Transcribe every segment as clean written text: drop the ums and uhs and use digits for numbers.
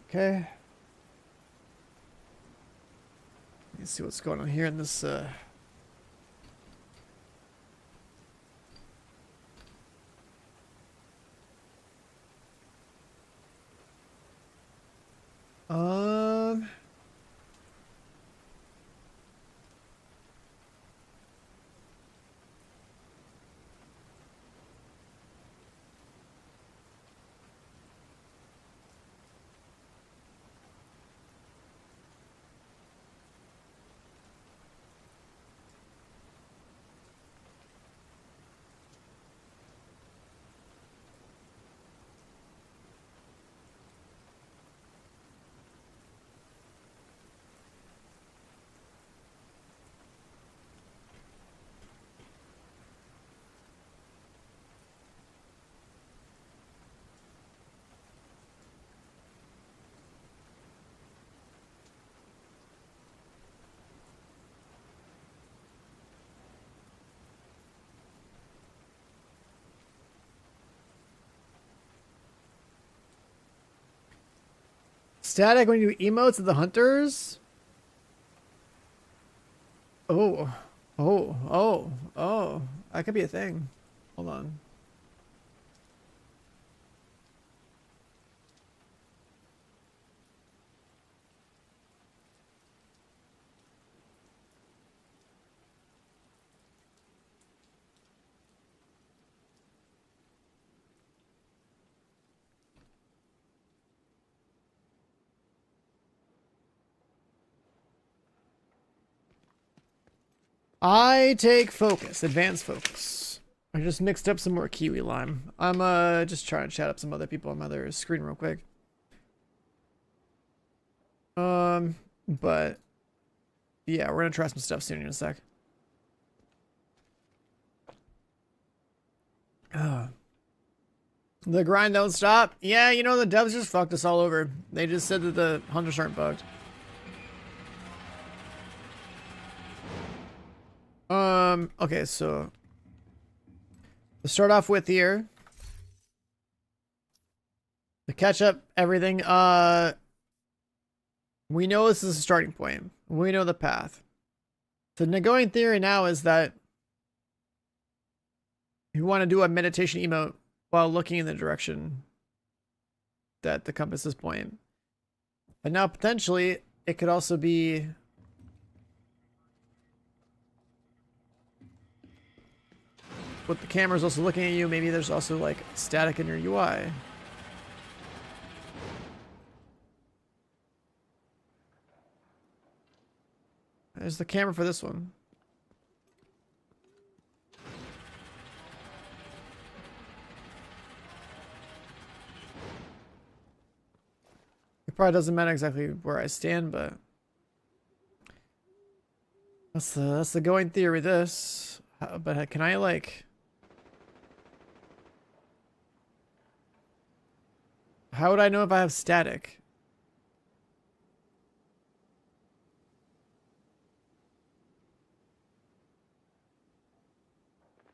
Okay. Let's see what's going on here in this um static when you do emotes of the hunters. Oh, oh. That could be a thing. Hold on. I take focus, advanced focus. I just mixed up some more kiwi lime. I'm just trying to chat up some other people on my other screen real quick. But yeah, we're gonna try some stuff soon in a sec. The grind don't stop. Yeah, you know, the devs just fucked us all over. They just said that the hunters aren't bugged. Okay, so to start off with here, to catch up everything, we know this is a starting point. We know the path. So the going theory now is that you want to do a meditation emote while looking in the direction that the compass is pointing. And now potentially it could also be with the camera's also looking at you. Maybe there's also like static in your UI. There's the camera for this one. It probably doesn't matter exactly where I stand, but that's the going theory. This, but can I like? How would I know if I have static?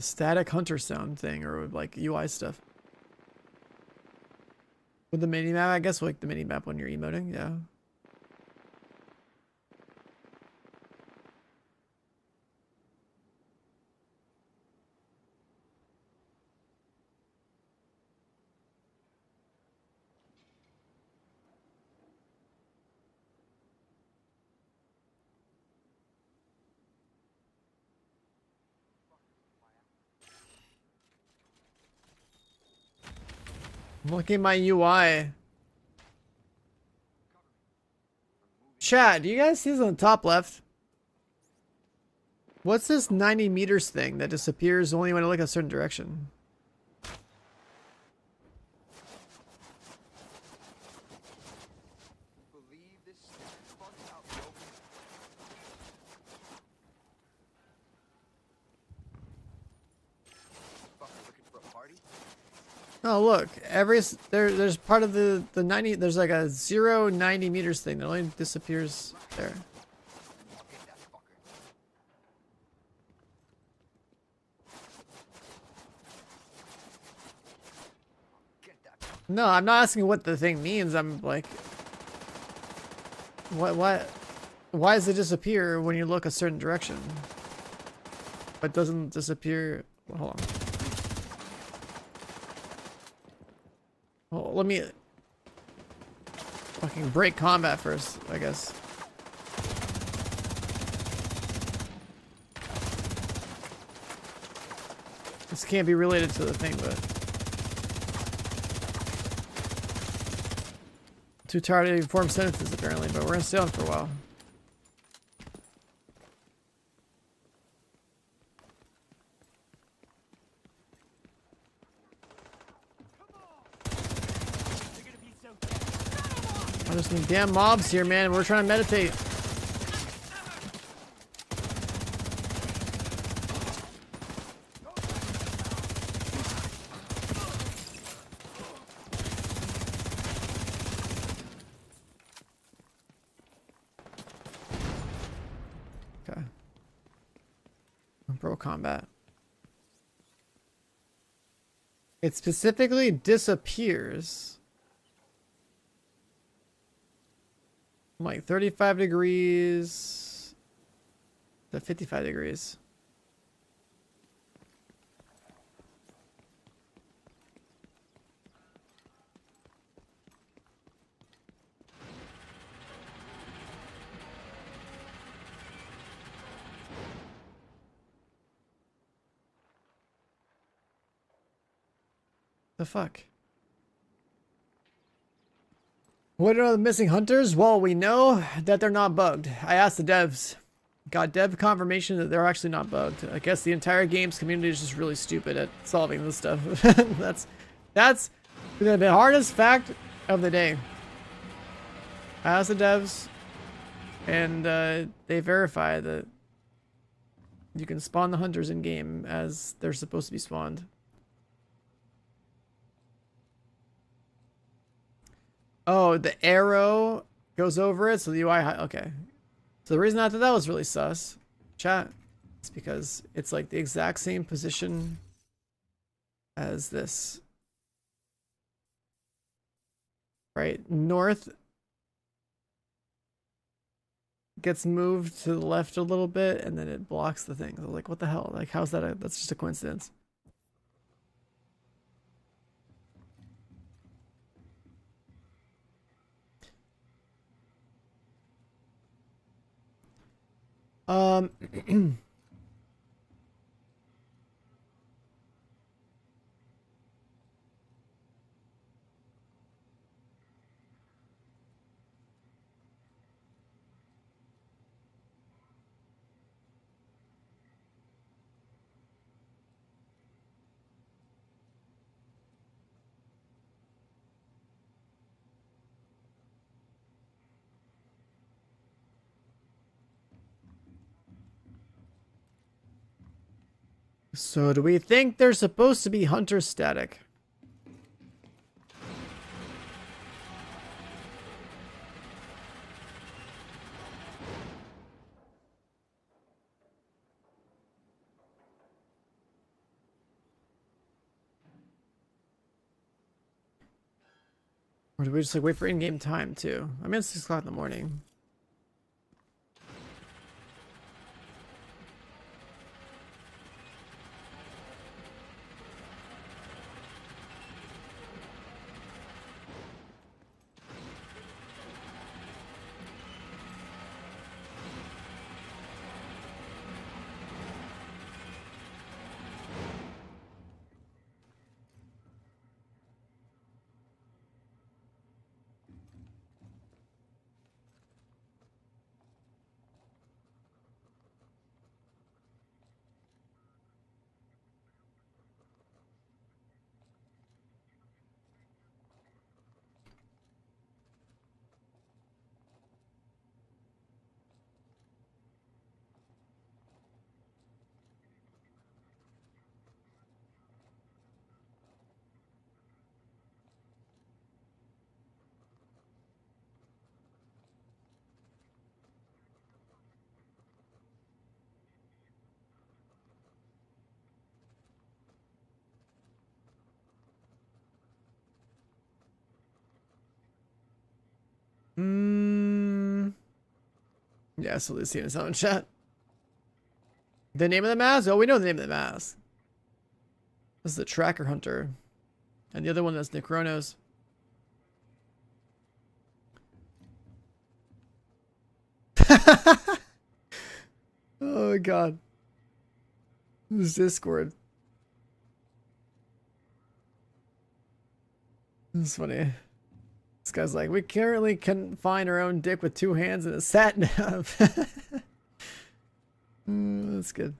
Static hunter sound thing or like UI stuff. With the mini map, I guess like the mini map when you're emoting, yeah. I'm looking at my UI. Chat, do you guys see this on the top left? What's this 90 meters thing that disappears only when I look a certain direction? Oh look, there's part of the 90, there's like a 90 meters thing that only disappears there. No, I'm not asking what the thing means. I'm like, why does it disappear when you look a certain direction? But doesn't disappear. Well, hold on. Well, let me fucking break combat first, I guess. This can't be related to the thing, but too tired to even form sentences apparently, but we're gonna stay on for a while. Oh, there's some damn mobs here, man. We're trying to meditate. Okay. Pro combat. It specifically disappears. Like 35 degrees to 55 degrees. The fuck? What are the missing hunters? Well, we know that they're not bugged. I asked the devs. Got dev confirmation that they're actually not bugged. I guess the entire games community is just really stupid at solving this stuff. That's the hardest fact of the day. I asked the devs, and they verify that you can spawn the hunters in game as they're supposed to be spawned. Oh, the arrow goes over it, so the UI... Okay. So the reason I thought that was really sus, chat, is because it's like the exact same position as this. Right? North gets moved to the left a little bit, and then it blocks the thing. So like, what the hell? Like, how's that? That's just a coincidence. So do we think they're supposed to be hunter static? Or do we just like wait for in-game time too? I mean, it's 6 o'clock in the morning. Yeah, so let's see in chat. The name of the mask? Oh, we know the name of the mask. This is the Tracker Hunter. And the other one that's Necronos. Oh my god. This is Discord. This is funny. This guy's like, we currently can find our own dick with 2 hands and a sat nav. That's good.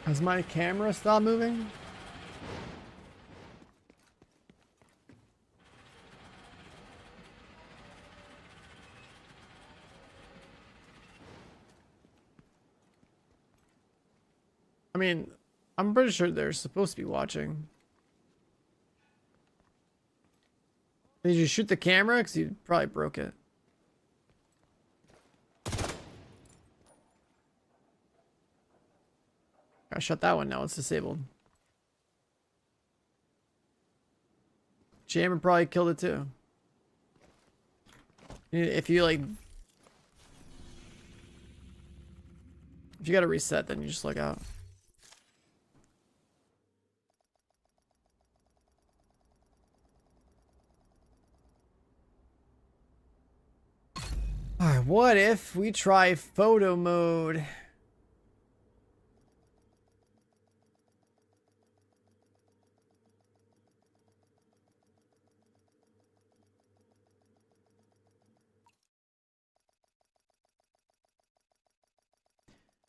Has my camera stopped moving? I mean, I'm pretty sure they're supposed to be watching. Did you shoot the camera? Because you probably broke it. I shut that one now. It's disabled. Jammer probably killed it too. If you like... If you gotta reset, then you just log out. Alright, what if we try photo mode?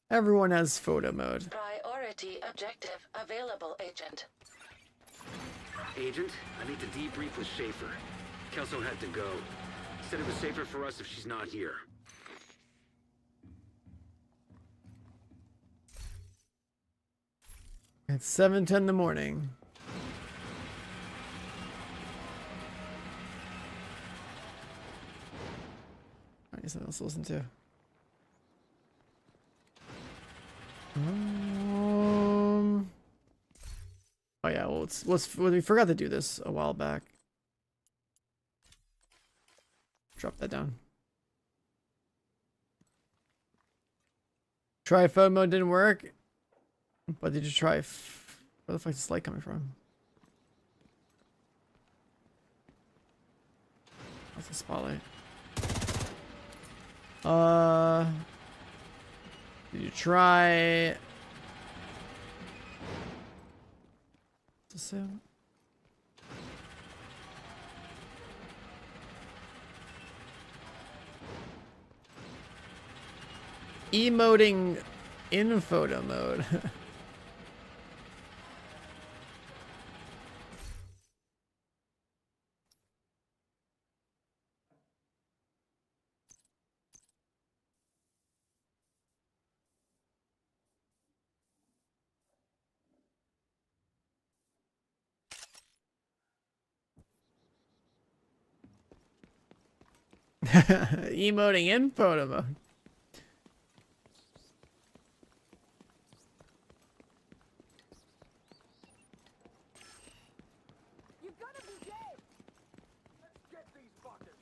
Everyone has photo mode. Priority objective available, Agent. Agent, I need to debrief with Schaefer. Kelso had to go. Said it was safer for us if she's not here. It's 7:10 in the morning. I need something else to listen to. Oh yeah, well we forgot to do this a while back. Drop that down. Try photo mode didn't work. But did you try where the fuck is this light coming from? That's a spotlight. Did you try to sound? Emoting in photo mode. Emoting in photo mode. You gotta be dead. Let's get these fuckers.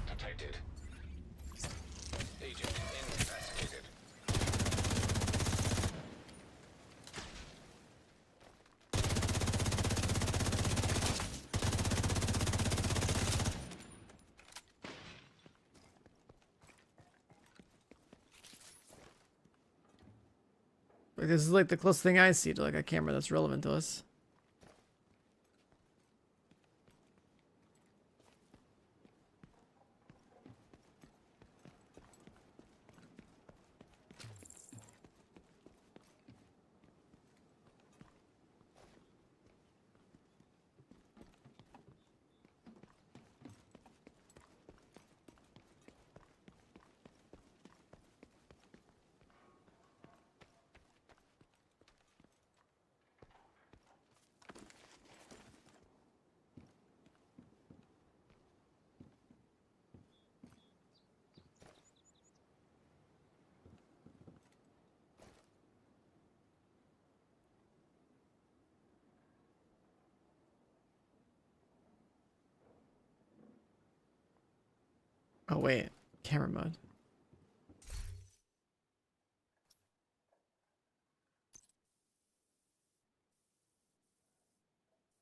Detected. Agent incapacitated. Like, this is like the closest thing I see to like a camera that's relevant to us. Oh wait, camera mode.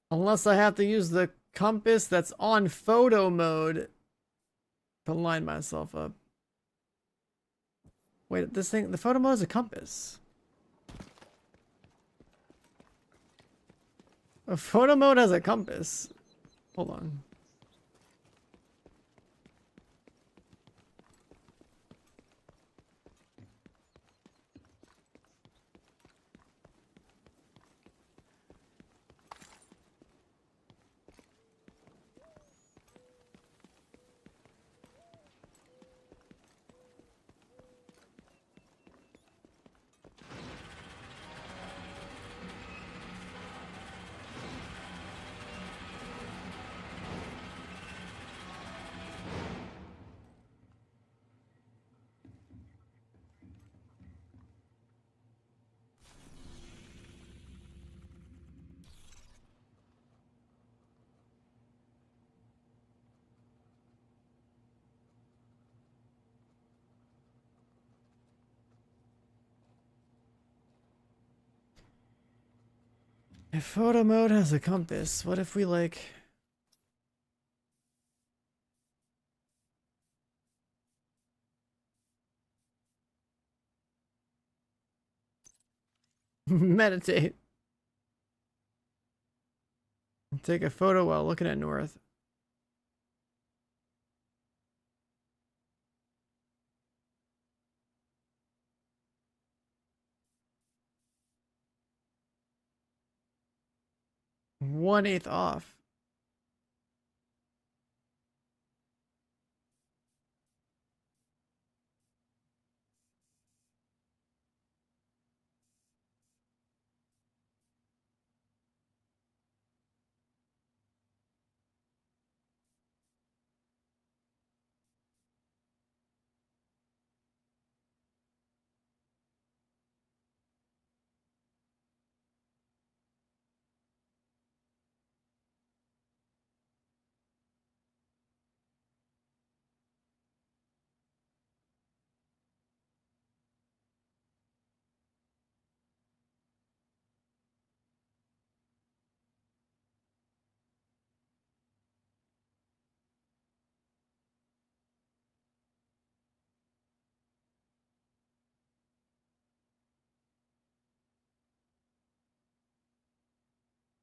Unless I have to use the compass that's on photo mode to line myself up. Wait, this thing, the photo mode is a compass. A photo mode has a compass. Hold on. If photo mode has a compass, what if we like... meditate? Take a photo while looking at north. One-eighth off.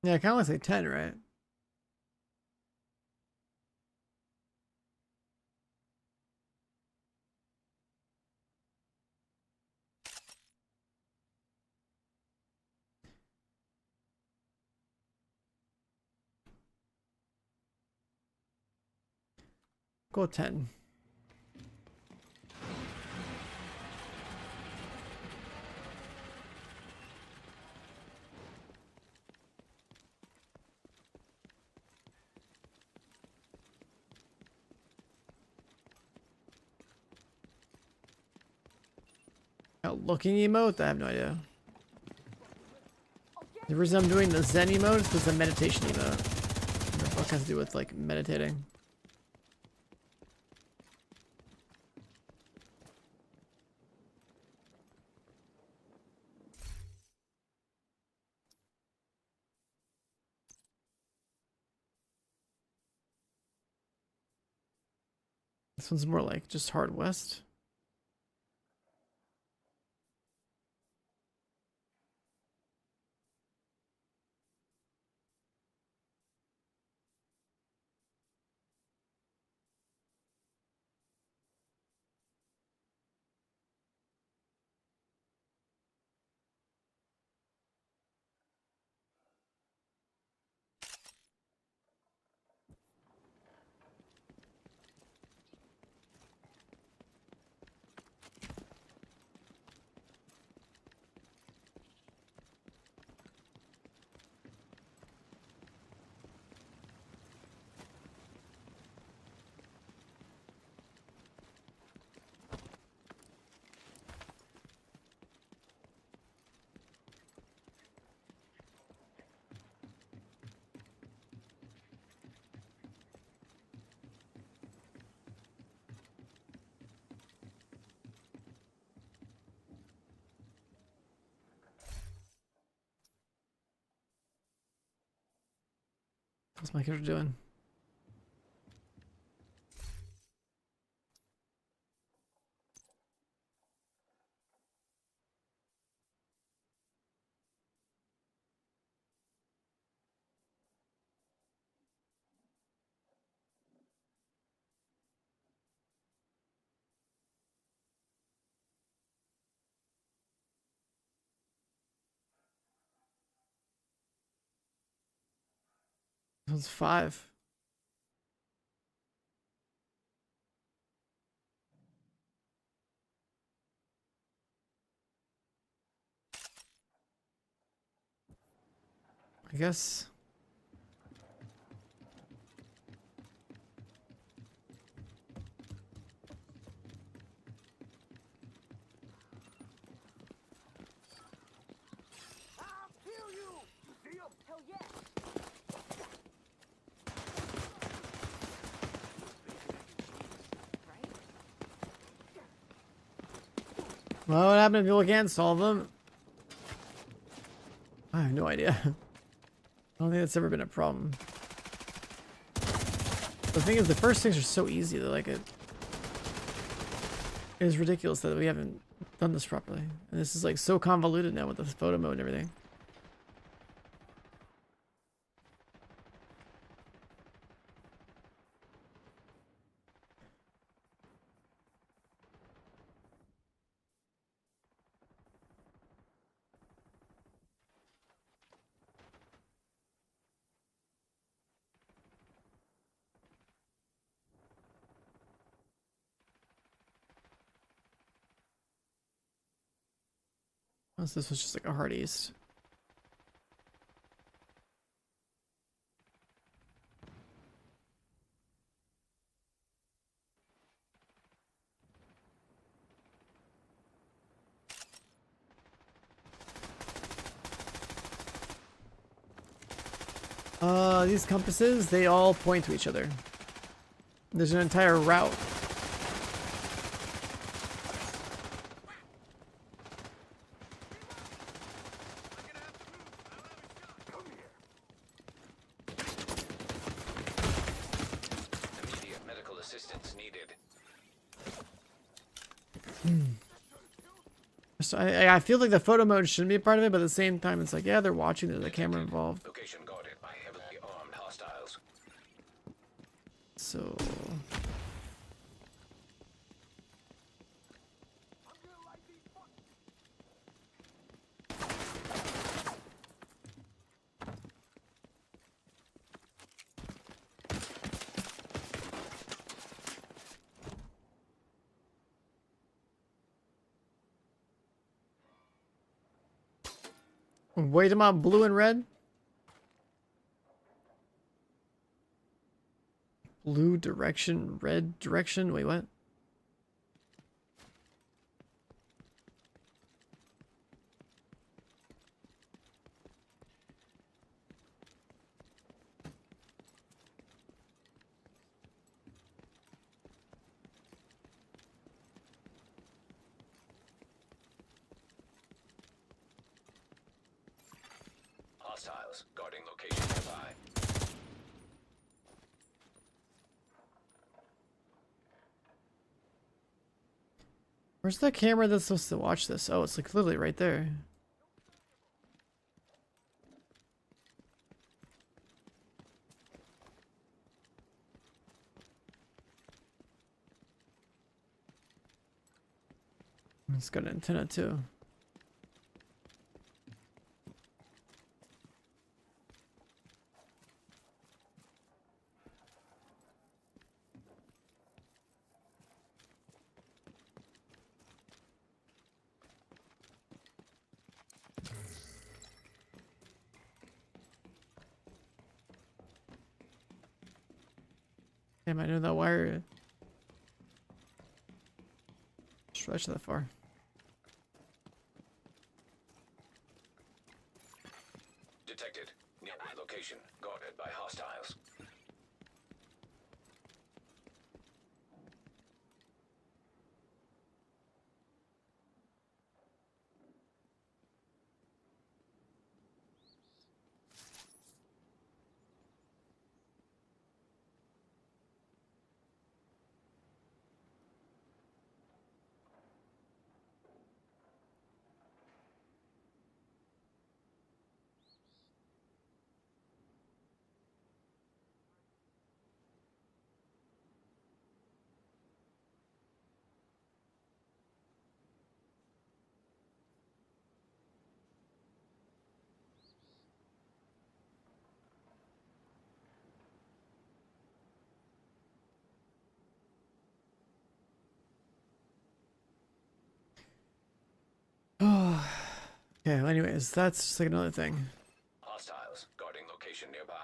Yeah, kind of looks like 10, right? Go 10. Looking emote? I have no idea. The reason I'm doing the Zen emote is because the meditation emote. What the fuck has to do with like meditating? This one's more like just hard west. What's my character doing? That's 5. I guess. I'll kill you! You see him? Hell yeah! Well, what happened if people can't solve them? I have no idea. I don't think that's ever been a problem. The thing is, the first things are so easy that like it is ridiculous that we haven't done this properly. And this is like so convoluted now with the photo mode and everything. Unless this was just like a hard east. These compasses, they all point to each other. There's an entire route. Immediate medical assistance needed. So I feel like the photo mode shouldn't be a part of it, but at the same time, it's like, yeah, they're watching, there's a camera involved. Location guarded by heavily armed hostiles. So... Wait them on blue and red? Blue direction, red direction? Wait, what? Hostiles guarding location nearby. Where's the camera that's supposed to watch this? Oh, it's like literally right there. It's got an antenna too. Damn, I know that wire stretched that far. Detected. Nearby location guarded by hostiles. Okay, well, anyways, that's just like another thing. Hostiles guarding location nearby.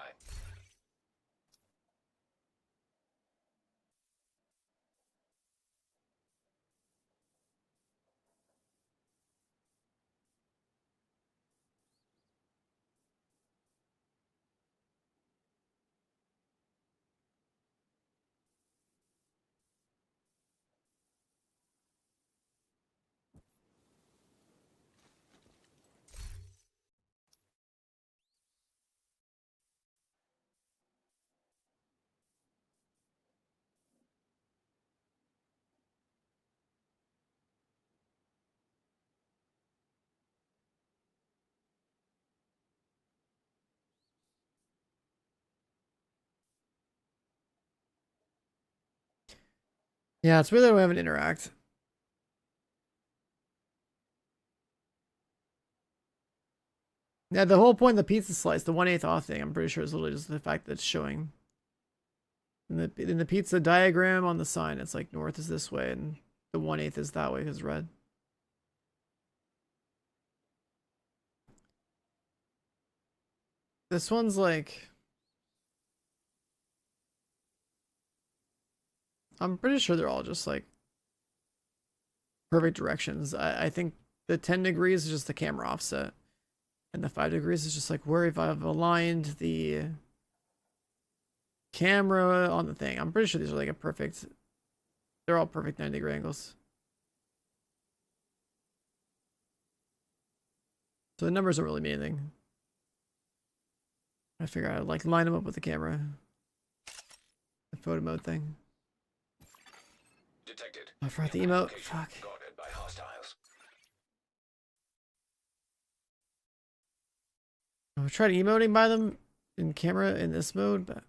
Yeah, it's weird that we haven't interact. Yeah, the whole point of the pizza slice, the 1/8 off thing, I'm pretty sure is literally just the fact that it's showing in the pizza diagram on the sign. It's like north is this way and the 1/8 is that way because red. This one's like, I'm pretty sure they're all just like perfect directions. I think the 10 degrees is just the camera offset. And the 5 degrees is just like where if I've aligned the camera on the thing. I'm pretty sure these are like a perfect, they're all perfect 90-degree angles. So the numbers don't really mean anything. I figure I'd like line them up with the camera. The photo mode thing. Detected. I forgot the Nearby emote. location Fuck. Guarded by hostiles. I tried emoting by them in camera in this mode, but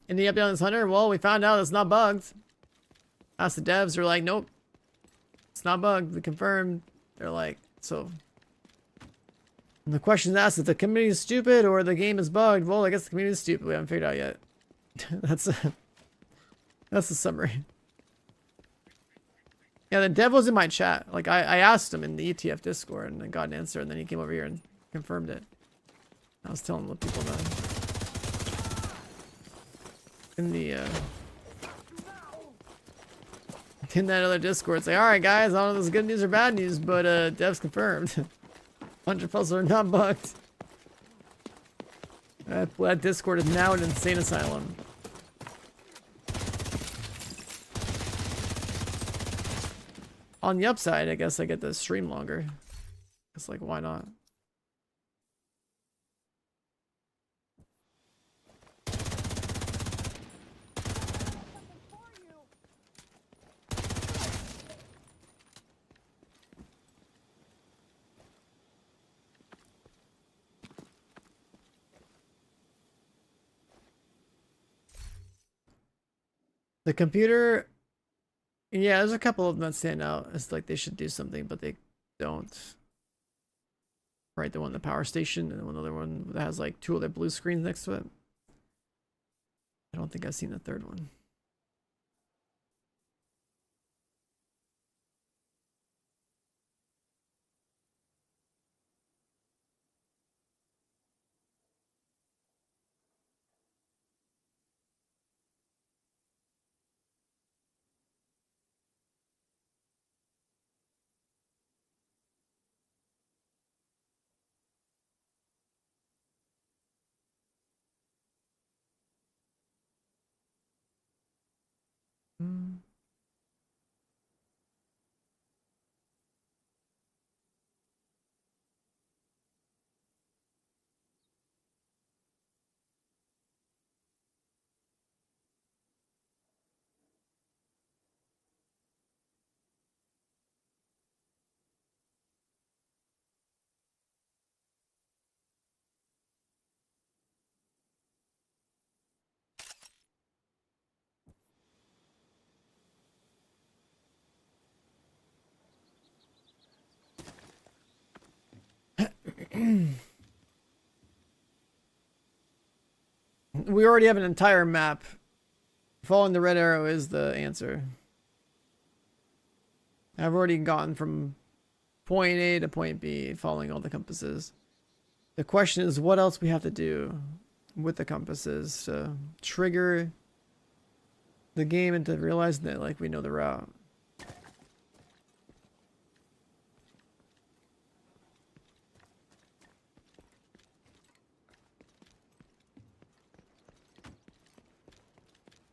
any update on this hunter? Well, we found out it's not bugged. Asked the devs, they're like, nope, it's not bugged. We confirmed. They're like, so. And the question is asked if the community is stupid or the game is bugged. Well, I guess the community is stupid. We haven't figured out yet. that's the summary. Yeah, the dev was in my chat. Like I asked him in the ETF Discord and I got an answer, and then he came over here and confirmed it. I was telling the people that in that other Discord, it's like, all right, guys, I don't know if this is good news or bad news, but devs confirmed. 100 puzzles are not bugged. That Discord is now an insane asylum. On the upside, I guess I get to stream longer. It's like, why not? The computer, yeah, there's a couple of them that stand out. It's like they should do something, but they don't. Right, the one in the power station, and one other one that has like 2 other blue screens next to it. I don't think I've seen the third one. Hmm. We already have an entire map Following the red arrow is the answer. I've already gotten from point A to point B following all the compasses. The question is what else we have to do with the compasses to trigger the game into realizing that like we know the route.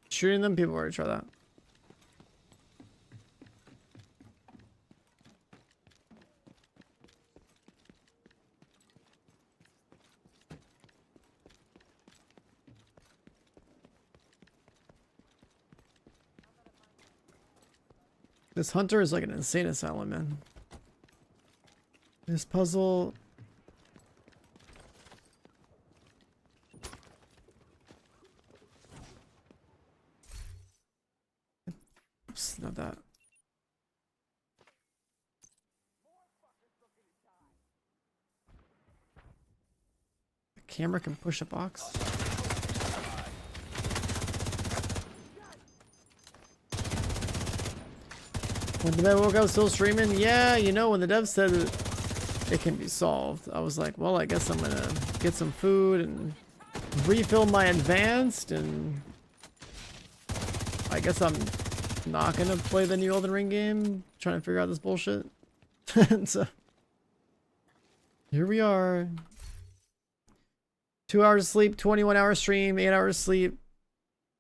Shooting them, people already try that. This hunter is like an insane asylum, man. This puzzle. Oops, not that. The camera can push a box. When the man woke up still streaming, yeah, you know, when the dev said it can be solved, I was like, well, I guess I'm gonna get some food and refill my advanced, and I guess I'm not gonna play the new Elden Ring game, trying to figure out this bullshit. So here we are. 2 hours of sleep, 21-hour stream, 8 hours sleep,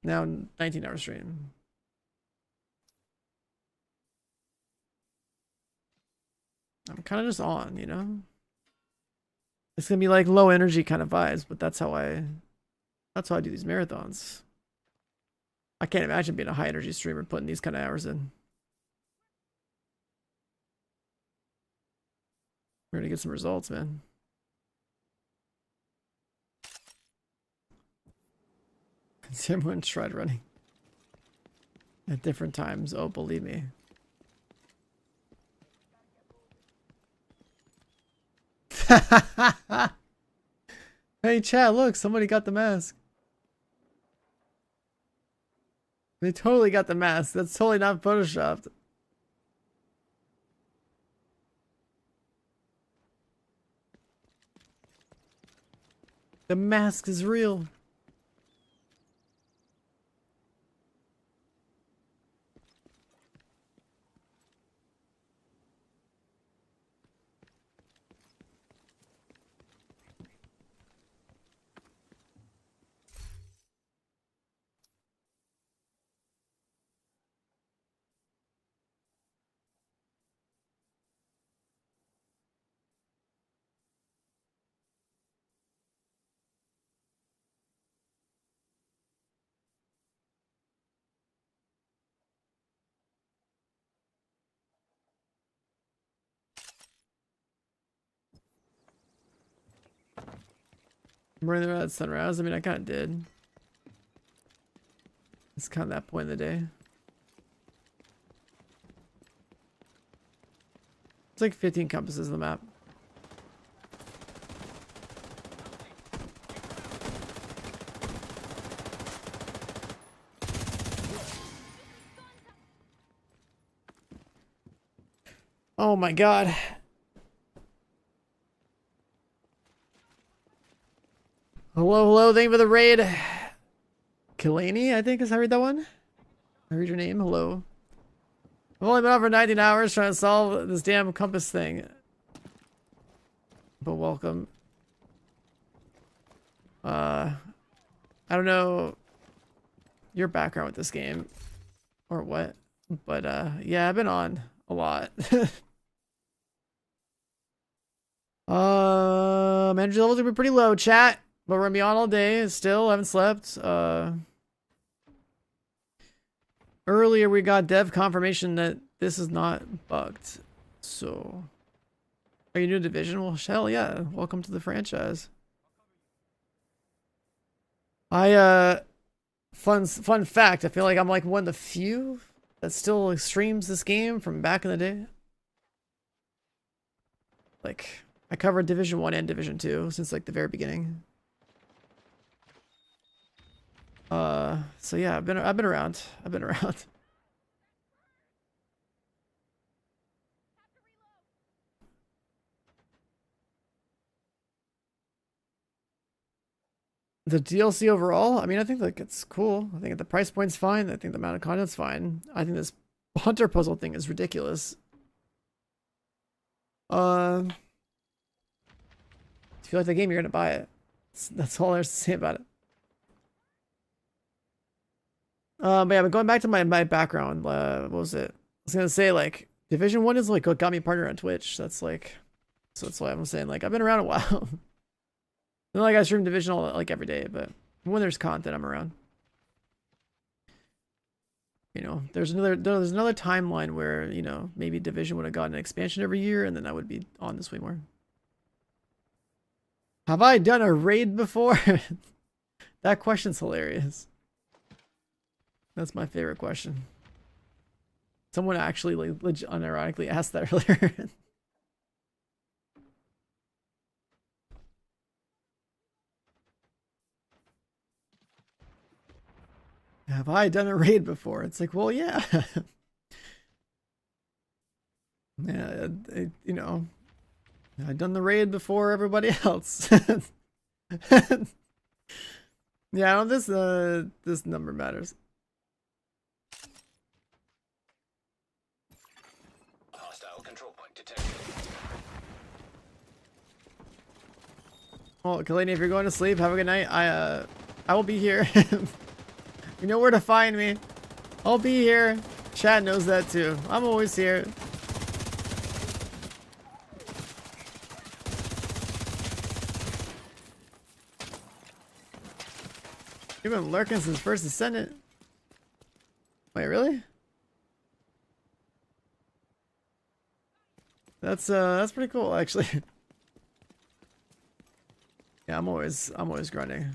now 19-hour stream. I'm kind of just on, you know? It's gonna be like low energy kind of vibes, but that's how I do these marathons. I can't imagine being a high energy streamer putting these kind of hours in. We're gonna get some results, man. Everyone tried running at different times. Oh, believe me. Hey chat, look, somebody got the mask. They totally got the mask. That's totally not photoshopped. The mask is real. I'm running around at sunrise. I mean, I kind of did. It's kind of that point in the day. It's like 15 compasses on the map. Oh my god. Hello, hello, thank you for the raid. Kalani, I think is how I read that one. I read your name, hello. I've only been on for 19 hours trying to solve this damn compass thing. But welcome. I don't know your background with this game or what, but yeah, I've been on a lot. Energy levels are gonna be pretty low, chat. But we're gonna be on all day. Still haven't slept. Earlier we got dev confirmation that this is not bugged. So, are you new to Division? Well, hell yeah! Welcome to the franchise. Fun fact. I feel like I'm like one of the few that still streams this game from back in the day. Like, I covered Division 1 and Division 2 since like the very beginning. So yeah, I've been around. I've been around. The DLC overall, I mean, I think like it's cool. I think the price point's fine. I think the amount of content's fine. I think this hunter puzzle thing is ridiculous. If you like the game, you're gonna buy it. That's all there's to say about it. But yeah, but going back to my background, what was it? I was gonna say like Division 1 is like what got me partnered on Twitch. That's like, so that's why I'm saying like I've been around a while. Not like I stream Division all like every day, but when there's content, I'm around. You know, there's another timeline where, you know, maybe Division would have gotten an expansion every year, and then I would be on this way more. Have I done a raid before? That question's hilarious. That's my favorite question. Someone actually like unironically asked that earlier. Have I done a raid before? It's like, well, yeah. Yeah, you know, I've done the raid before everybody else. Yeah, this number matters. Hostile control point detected. Well, Kalani, if you're going to sleep, have a good night. I will be here. You know where to find me. I'll be here. Chat knows that too. I'm always here. You've been lurking since First Ascendant. Wait, really? That's pretty cool, actually. Yeah, I'm always grinding.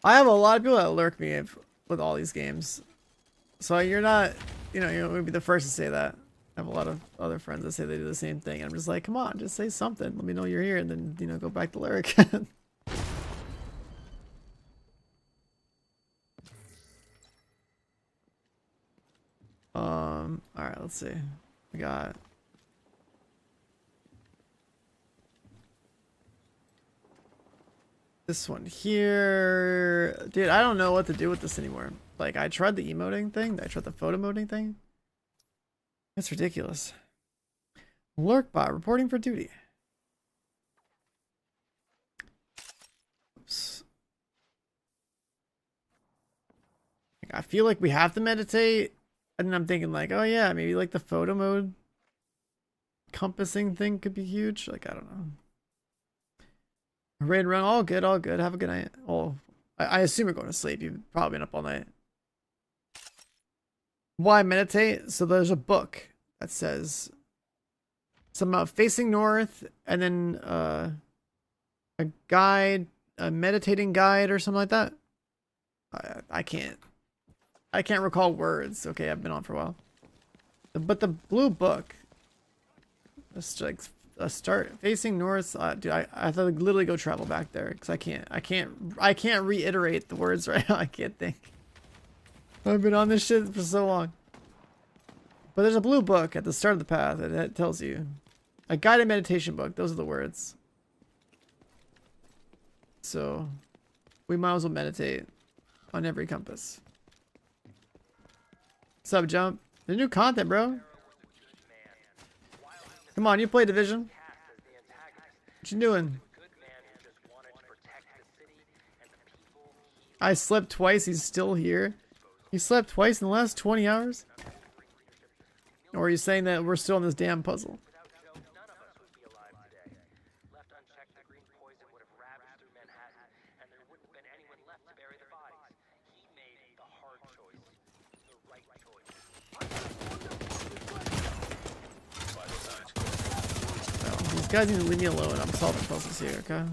I have a lot of people that lurk me with all these games. So you're not, you know, you would be the first to say that. I have a lot of other friends that say they do the same thing. I'm just like, come on, just say something. Let me know you're here, and then, you know, go back to lyric. Alright, let's see. We got this one here. Dude, I don't know what to do with this anymore. Like, I tried the emoting thing. I tried the photo emoting thing. That's ridiculous. Lurkbot reporting for duty. Oops. I feel like we have to meditate. And then I'm thinking like, oh yeah, maybe like the photo mode compassing thing could be huge. Like, I don't know. Raid run, all good, all good. Have a good night. Oh, I assume you're going to sleep. You've probably been up all night. Why meditate? So there's a book that says some facing north, and then a guide, a meditating guide or something like that. I can't recall words. Okay, I've been on for a while. But the blue book, it's like a start facing north. Dude, I have to like literally go travel back there because I can't reiterate the words right now. I can't think. I've been on this shit for so long. But there's a blue book at the start of the path that tells you a guided meditation book. Those are the words. So we might as well meditate on every compass. What's up, Jump? There's new content, bro. Come on, you play Division. What you doing? I slept twice, he's still here. He slept twice in the last 20 hours? Or are you saying that we're still in this damn puzzle? These guys need to leave me alone. I'm solving puzzles here, okay?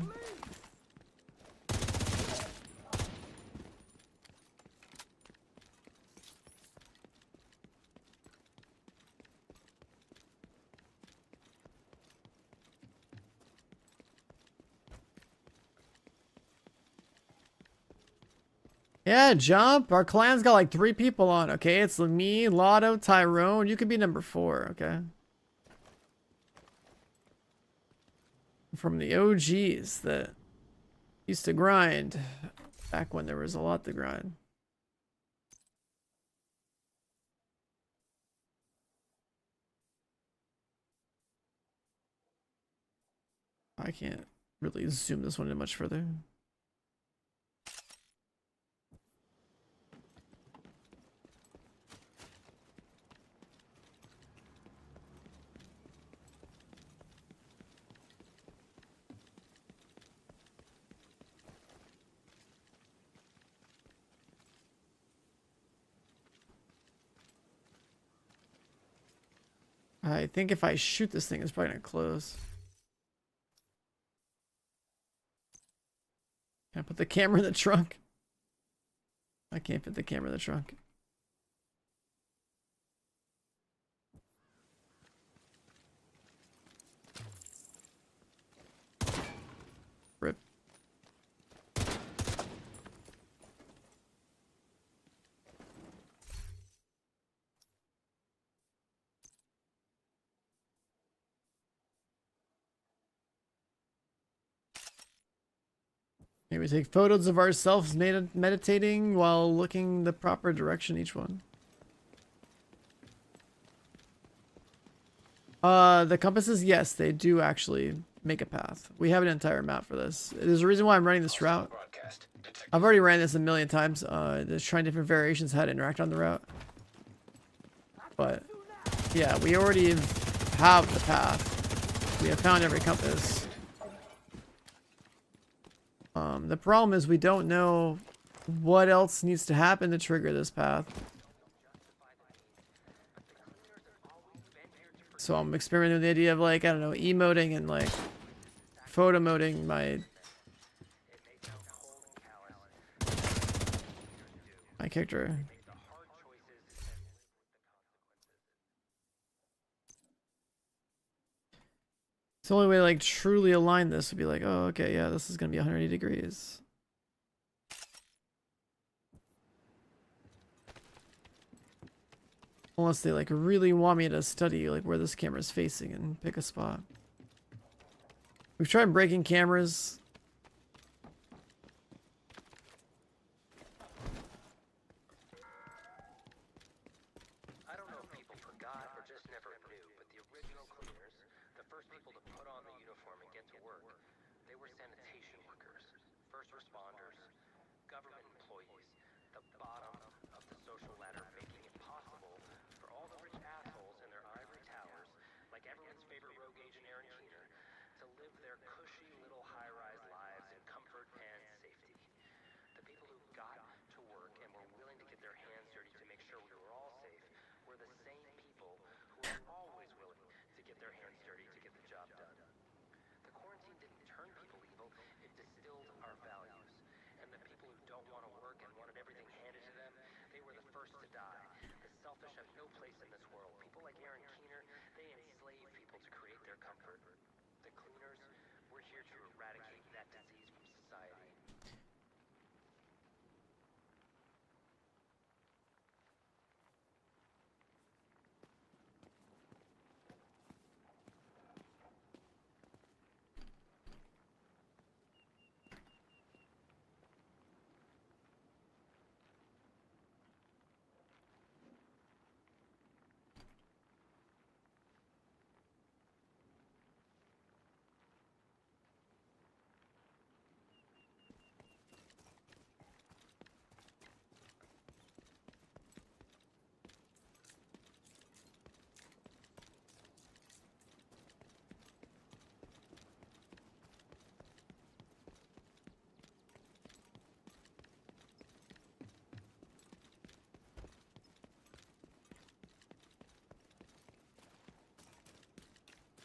Yeah, jump. Our clan's got like 3 people on, okay? It's me, Lotto, Tyrone. You could be number 4, okay? From the OGs that used to grind back when there was a lot to grind. I can't really zoom this one in much further. I think if I shoot this thing, it's probably gonna close. Can I put the camera in the trunk? I can't fit the camera in the trunk. Rip. Maybe take photos of ourselves meditating while looking the proper direction each one. The compasses, yes, they do actually make a path. We have an entire map for this. There's a reason why I'm running this route. Broadcast. Detected. I've already ran this a million times. Just trying different variations how to interact on the route. But yeah, we already have the path. We have found every compass. The problem is we don't know what else needs to happen to trigger this path. So I'm experimenting with the idea of, like, I don't know, emoting and like photo moding my character. It's the only way to like truly align this would be like, oh, okay, yeah, this is gonna be 180 degrees. Unless they like really want me to study like where this camera is facing and pick a spot. We've tried breaking cameras. I don't know if people forgot or just never knew, but the original cleaners, the first people to put on the uniform and get to work, they were sanitation workers, first responders, government employees, the bottom of the social ladder, making it possible for all the rich assholes in their ivory towers, like everyone's favorite rogue agent Aaron Keener, to live their cushy little high-rise lives in comfort and safety. The people who got to work and were willing to get their hands dirty to make sure we were all safe were the same people who were always willing to get their hands dirty to get the job done. The quarantine didn't turn people evil, it distilled our values. And the people who don't want to work and wanted everything handed to them, they were the first to die. The selfish have no place in this world. People like Aaron Keener, they enslave people to create their comfort. The cleaners, we're here to eradicate that disease from society.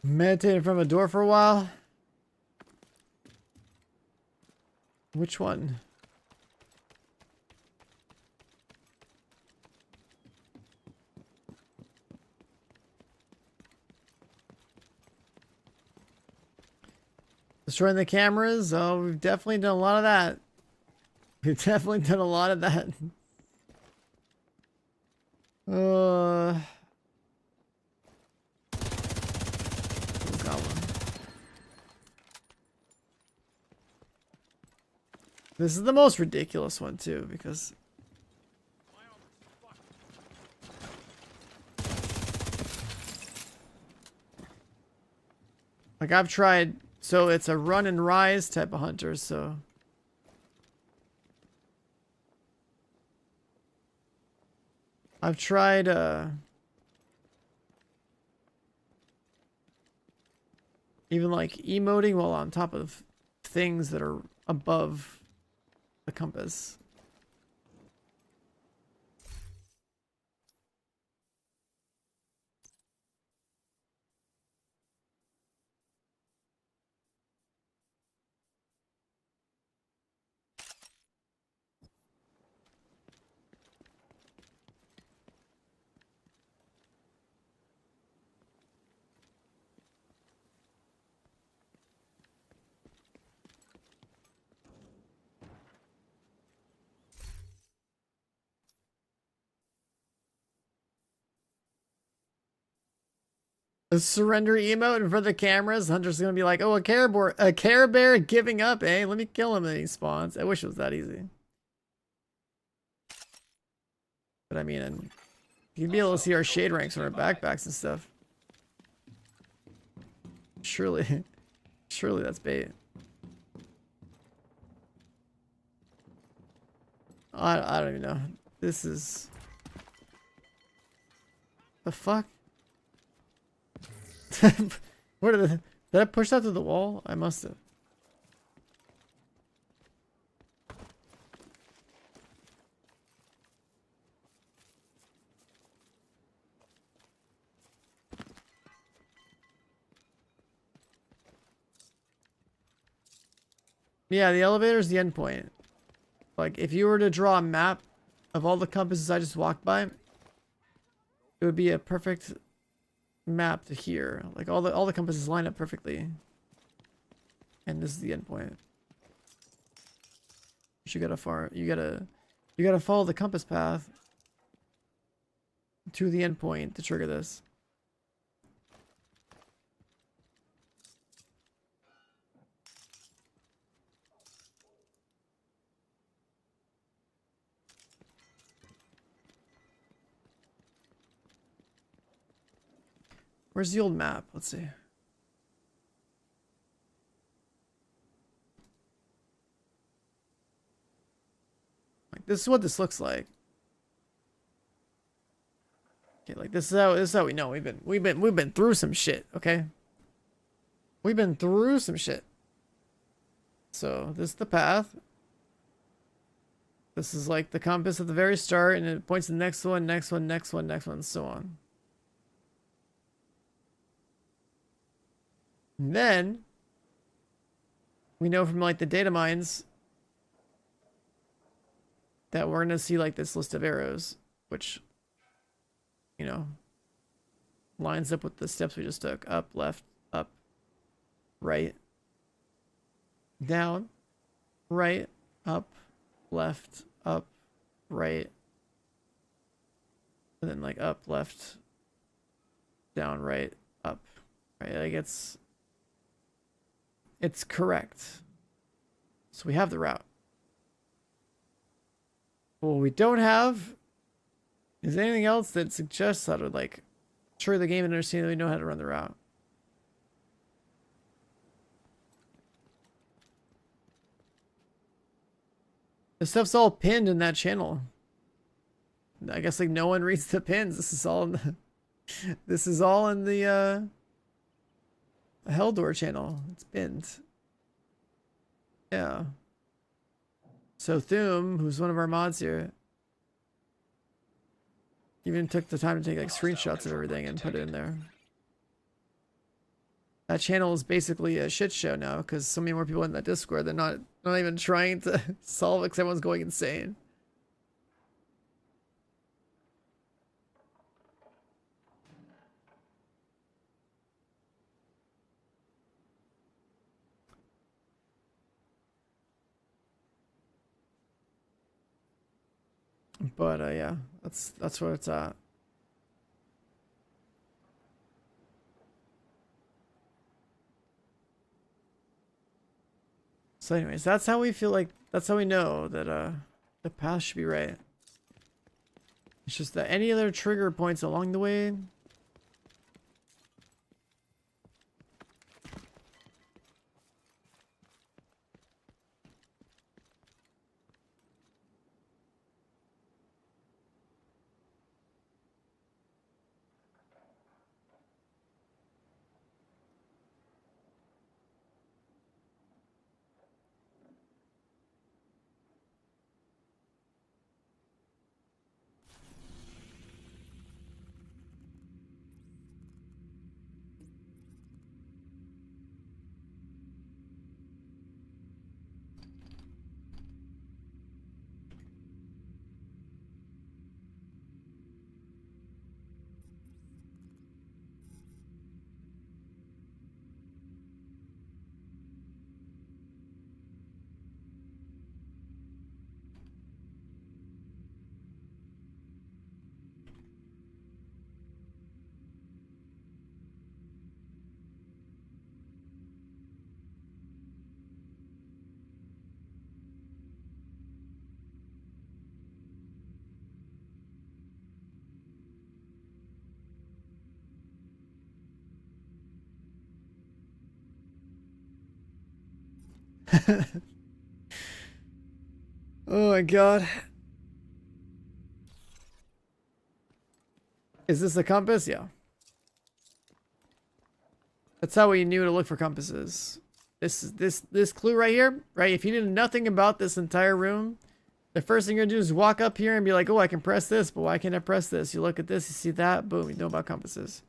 Meditating from a door for a while. Which one? Destroying the cameras? Oh, we've definitely done a lot of that. We've definitely done a lot of that. Uh, got one. This is the most ridiculous one too, because like I've tried, so it's a run and rise type of hunter, so I've tried even like emoting while on top of things that are above the compass. A surrender emote in front of the cameras. Hunter's gonna be like, "Oh, a Care Bear giving up, eh? Let me kill him." And he spawns. I wish it was that easy. But I mean, and you'd be able to see our shade ranks on our backpacks and stuff. Surely, surely that's bait. I don't even know. This is the fuck. What did I push that through the wall? I must have. Yeah, the elevator is the endpoint. Like, if you were to draw a map of all the compasses I just walked by, it would be a perfect map to here. Like, all the compasses line up perfectly. And this is the endpoint. You gotta follow the compass path to the endpoint to trigger this. Where's the old map? Let's see. Like, this is what this looks like. Okay, like this is how we know we've been through some shit, okay? We've been through some shit. So this is the path. This is like the compass at the very start, and it points to the next one, next one, next one, next one, and so on. And then we know from like the data mines that we're gonna see like this list of arrows, which, you know, lines up with the steps we just took. Up, left, up, right, down, right, up, left, up, right, and then like up, left, down, right, up, right. Like it's correct. So we have the route. What we don't have is anything else that suggests how to like trigger the game and understand that we know how to run the route. The stuff's all pinned in that channel. I guess like no one reads the pins. This is all in the this is all in the Helldoor channel. It's pinned. Yeah. So Thum, who's one of our mods here, even took the time to take like screenshots of everything and put it in there. That channel is basically a shit show now because so many more people in that Discord. They're not even trying to solve it because everyone's going insane. But yeah, that's where it's at. So anyways, that's how we feel like, that's how we know that the path should be right. It's just that any other trigger points along the way. Oh my god. Is this a compass? Yeah. That's how we knew to look for compasses. This clue right here, right? If you knew nothing about this entire room, the first thing you're gonna do is walk up here and be like, oh, I can press this, but why can't I press this? You look at this, you see that, boom, you know about compasses.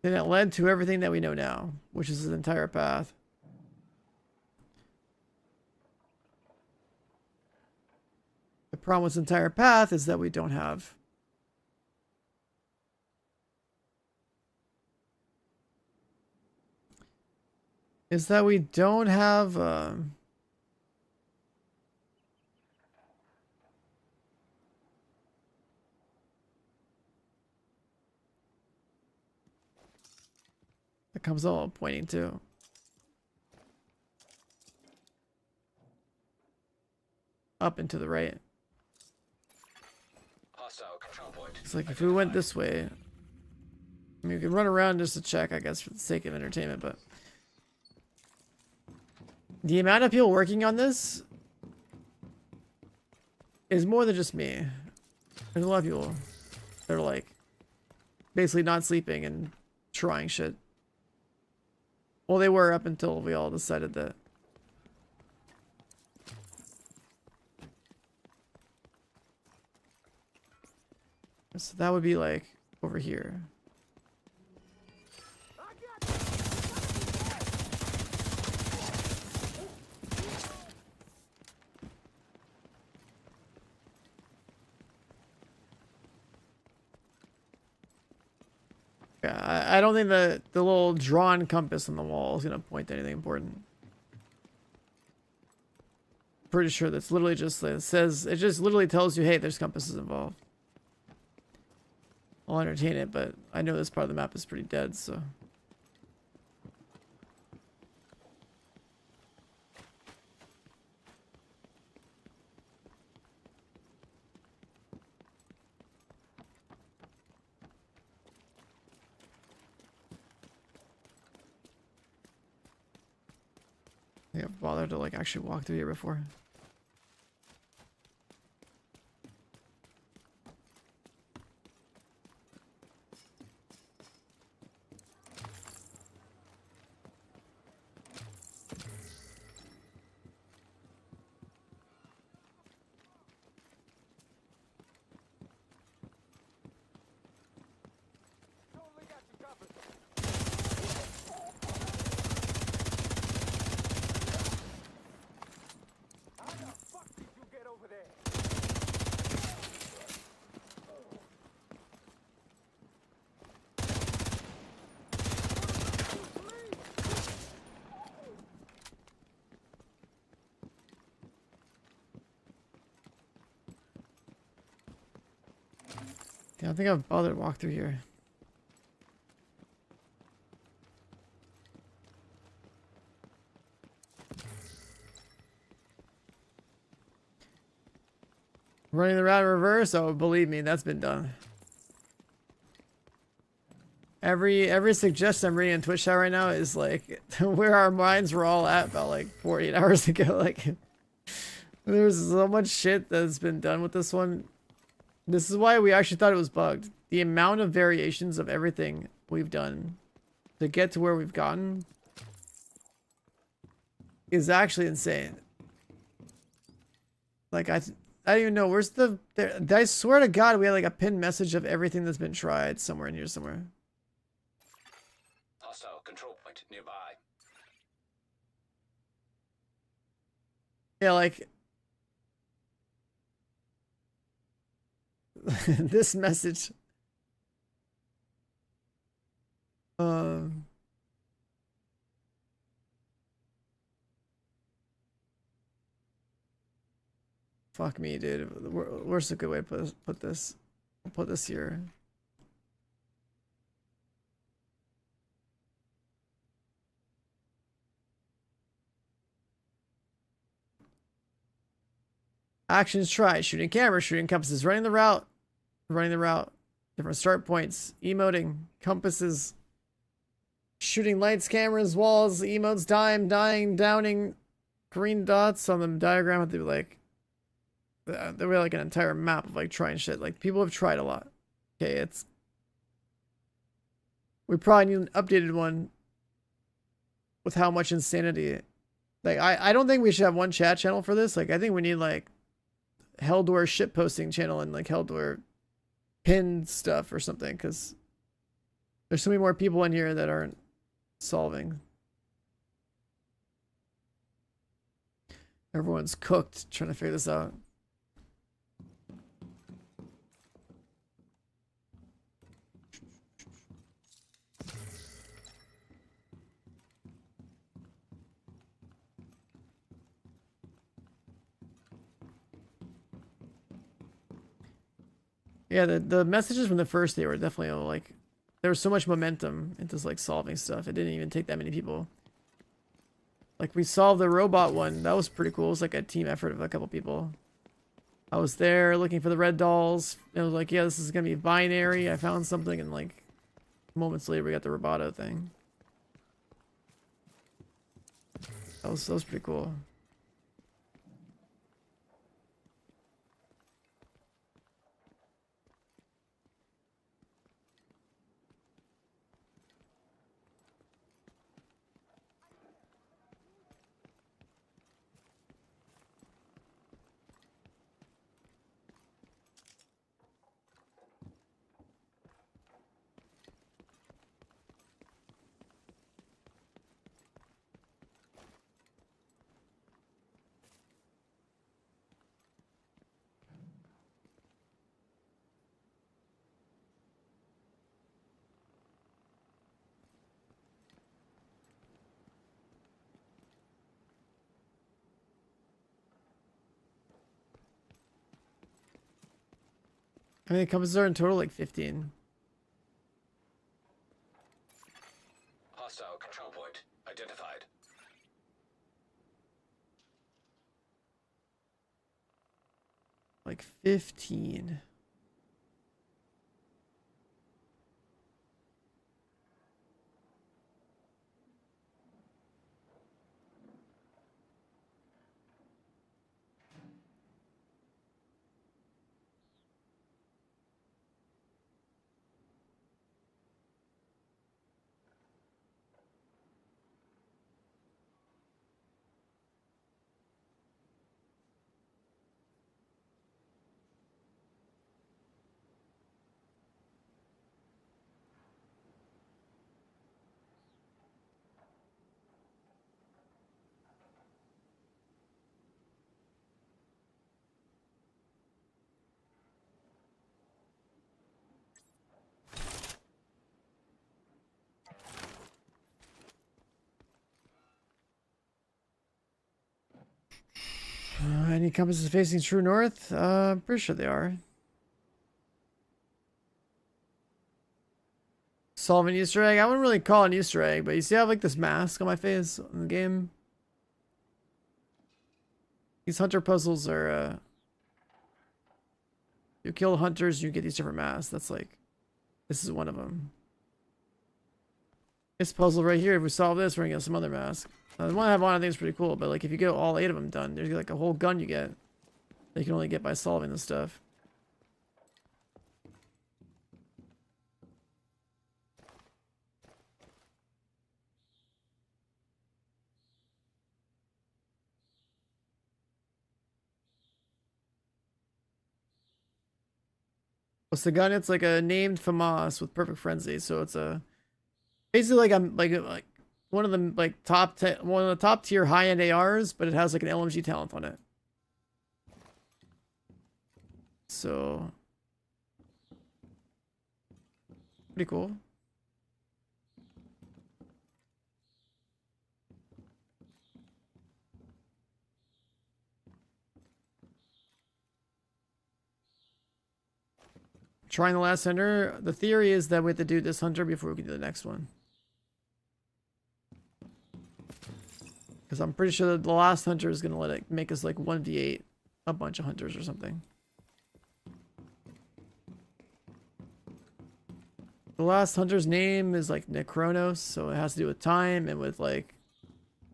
Then it led to everything that we know now, which is the entire path. The problem with this entire path is that we don't have that comes all pointing to. Up and to the right. Hostile control point. It's like if we went this way, I mean, we could run around just to check, I guess, for the sake of entertainment, but the amount of people working on this is more than just me. There's a lot of people that are like basically not sleeping and trying shit. Well, they were up until we all decided that. So that would be like over here. Yeah, I don't think the little drawn compass on the wall is gonna point to anything important. Pretty sure that's literally just, it says, it just literally tells you, hey, there's compasses involved. I'll entertain it, but I know this part of the map is pretty dead, so. I think I've bothered to like actually walk through here before. Totally got you covered. Yeah, I think I've bothered to walk through here. Running the route in reverse? Oh, believe me, that's been done. Every suggestion I'm reading on Twitch chat right now is like where our minds were all at about like 48 hours ago. Like there's so much shit that's been done with this one. This is why we actually thought it was bugged. The amount of variations of everything we've done to get to where we've gotten is actually insane. Like I don't even know where's the I swear to God we had like a pinned message of everything that's been tried somewhere in here somewhere. Hostile control point nearby. Yeah, like this message. Fuck me, dude. Where's a good way to put this? I'll put this here. Actions tried. Shooting camera, shooting compasses, running the route. Different start points, emoting, compasses, shooting lights, cameras, walls, emotes, dying, downing, green dots on the diagram. They were like, they were like an entire map of like trying shit. Like people have tried a lot. Okay, we probably need an updated one with how much insanity. Like I don't think we should have one chat channel for this. Like I think we need like Heldor shit posting channel and like Heldor pin stuff or something, because there's so many more people in here that aren't solving. Everyone's cooked trying to figure this out. Yeah, the messages from the first day were definitely like, there was so much momentum into like solving stuff. It didn't even take that many people. Like we solved the robot one. That was pretty cool. It was like a team effort of a couple people. I was there looking for the red dolls. It was like, yeah, this is gonna be binary. I found something, and like moments later we got the roboto thing. That was pretty cool. I mean, it comes there in total like 15. Hostile control point identified. Like 15. Any compasses facing true north? I'm pretty sure they are. Solve an Easter egg? I wouldn't really call it an Easter egg, but you see I have like this mask on my face in the game? These hunter puzzles are, you kill hunters, you get these different masks. That's like, this is one of them. This puzzle right here, if we solve this, we're gonna get some other mask. The one I have on I think is pretty cool, but like if you get all 8 of them done, there's like a whole gun you get. That you can only get by solving this stuff. What's the gun? It's like a named FAMAS with perfect frenzy. So it's a basically like I'm like one of the like one of the top tier high end ARs, but it has like an LMG talent on it. So pretty cool. Trying the last hunter. The theory is that we have to do this hunter before we can do the next one. Because I'm pretty sure that the last hunter is going to let it make us like 1v8 a bunch of hunters or something. The last hunter's name is like Necronos, so it has to do with time and with like,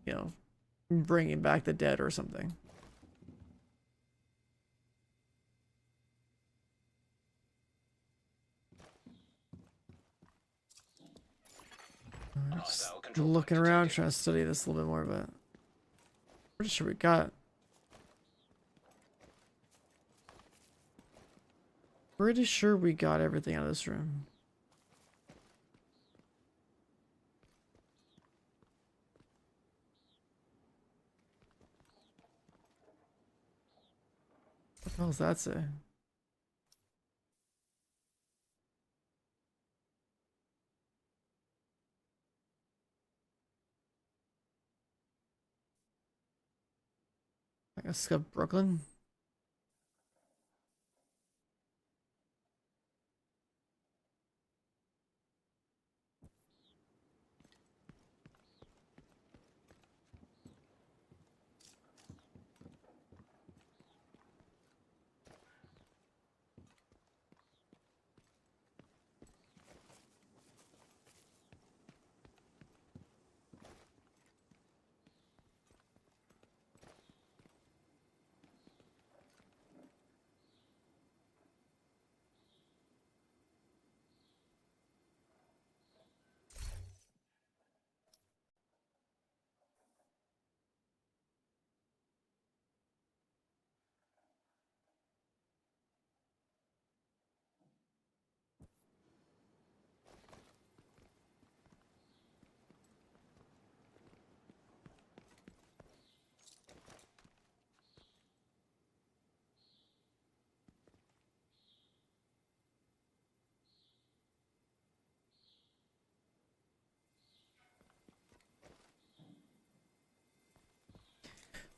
you know, bringing back the dead or something. Just looking around, trying to study this a little bit more, but pretty sure we got. Pretty sure we got everything out of this room. What the hell does that say? I guess Scub Brooklyn.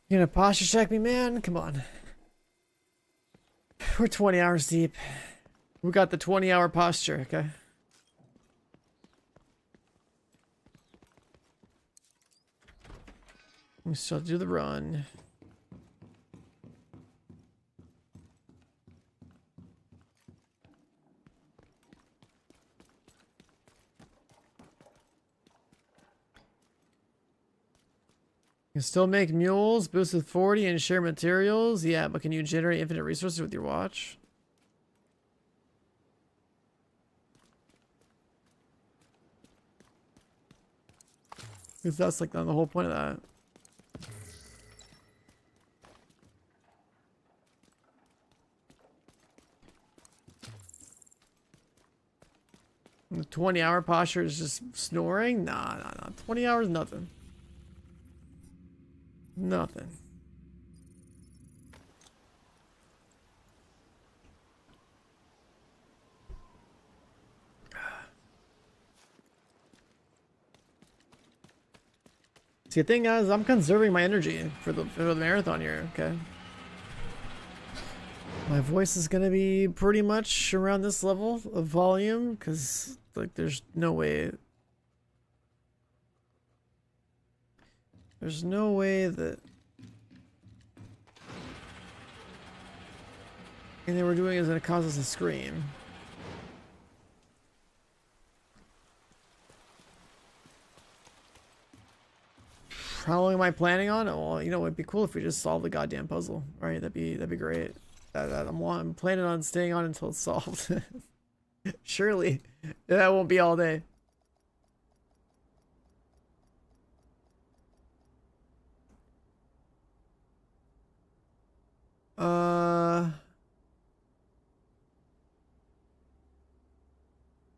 You gonna posture check me, man? Come on. We're 20 hours deep. We got the 20-hour posture, okay? We still do the run. You can still make mules, boost with 40, and share materials. Yeah, but can you generate infinite resources with your watch? Because that's like not the whole point of that. The 20-hour posture is just snoring? Nah. 20 hours, nothing. Nothing. See, the thing is, I'm conserving my energy for the marathon here, okay? My voice is gonna be pretty much around this level of volume, because Like, there's no way. There's no way that anything we're doing is going to cause us to scream. How long am I planning on? Well, you know, it'd be cool if we just solved the goddamn puzzle, right? That'd be great. I'm planning on staying on until it's solved. Surely, that won't be all day.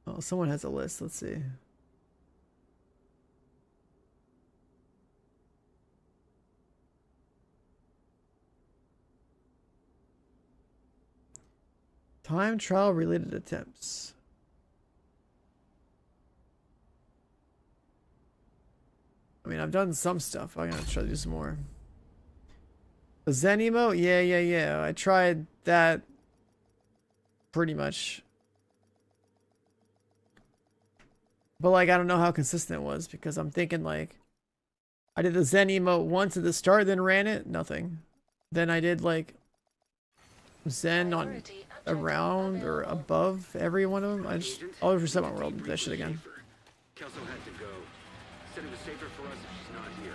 Oh, someone has a list. Let's see. Time trial related attempts. I mean, I've done some stuff. I'm gonna try to do some more. The Zen emote? Yeah. I tried that pretty much. But like, I don't know how consistent it was because I'm thinking like, I did the Zen emote once at the start, then ran it, nothing. Then I did like Zen on around or above every one of them. I'll reset my world and do that shit again. Kelso had to go. Said it was safer for us if she's not here.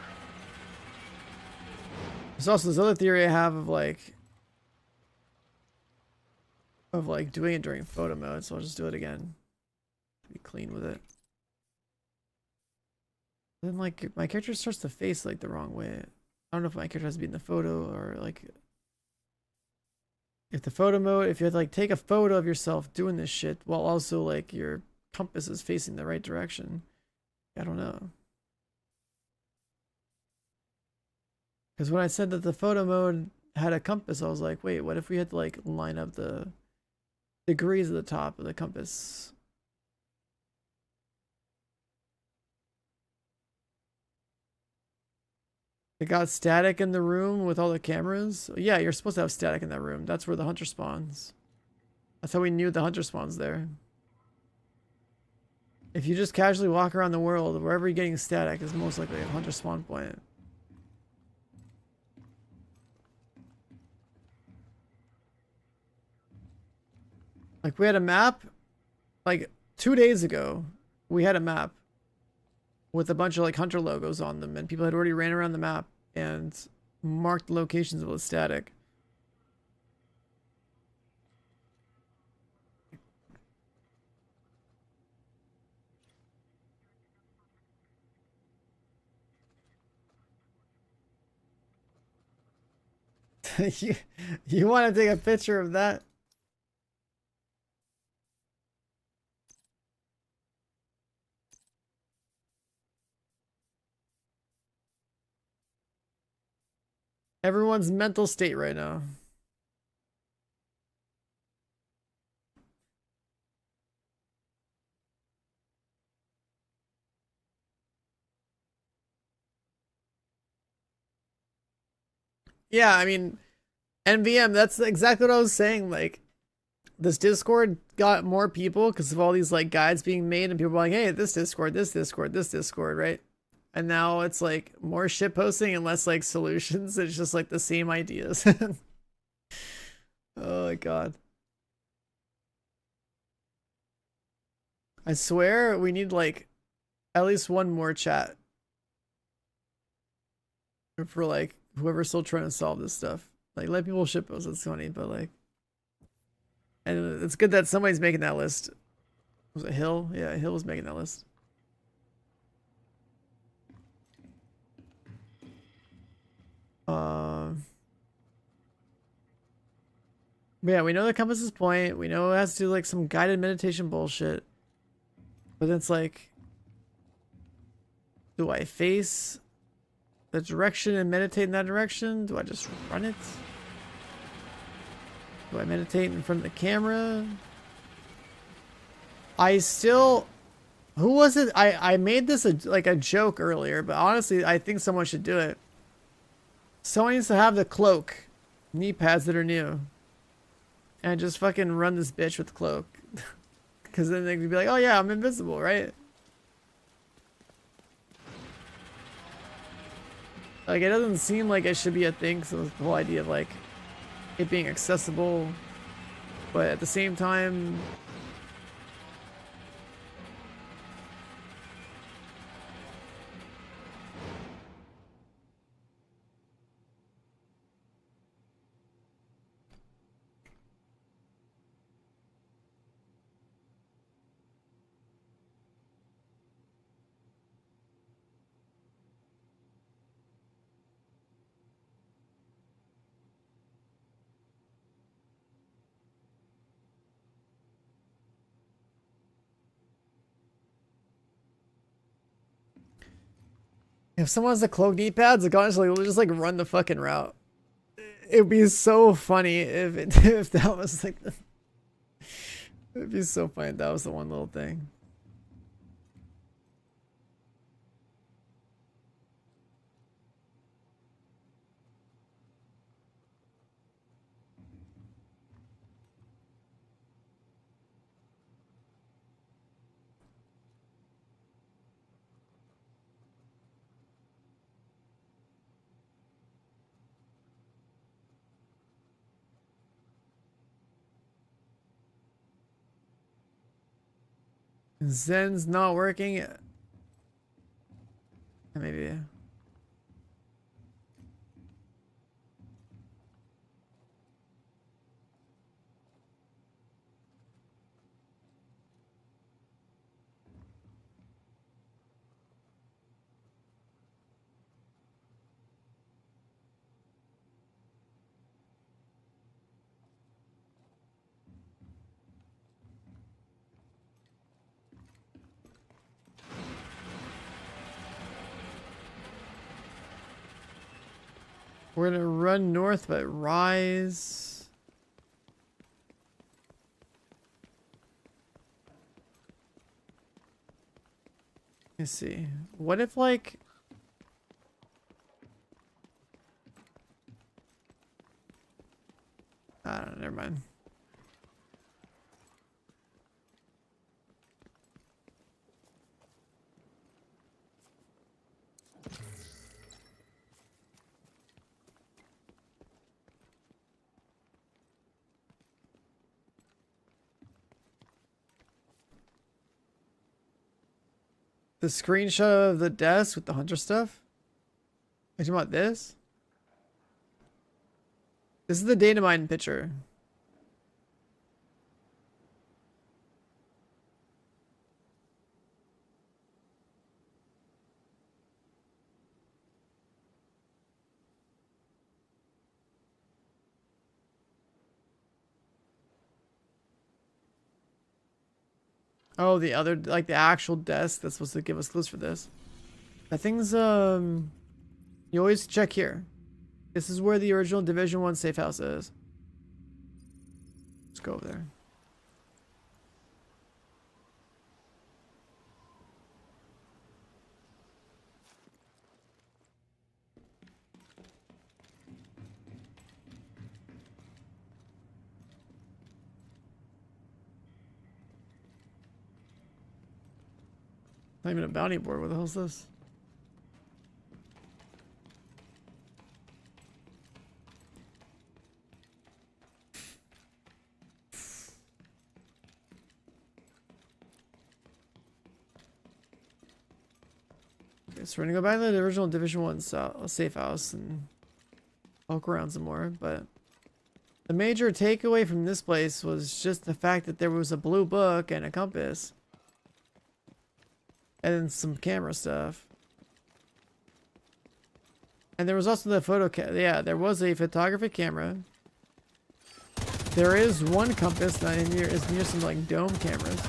There's also this other theory I have of like doing it during photo mode, so I'll just do it again. Be clean with it. Then like my character starts to face like the wrong way. I don't know if my character has to be in the photo or like if the photo mode, if you have to like take a photo of yourself doing this shit while also like your compass is facing the right direction. I don't know. Because when I said that the photo mode had a compass, I was like, wait, what if we had to like line up the degrees at the top of the compass? It got static in the room with all the cameras. Yeah, you're supposed to have static in that room. That's where the hunter spawns. That's how we knew the hunter spawns there. If you just casually walk around the world, wherever you're getting static is most likely a hunter spawn point. Like we had a map, like 2 days ago, we had a map with a bunch of like hunter logos on them, and people had already ran around the map and marked locations with static. you want to take a picture of that? Everyone's mental state right now. Yeah, I mean, NVM, that's exactly what I was saying. Like, this Discord got more people because of all these like guides being made, and people were like, hey, this Discord, this Discord, this Discord, right? And now it's like more shit posting and less like solutions. It's just like the same ideas. Oh my god. I swear we need like at least one more chat for like whoever's still trying to solve this stuff. Like let people shit post. It's funny, but like, and it's good that somebody's making that list. Was it Hill? Yeah, Hill was making that list. But yeah, we know the compass's point. We know it has to do like some guided meditation bullshit. But then it's like, do I face the direction and meditate in that direction? Do I just run it? Do I meditate in front of the camera? I still... Who was it? I made this like a joke earlier, but honestly, I think someone should do it. Someone needs to have the cloak knee pads that are new. And just fucking run this bitch with the cloak. Because then they could be like, oh yeah, I'm invisible, right? Like, it doesn't seem like it should be a thing, so the whole idea of, like, it being accessible, but at the same time... If someone has the cloak knee pads, like honestly, we'll just like run the fucking route. It would be so funny if if that was like the, it'd be so funny if that was the one little thing. Zen's not working. Maybe. We're gonna run north, but rise. Let's see. What if like... I don't know, never mind. The screenshot of the desk with the hunter stuff? Are you talking about this? This is the data mine picture. Oh, the other, like the actual desk that's supposed to give us clues for this. That thing's, you always check here. This is where the original Division 1 safe house is. Let's go over there. Not even a bounty board. What the hell is this? Okay, so we're gonna go back to the original Division 1 safe house and walk around some more, but the major takeaway from this place was just the fact that there was a blue book and a compass. And then some camera stuff. And there was also the yeah, there was a photography camera. There is one compass that is near some like dome cameras.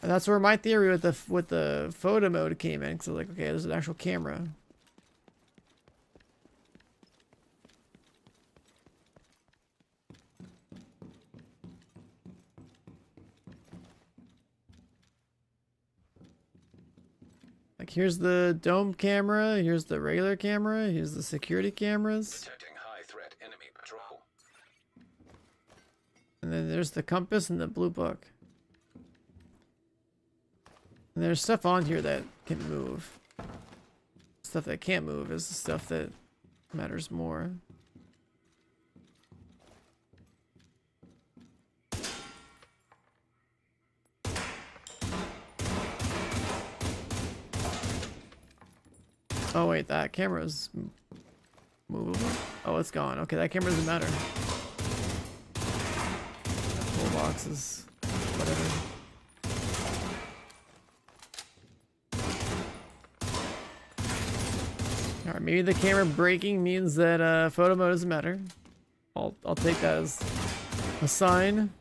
And that's where my theory with the photo mode came in. So like, okay, there's an actual camera. Like here's the dome camera, here's the regular camera, here's the security cameras. Detecting high threat enemy patrol. And then there's the compass and the blue book. And there's stuff on here that can move. Stuff that can't move is the stuff that matters more. Oh wait, that camera's movable. Oh, it's gone. Okay, that camera doesn't matter. Full boxes, whatever. All right, maybe the camera breaking means that photo mode doesn't matter. I'll take that as a sign.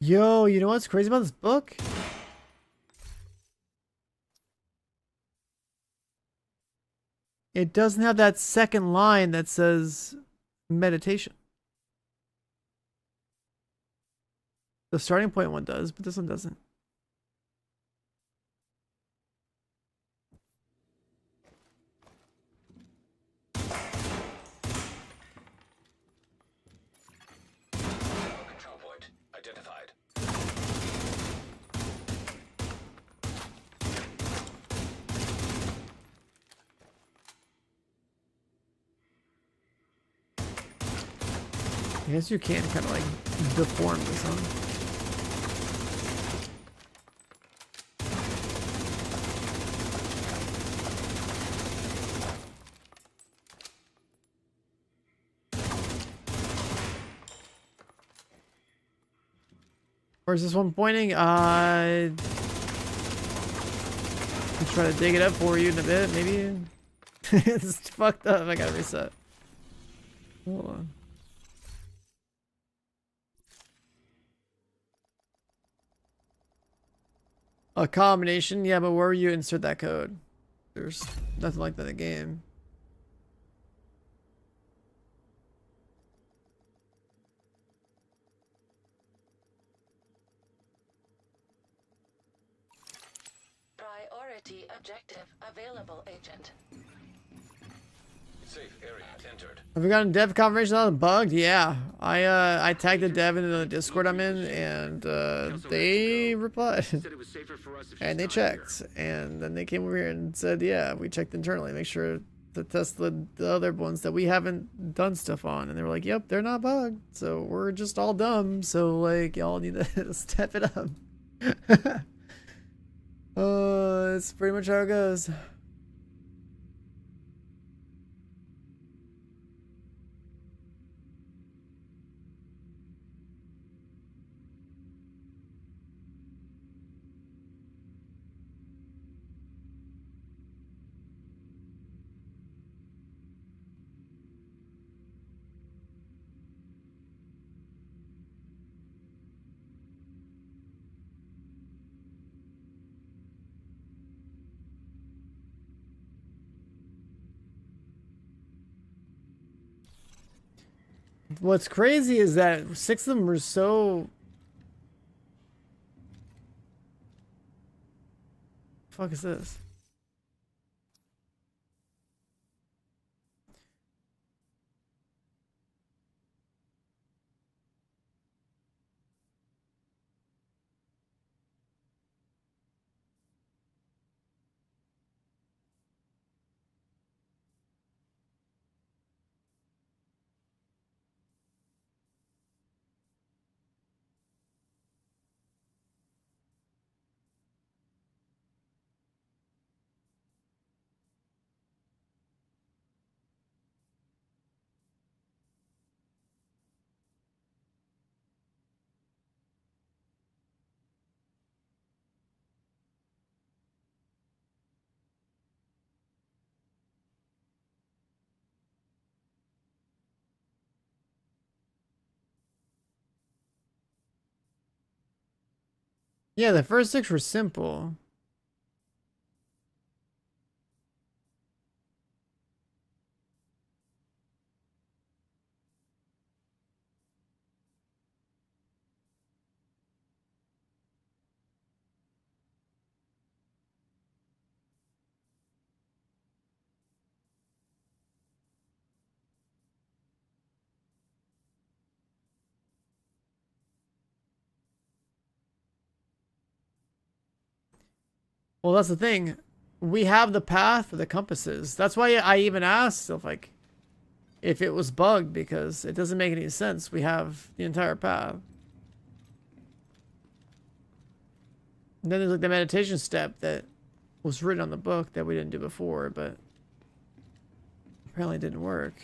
Yo, you know what's crazy about this book? It doesn't have that second line that says meditation. The starting point one does, but this one doesn't. Control point identified. I guess you can kind of like deform this one. Where's this one pointing? I'll try to dig it up for you in a bit, maybe. It's fucked up. I gotta reset. Hold on. A combination? Yeah, but where you insert that code? There's nothing like that in the game. Priority objective available, Agent. Safe area entered. Have we gotten dev confirmation on the bugged? Yeah. I tagged the dev into the Discord I'm in, and they replied. Said it was safer for us if she's And they not here. checked. And then they came over here and said, yeah, we checked internally. Make sure to test the other ones that we haven't done stuff on. And they were like, yep, they're not bugged. So we're just all dumb. So, like, y'all need to step it up. That's pretty much how it goes. What's crazy is that 6 of them were so... Fuck is this? Yeah, the first 6 were simple. Well, that's the thing. We have the path for the compasses. That's why I even asked if it was bugged, because it doesn't make any sense. We have the entire path. And then there's like the meditation step that was written on the book that we didn't do before, but apparently didn't work.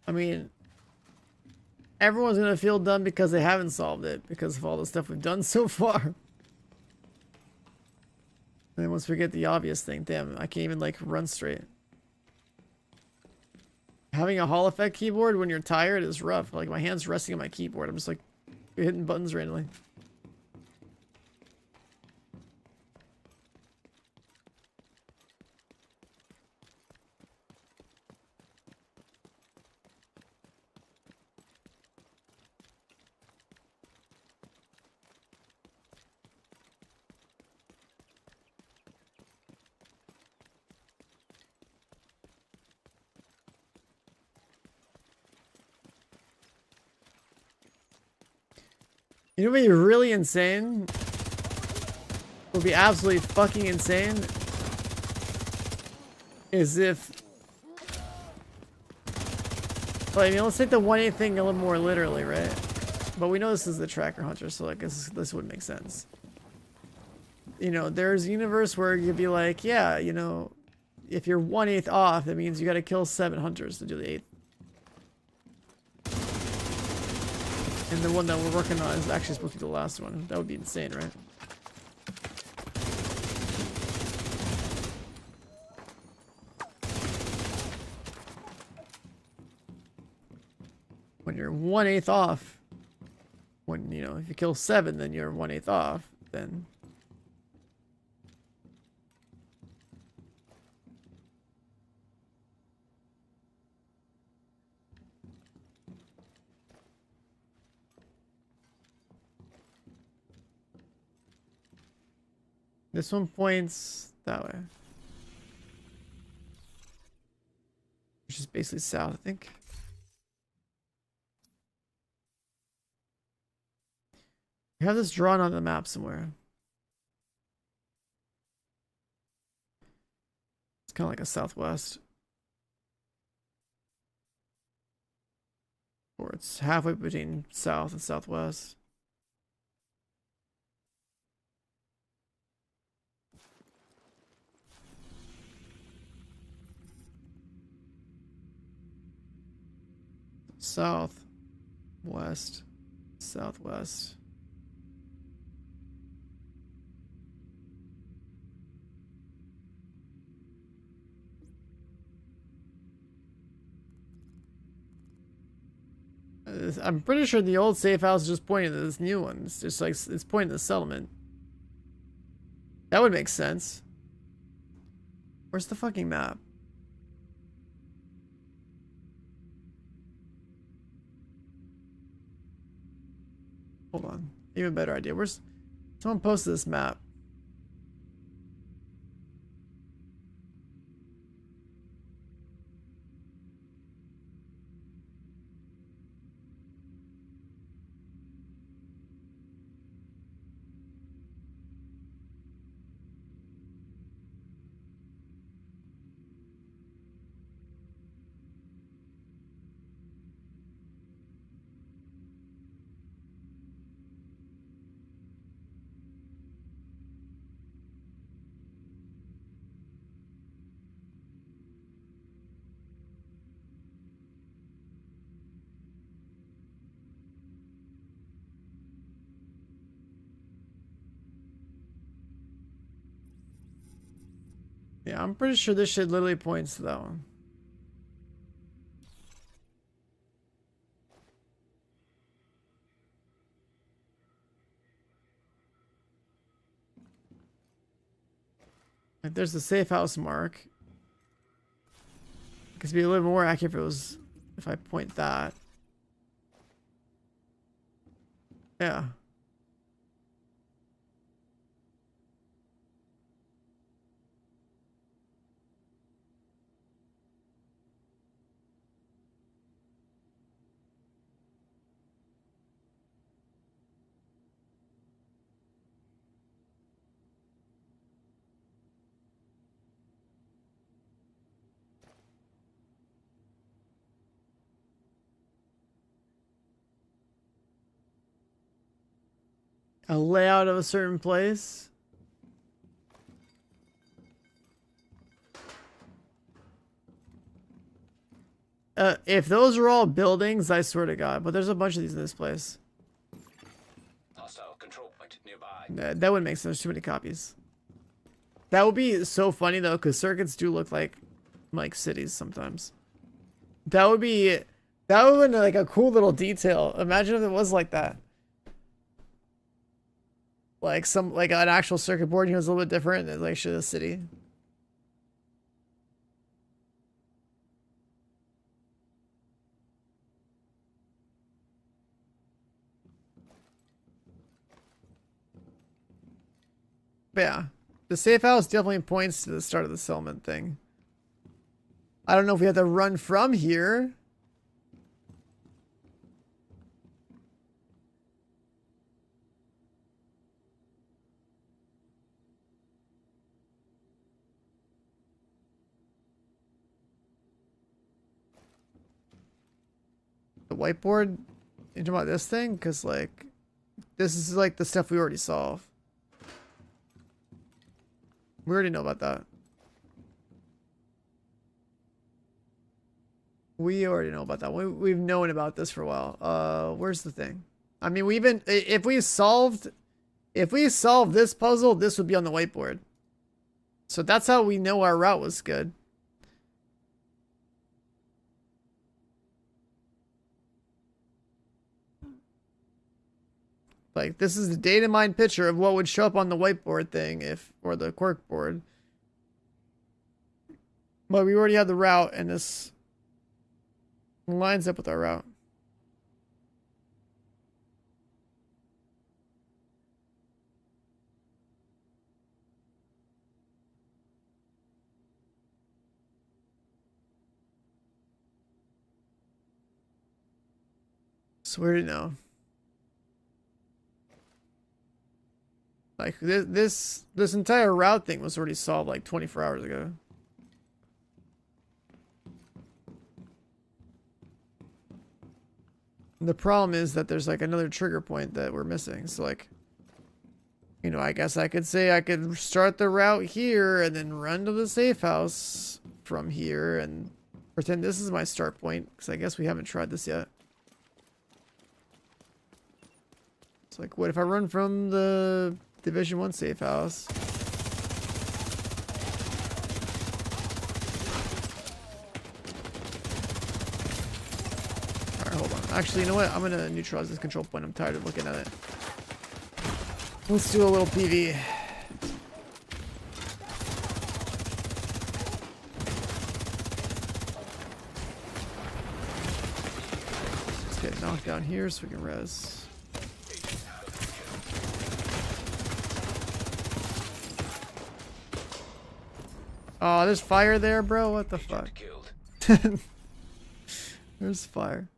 I mean, everyone's gonna feel dumb because they haven't solved it because of all the stuff we've done so far. And then once we get the obvious thing, damn, I can't even like run straight. Having a Hall effect keyboard when you're tired is rough. Like my hand's resting on my keyboard. I'm just like hitting buttons randomly. You know what would be really insane? Would be absolutely fucking insane is if, well, I mean, let's take the 1-8 thing a little more literally, right? But we know this is the tracker hunter, so like this would make sense. You know, there's a universe where you'd be like, yeah, you know, if you're 1/8 off, that means you got to kill 7 hunters to do the 8th. And the one that we're working on is actually supposed to be the last one. That would be insane, right? When you're 1/8 off, when, you know, if you kill 7, then you're 1/8 off, then... This one points that way. Which is basically south, I think. We have this drawn on the map somewhere. It's kind of like a southwest. Or it's halfway between south and southwest. South, west, southwest. I'm pretty sure the old safe house is just pointing to this new one. It's just like, it's pointing to the settlement. That would make sense. Where's the fucking map? Hold on. Even better idea. Where's... Someone posted this map. Yeah, I'm pretty sure this shit literally points to that one. Like there's the safe house mark. It could be a little more accurate if it was, if I point that. Yeah. A layout of a certain place. If those are all buildings, I swear to God, but there's a bunch of these in this place. Hostile control point nearby. That wouldn't make sense. There's too many copies. That would be so funny though, because circuits do look like cities sometimes. That would be like a cool little detail. Imagine if it was like that. Like an actual circuit board, you know, is a little bit different than like shit a city. But yeah, the safe house definitely points to the start of the settlement thing. I don't know if we have to run from here. The whiteboard? You talking about this thing? Because like, this is like the stuff we already solved. We already know about that. We already know about that. We've known about this for a while. Where's the thing? I mean, if we solved this puzzle, this would be on the whiteboard. So that's how we know our route was good. Like, this is the data mine picture of what would show up on the whiteboard thing or the quirk board. But we already have the route, and this lines up with our route. So where do you know? Like this entire route thing was already solved like 24 hours ago. And the problem is that there's like another trigger point that we're missing. So like, you know, I guess I could say I could start the route here and then run to the safe house from here and pretend this is my start point, because I guess we haven't tried this yet. It's like, what if I run from the Division 1 safe house? Alright, hold on. Actually, you know what? I'm gonna neutralize this control point. I'm tired of looking at it. Let's do a little PV. Let's get knocked down here so we can res. Oh, there's fire there, bro? What the fuck? There's fire.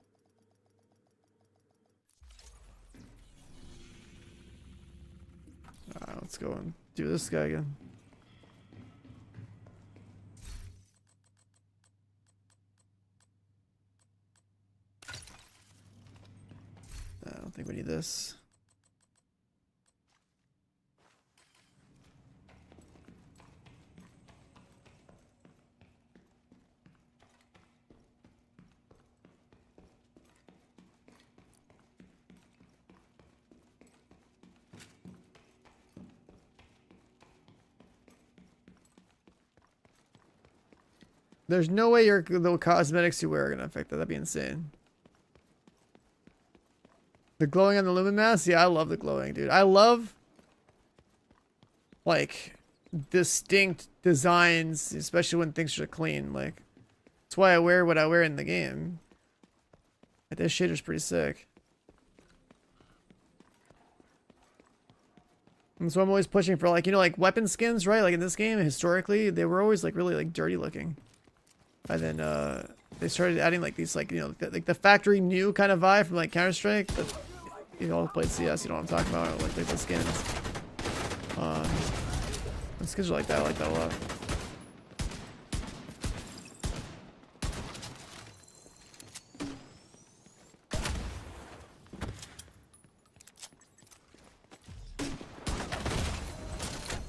Alright, let's go and do this guy again. I don't think we need this. There's no way the cosmetics you wear are gonna affect that. That'd be insane. The glowing on the lumen mask? Yeah, I love the glowing, dude. I love, like, distinct designs, especially when things are clean. Like, that's why I wear what I wear in the game. Like, this shader's pretty sick. And so I'm always pushing for, like, you know, like weapon skins, right? Like in this game, historically, they were always like really like dirty looking. And then they started adding like these, like, you know, like the factory new kind of vibe from like Counter-Strike. That, you all played CS, you know what I'm talking about, like the skins. The skins are like that. I like that a lot.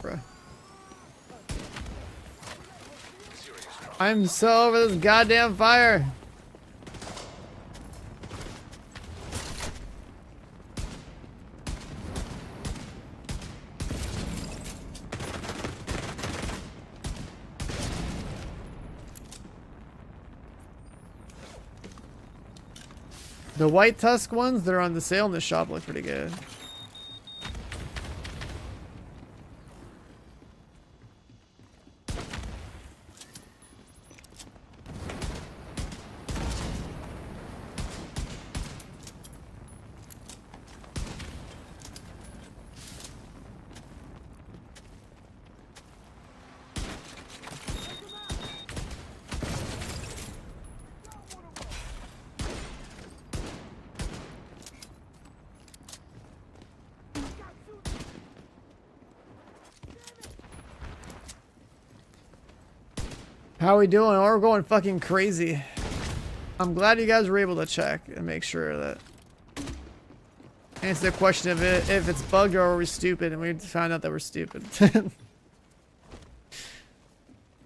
Bruh. I'm so over this goddamn fire. The white tusk ones that are on the sale in the shop look pretty good. How we doing? Oh, we're going fucking crazy. I'm glad you guys were able to check and make sure that answer the question of it, if it's bugged or are we stupid, and we found out that we're stupid.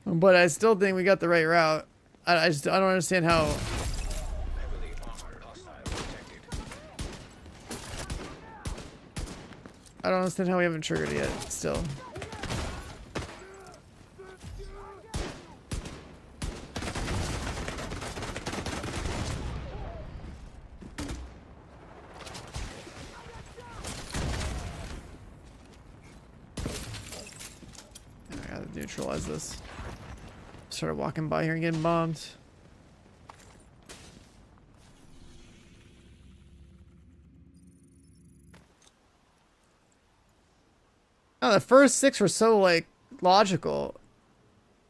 But I still think we got the right route. I don't understand how. I don't understand how we haven't triggered it yet. Still. Neutralize this. Started walking by here and getting bombed. Oh, the first 6 were so like logical.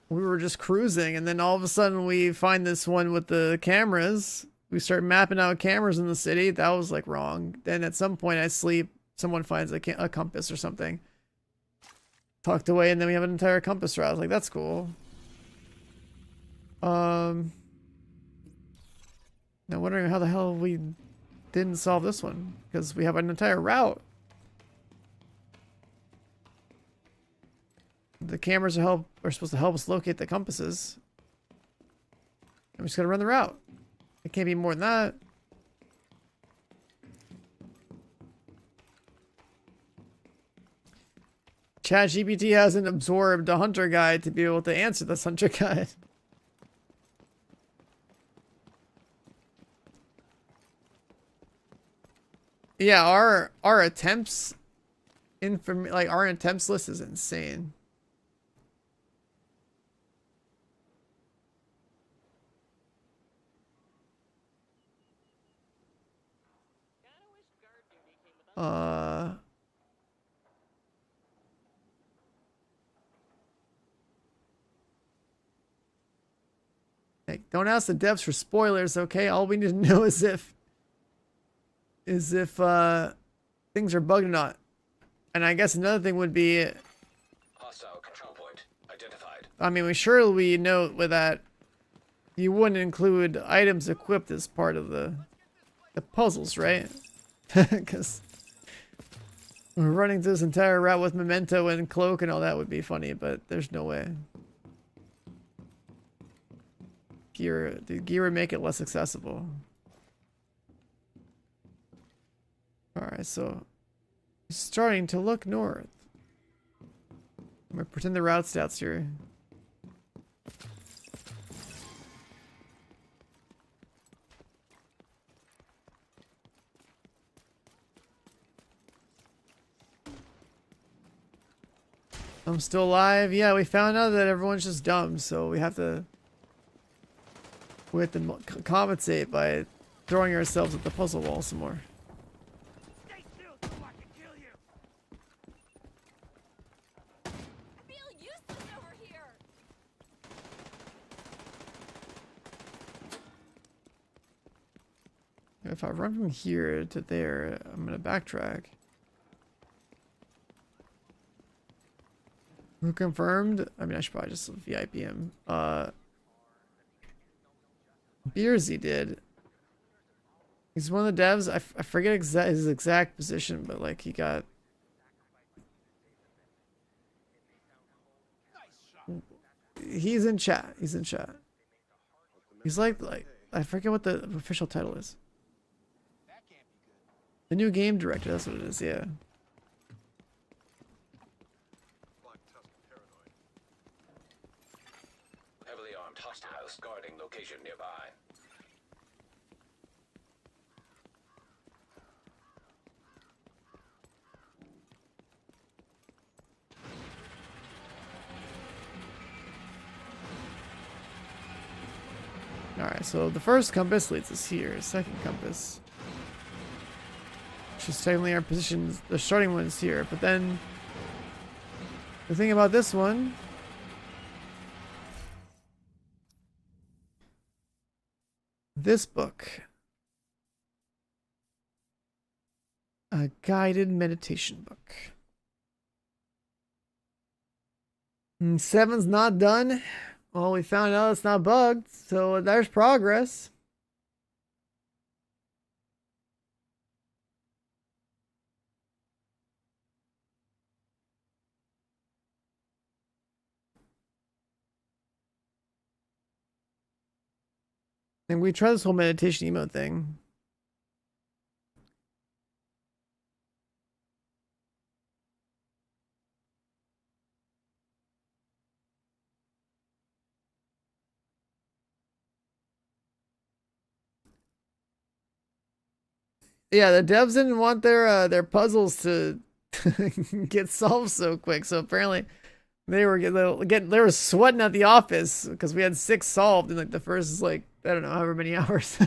We were just cruising, and then all of a sudden we find this one with the cameras. We start mapping out cameras in the city. That was like wrong. Then at some point I sleep. Someone finds a compass or something. Tucked away, and then we have an entire compass route. Like, that's cool. Now wondering how the hell we didn't solve this one, because we have an entire route. The cameras are supposed to help us locate the compasses. And we just gotta run the route. It can't be more than that. ChatGPT hasn't absorbed a hunter guide to be able to answer this hunter guide. Yeah, our attempts our attempts list is insane. Hey, don't ask the devs for spoilers, okay? All we need to know is if things are bugged or not. And I guess another thing would be Hostile control point identified. I mean, we note with that you wouldn't include items equipped as part of the puzzles, right? Because we're running through this entire route with memento and cloak and all that would be funny, but there's no way. The gear would make it less accessible. Alright, so starting to look north. I'm gonna pretend the route stats here. I'm still alive. Yeah, we found out that everyone's just dumb, so we have to compensate by throwing ourselves at the puzzle wall some more. Stay still so I can kill you. I feel useless over here. If I run from here to there, I'm gonna backtrack. Who confirmed? I mean, I should probably just VIP him. Beersy did. He's one of the devs. I forget his exact position, but like he got. He's in chat. He's in chat. He's like I forget what the official title is. The new game director. That's what it is. Yeah. Heavily armed hostiles guarding location nearby. Alright, so the first compass leads us here. Second compass, which is technically our position, the starting one is here. But then, the thing about this one, this book, a guided meditation book. And 7's not done. Well, we found out it's not bugged, so there's progress. And we tried this whole meditation emote thing. Yeah, the devs didn't want their puzzles to get solved so quick. So apparently they were sweating at the office because we had 6 solved in like the first like I don't know however many hours.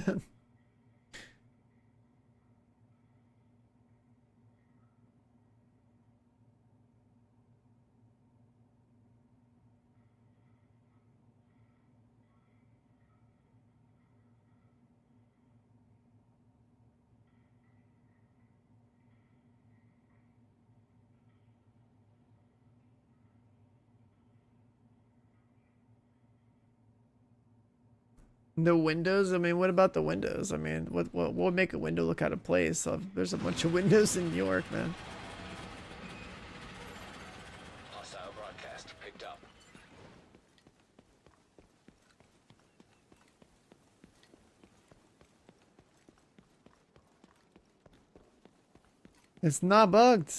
The windows? I mean, what about the windows? I mean, what would make a window look out of place? There's a bunch of windows in New York, man. Hostile broadcast picked up. It's not bugged.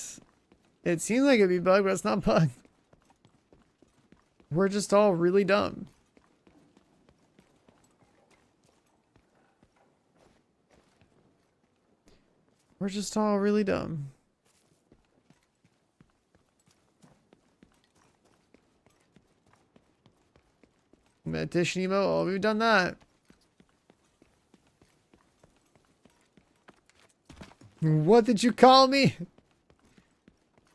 It seems like it'd be bugged, but it's not bugged. We're just all really dumb. We're just all really dumb. Meditation emo. Oh, we've done that. What did you call me?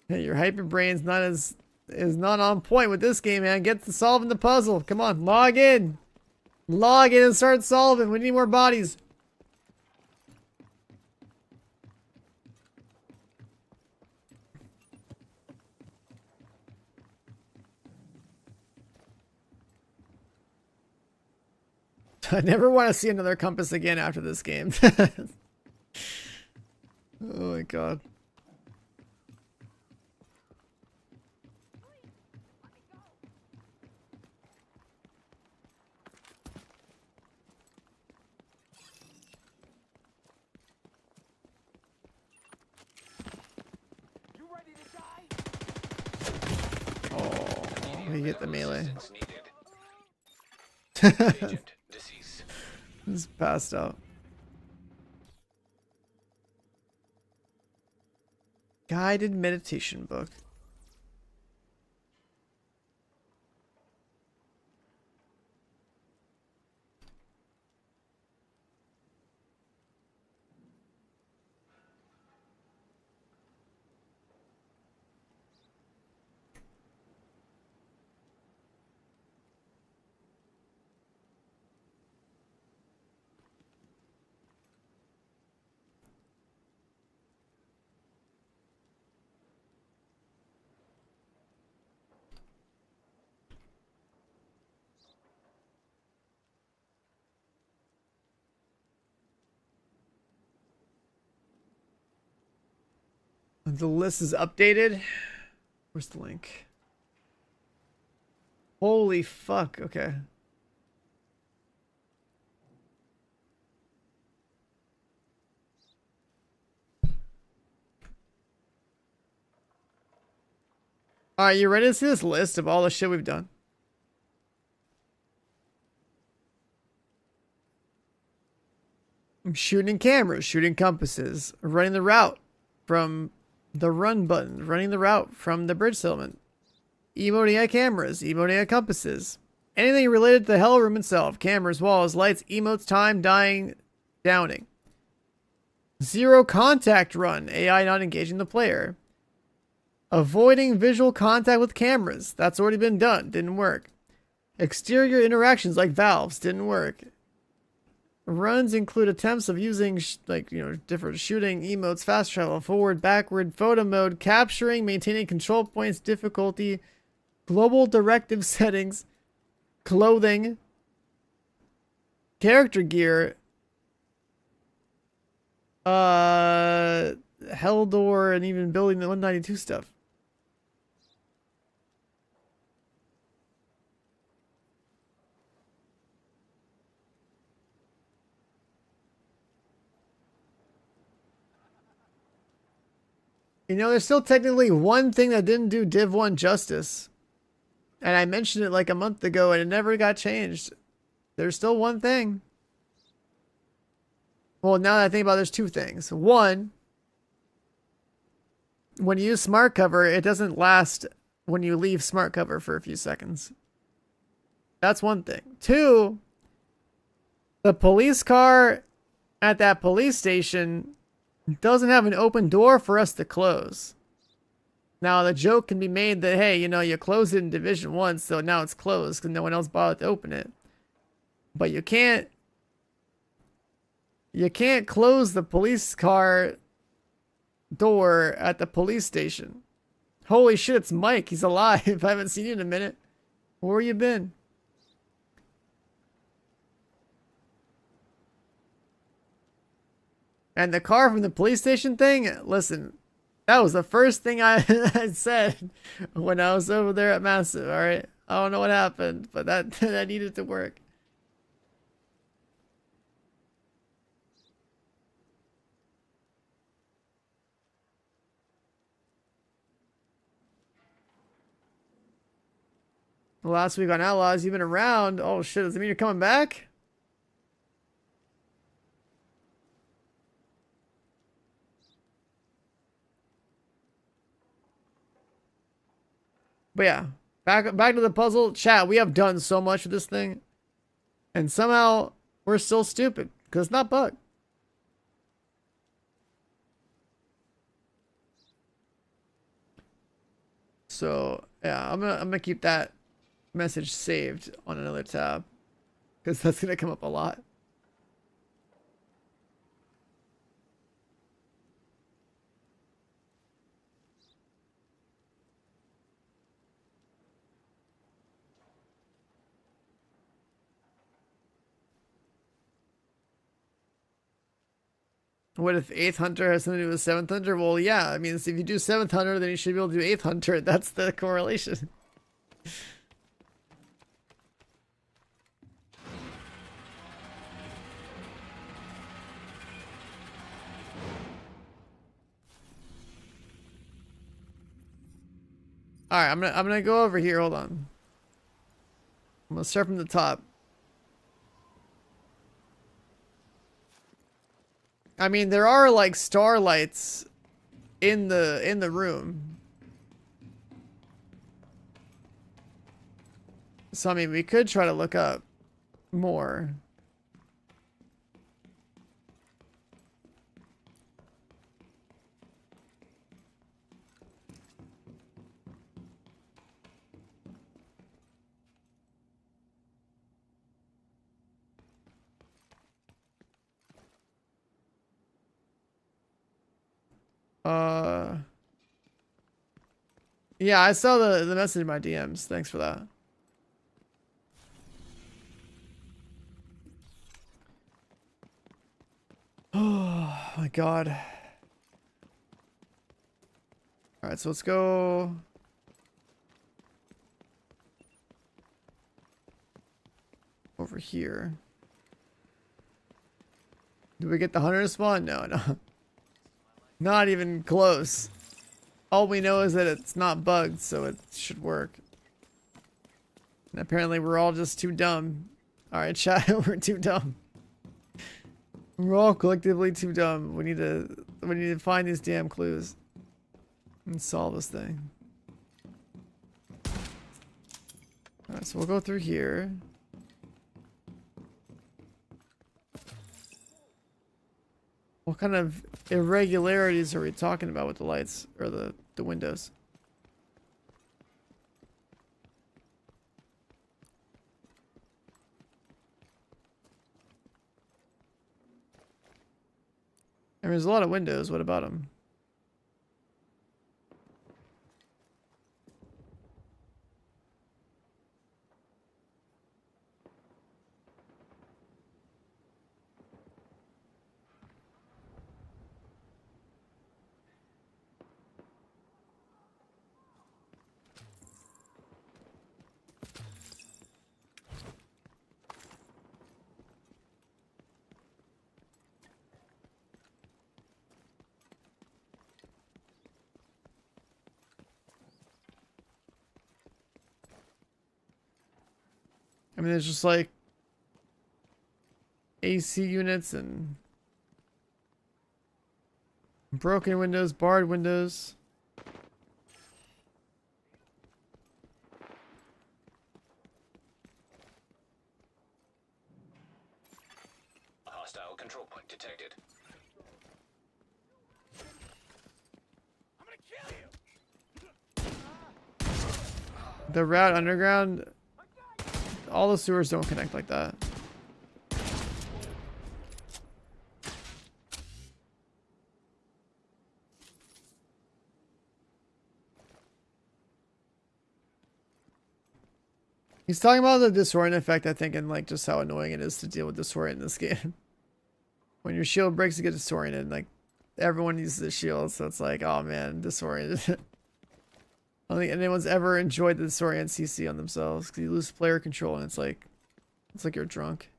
Hey, your hyper brain's not on point with this game, man. Get to solving the puzzle. Come on, log in. Log in and start solving. We need more bodies. I never want to see another compass again after this game. Oh my god. You ready to die? Oh, we get the melee. Agent deceased. He's passed out. Guided meditation book. The list is updated. Where's the link? Holy fuck. Okay. Alright, you ready to see this list of all the shit we've done? Shooting cameras, shooting compasses, running the route from the run button, running the route from the bridge settlement, emoting at cameras, emoting at compasses, anything related to the hell room itself, cameras, walls, lights, emotes, time, dying, downing. Zero contact run, AI not engaging the player. Avoiding visual contact with cameras, that's already been done, didn't work. Exterior interactions like valves, didn't work. Runs include attempts of using different shooting, emotes, fast travel, forward, backward, photo mode, capturing, maintaining control points, difficulty, global directive settings, clothing, character gear, hell door, and even building the 192 stuff. You know, there's still technically one thing that didn't do Div 1 justice. And I mentioned it like a month ago and it never got changed. There's still one thing. Well, now that I think about it, there's two things. One, when you use smart cover, it doesn't last when you leave smart cover for a few seconds. That's one thing. Two, the police car at that police station doesn't have an open door for us to close. Now, the joke can be made that, hey, you know, you closed it in Division 1, so now it's closed because no one else bothered to open it. But you can't close the police car door at the police station. Holy shit, it's Mike. He's alive. I haven't seen you in a minute. Where you been? And the car from the police station thing, listen, that was the first thing I said when I was over there at Massive, alright? I don't know what happened, but that needed to work. Last week on Outlaws, you've been around. Oh shit, does it mean you're coming back? But yeah, back to the puzzle. Chat, we have done so much with this thing. And somehow, we're still stupid. Because it's not bugged. So, yeah, I'm gonna keep that message saved on another tab. Because that's gonna come up a lot. What if 8th Hunter has something to do with 7th Hunter? Well, yeah. I mean, if you do 7th Hunter, then you should be able to do 8th Hunter. That's the correlation. Alright, I'm gonna go over here. Hold on. I'm gonna start from the top. I mean, there are like starlights in the room. So I mean, we could try to look up more. Yeah, I saw the message in my DMs. Thanks for that. Oh my god. Alright, so let's go. Over here. Do we get the hunter spawn? No, no. Not even close. All we know is that it's not bugged, so it should work. And apparently we're all just too dumb. Alright, chat, we're too dumb. We're all collectively too dumb. We need to find these damn clues and solve this thing. Alright, so we'll go through here. What kind of irregularities are we talking about with the lights or the windows? I mean, there's a lot of windows. What about them? I mean, there's just like AC units and broken windows, barred windows. Hostile control point detected. I'm gonna kill you. The route underground, all the sewers don't connect like that. He's talking about the disorient effect, I think, and like just how annoying it is to deal with disorient in this game. When your shield breaks, you get disoriented. Like everyone uses the shield, so it's like, oh man, disoriented. I don't think anyone's ever enjoyed the disorient CC on themselves because you lose player control and it's like you're drunk.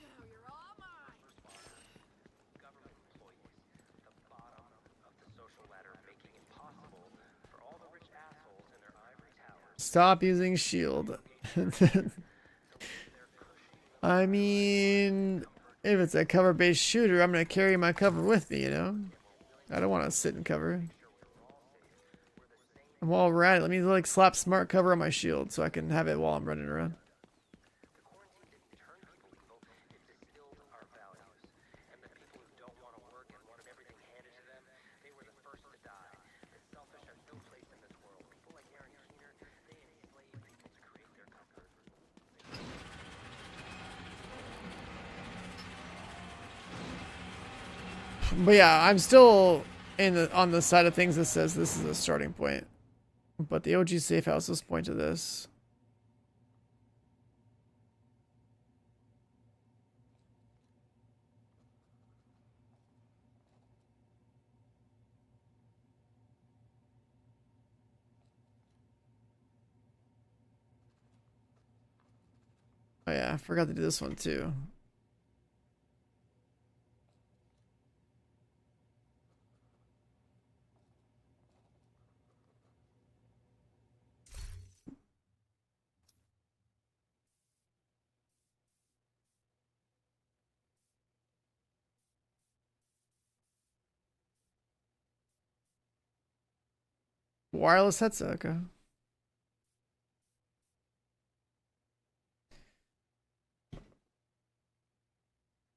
Now you're all mine. Government employees, the bottom of the social ladder, making it possible for all the rich assholes in their ivory towers. Stop using shield. I mean, if it's a cover-based shooter, I'm gonna carry my cover with me, you know? I don't want to sit in cover. And while we're at it, let me like slap smart cover on my shield so I can have it while I'm running around. The quarantine didn't turn people evil, it distilled our values. And the people who don't want to work and wanted everything handed to them, they were the first to die. The selfish have no place in this world. People like Aaron Keener, they enslave people to create their comfort. But yeah, I'm still on the side of things that says this is a starting point. But the OG safe houses point to this. Oh yeah, I forgot to do this one too. Wireless headset, okay.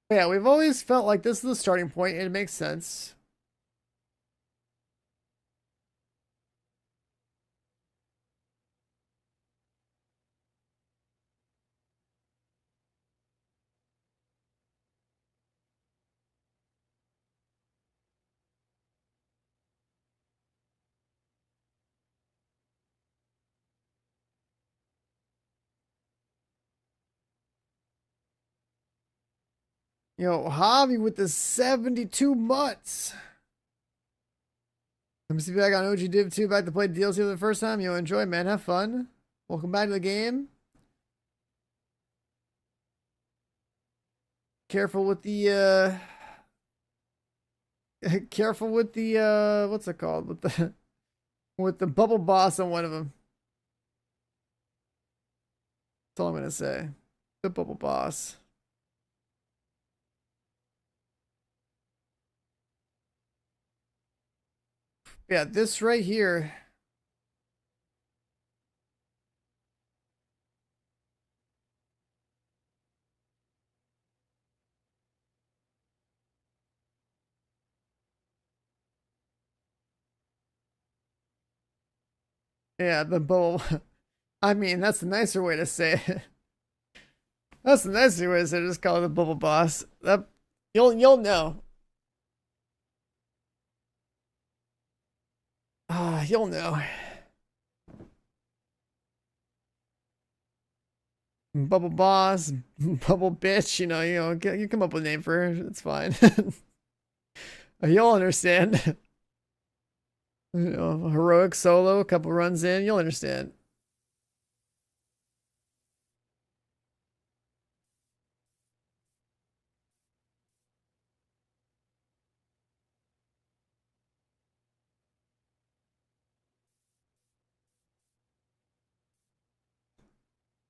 Yeah, we've always felt like this is the starting point, and it makes sense. Yo, Hobby with the 72 months. Let me see back on OG Div 2, back to play DLC for the first time. Yo, enjoy, man. Have fun. Welcome back to the game. Careful with the careful with the what's it called? With the bubble boss on one of them. That's all I'm gonna say. The bubble boss. Yeah, this right here. Yeah, the bubble. I mean, that's the nicer way to say it. That's the nicer way to say it. Just call it the bubble boss. That you'll know. Ah, you'll know. Bubble boss, bubble bitch. You come up with a name for her. It's fine. You'll understand. Heroic solo, a couple runs in, you'll understand.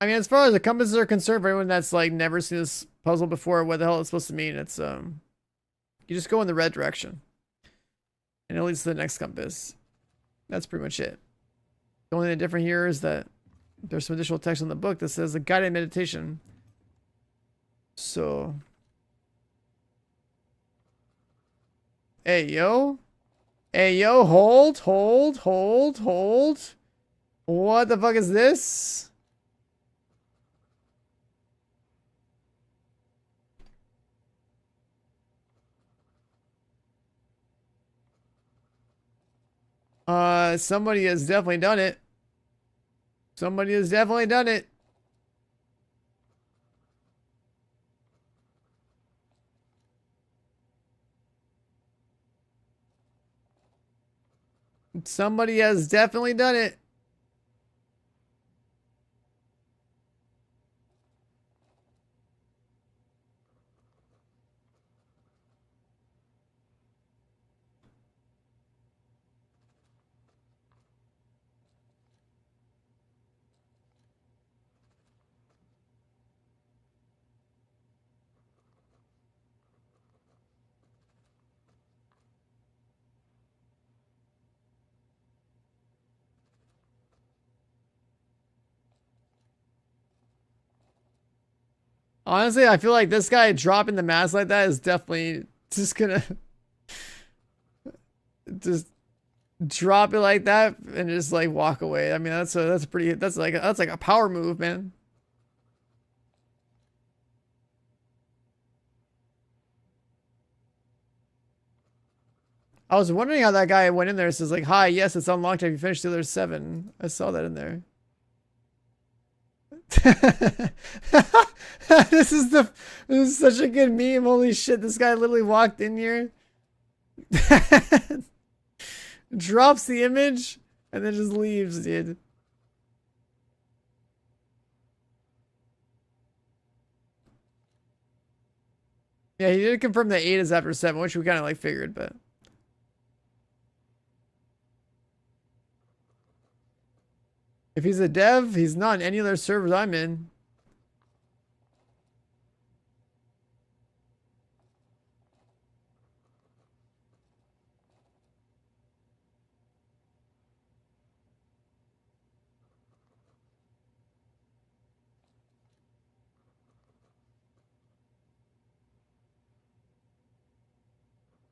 I mean, as far as the compasses are concerned, for anyone that's like never seen this puzzle before, what the hell it's supposed to mean, it's you just go in the red direction, and it leads to the next compass. That's pretty much it. The only thing different here is that there's some additional text in the book that says a guided meditation. So, hey yo, hold. What the fuck is this? Somebody has definitely done it. Somebody has definitely done it. Somebody has definitely done it. Honestly, I feel like this guy dropping the mask like that is definitely just gonna just drop it like that and just like walk away. I mean, that's like a power move, man. I was wondering how that guy went in there. It says like, "Hi, yes, it's unlocked. Have you finished the other 7?" I saw that in there. This is such a good meme. Holy shit, this guy literally walked in here, drops the image, and then just leaves, dude. Yeah, he did confirm that 8 is after 7, which we kind of like figured, but if he's a dev, he's not in any other servers I'm in.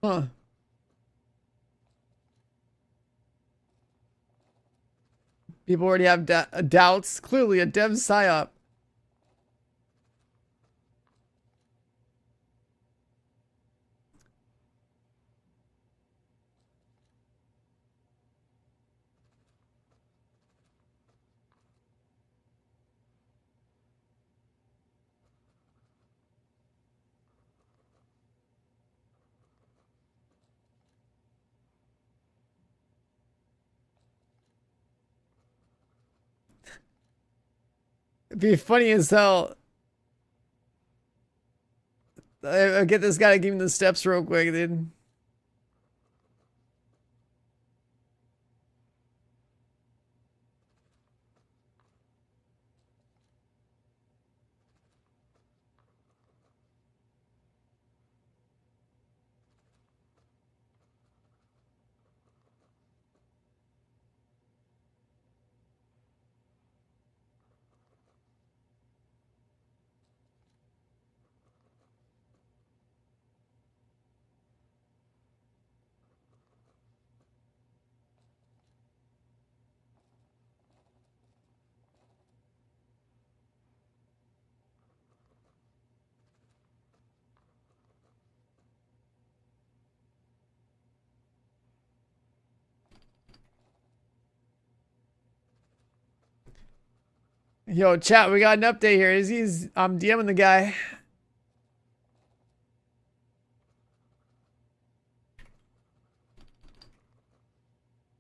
Huh. People already have doubts. Clearly a dev psyop. It'd be funny as hell. I get this guy to give me the steps real quick, dude. Yo, chat, we got an update here. I'm DMing the guy.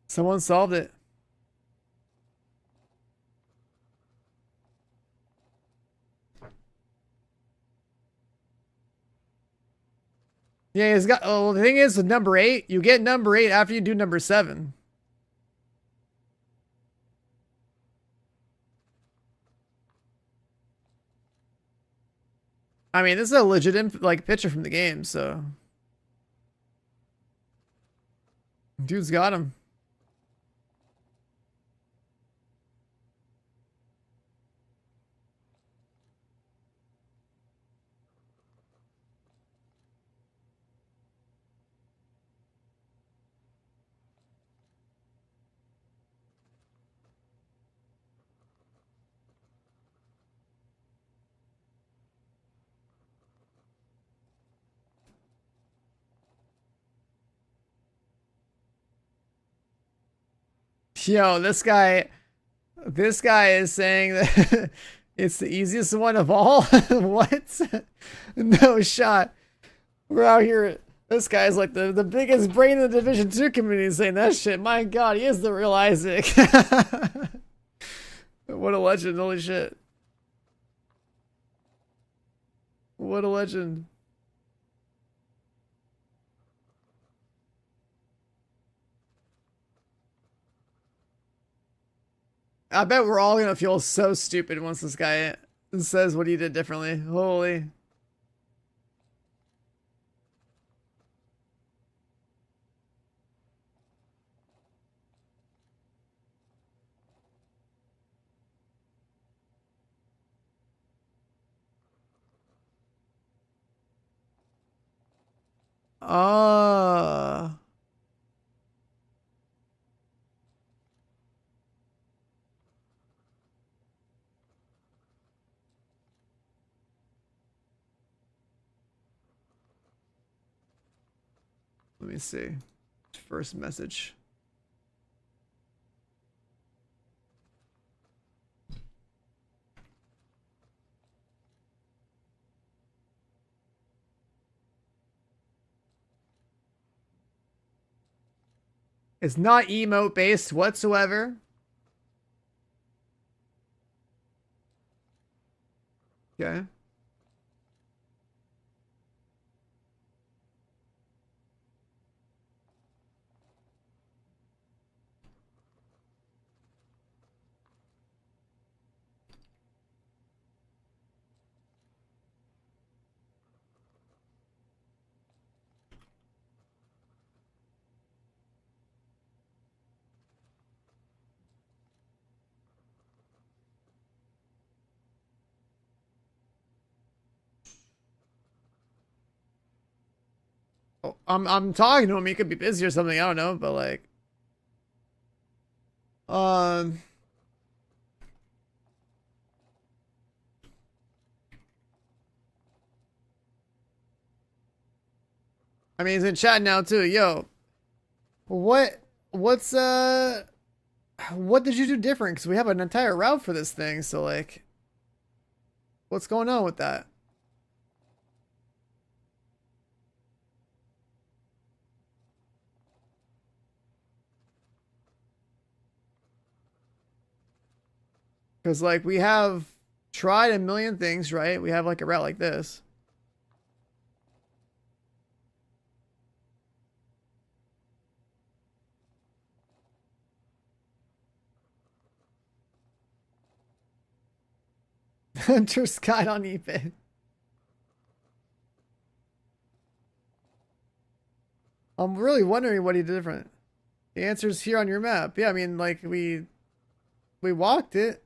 Someone solved it. Yeah, he's got. Oh, the thing is with number 8, you get number 8 after you do number 7. I mean, this is a legit like picture from the game, so dude's got him. Yo, this guy is saying that it's the easiest one of all. What? No shot. We're out here. This guy's like the biggest brain in the Division 2 community saying that shit. My God, he is the real Isaac. What a legend. Holy shit. What a legend. I bet we're all gonna feel so stupid once this guy says what he did differently. Holy. Ah. Let me see. First message. It's not emote based whatsoever. Okay. Oh, I'm talking to him. He could be busy or something. I don't know, but like, um, I mean, he's in chat now too. Yo, what's what did you do different? Because we have an entire route for this thing. So like, what's going on with that? Because like we have tried a million things, right? We have like a route like this. Hunter Scott on eBay. I'm really wondering what he did different. The answer's here on your map. Yeah, I mean, like, we walked it.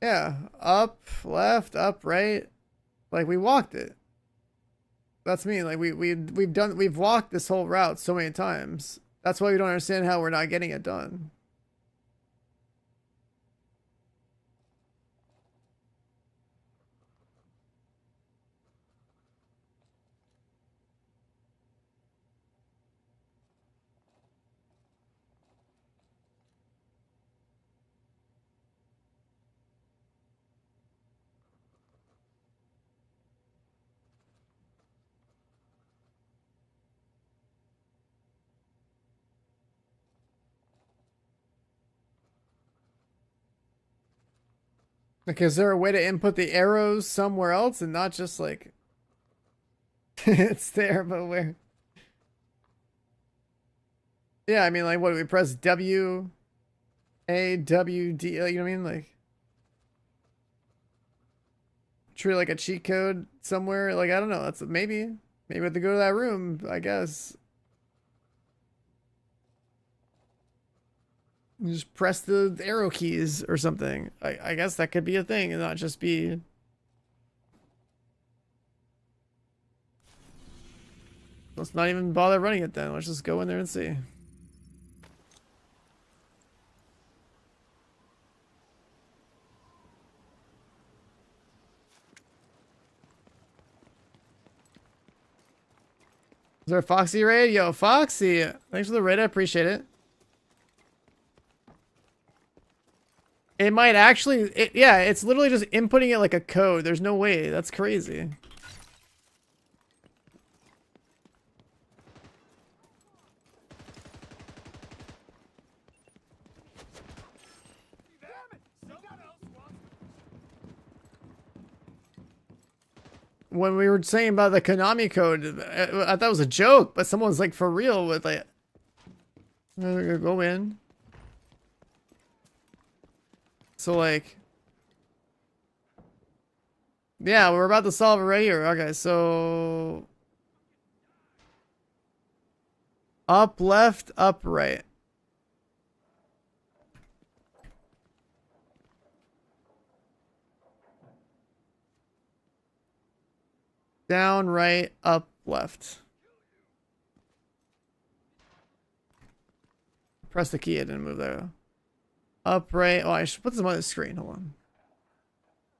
Yeah, up, left, up, right. Like, we walked it. That's me. Like, we've walked this whole route so many times. That's why we don't understand how we're not getting it done. Like, is there a way to input the arrows somewhere else and not just like it's there, but where? Yeah, I mean, like, what do we press W, A, W, D? You know what I mean? Like, treat it like a cheat code somewhere. Like, I don't know. That's maybe we have to go to that room, I guess. You just press the arrow keys or something. I guess that could be a thing and not just be. Let's not even bother running it then. Let's just go in there and see. Is there a Foxy raid? Yo, Foxy! Thanks for the raid, I appreciate it. It might actually, yeah, it's literally just inputting it like a code. There's no way. That's crazy. When we were saying about the Konami code, I thought it was a joke, but someone's like for real with like, go in. So like, yeah, we're about to solve it right here. Okay, so up, left, up, right. Down, right, up, left. Press the key, it didn't move there. Up, right. Oh, I should put this on the screen. Hold on.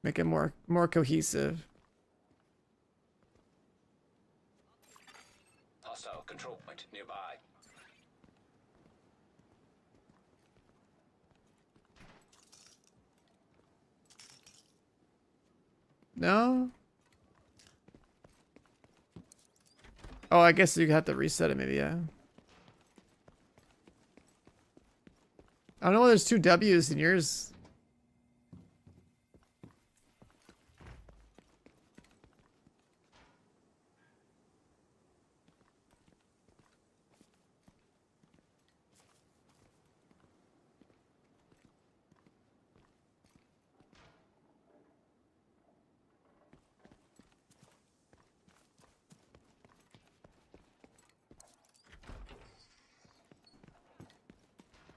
Make it more cohesive. Hostile control point nearby. No? Oh, I guess you have to reset it maybe, yeah. I don't know why there's two W's in yours.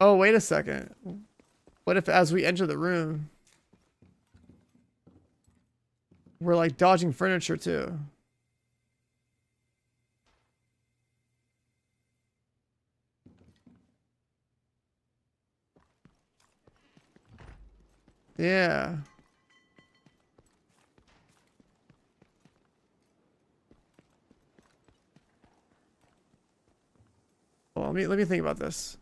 Oh, wait a second. What if as we enter the room, we're like dodging furniture too? Yeah. on. Let me think about this.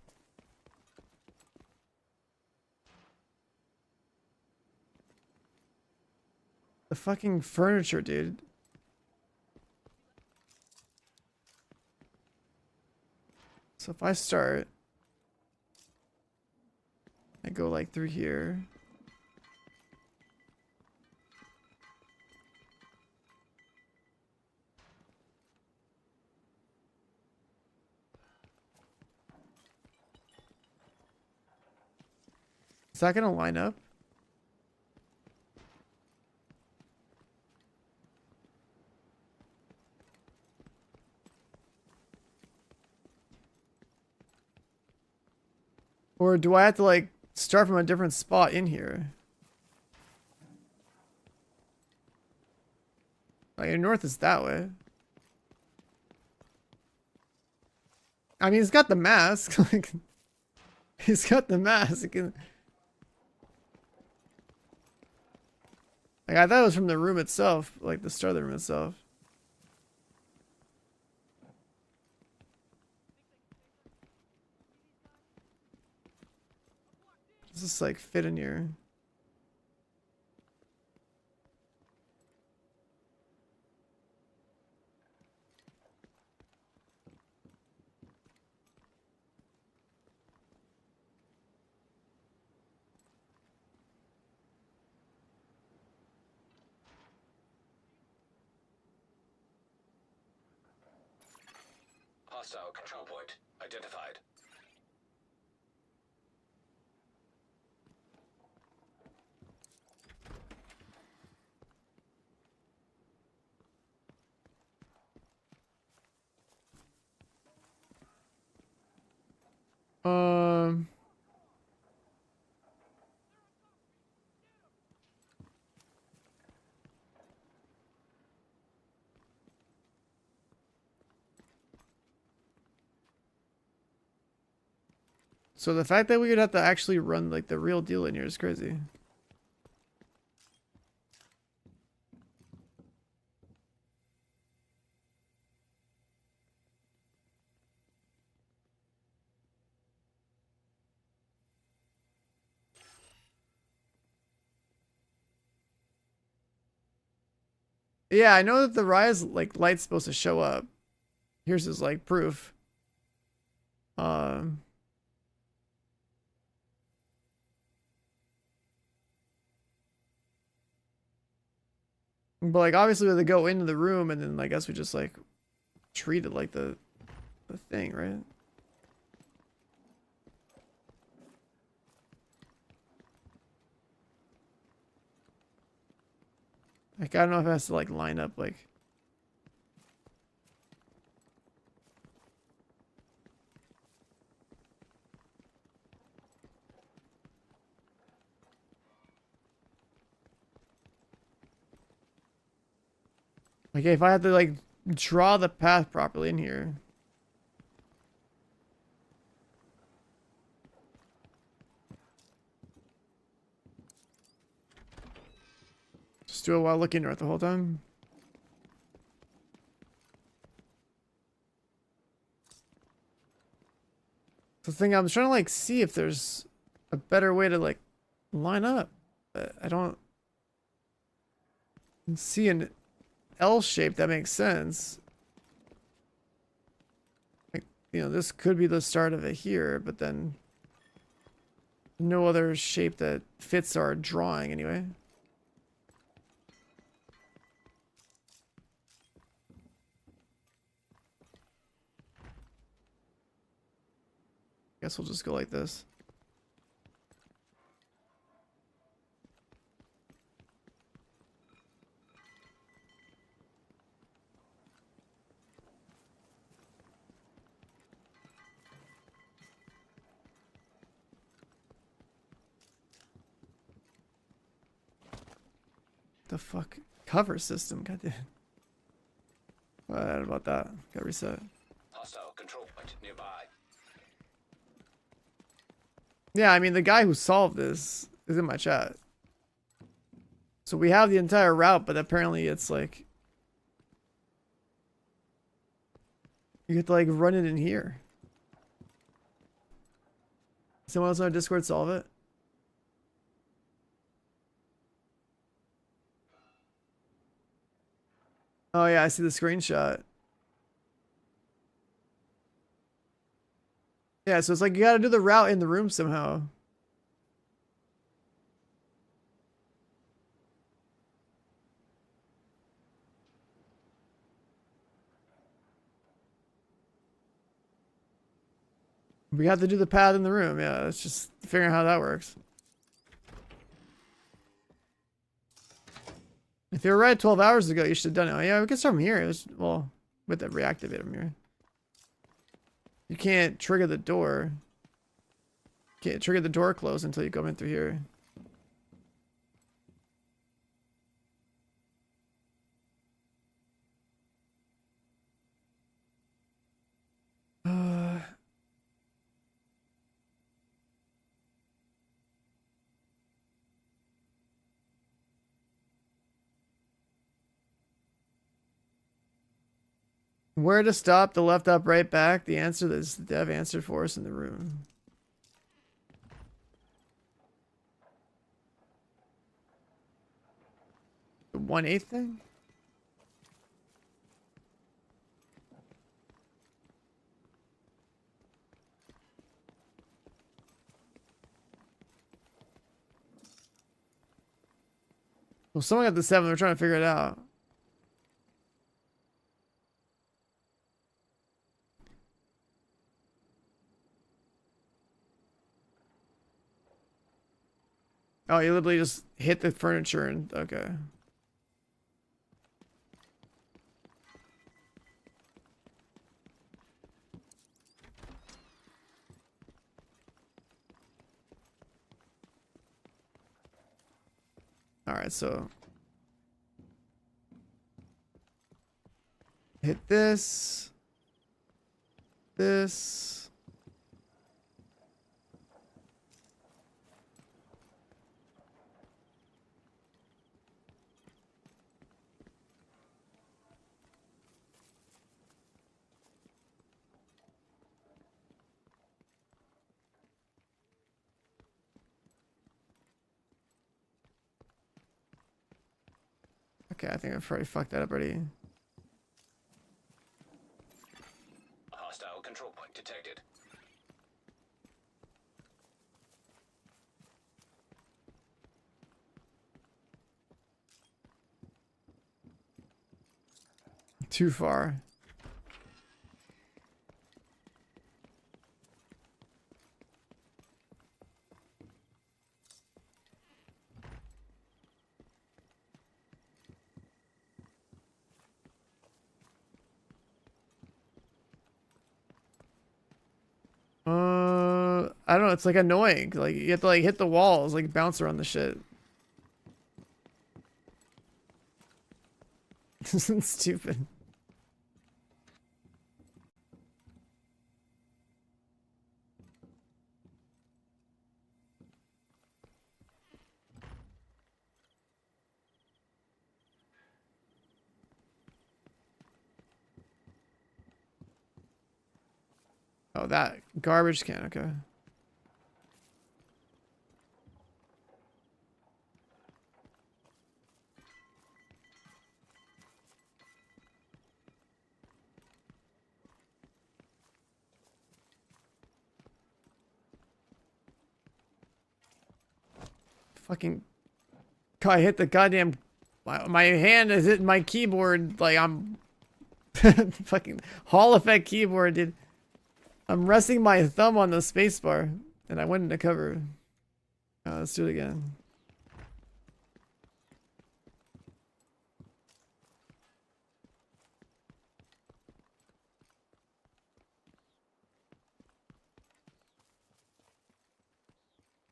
The fucking furniture, dude. So if I start, I go like through here. Is that gonna line up? Or do I have to like start from a different spot in here? Like north is that way. I mean, he's got the mask. Like, he's got the mask. Like, I thought it was from the room itself, like the start of the room itself. Does this like fit in here? Hostile control point identified. Um. So the fact that we would have to actually run like the real deal in here is crazy. Yeah, I know that the rise like light's supposed to show up. Here's his like proof. Um. But like obviously we have to go into the room and then I guess we just like treat it like the thing, right? Like I don't know if it has to like line up like okay, if I had to like draw the path properly in here. Just do it while looking north the whole time. The thing I'm trying to like see if there's a better way to like line up. But I don't see an L shape that makes sense. Like, you know, this could be the start of it here, but then no other shape that fits our drawing anyway. Guess we'll just go like this. The fuck? Cover system, goddamn. What about that? Got reset. Hostile control point nearby. Yeah, I mean, the guy who solved this is in my chat. So we have the entire route, but apparently it's like... You have to like run it in here. Someone else on Discord solve it? Oh yeah, I see the screenshot. Yeah, so it's like you gotta do the route in the room somehow. We have to do the path in the room. Yeah, it's just figuring out how that works. If you were right 12 hours ago, you should have done it. Oh, yeah, we can start from here. Well, with the reactivate from here. You can't trigger the door. You can't trigger the door close until you come in through here. Where to stop, the left up, right back. The answer is the dev answered for us in the room. The 1/8 thing? Well, someone got the 7. We're trying to figure it out. Oh, you literally just hit the furniture and okay. All right, so hit this. Okay, I think I've already fucked that up already. Hostile control point detected. Too far. I don't know, it's like annoying. Like you have to like hit the walls, like bounce around the shit. This is stupid. Oh, that garbage can, okay. Fucking God, I hit the goddamn my hand is hitting my keyboard like I'm fucking Hall effect keyboard, dude. I'm resting my thumb on the spacebar and I went into cover. Let's do it again.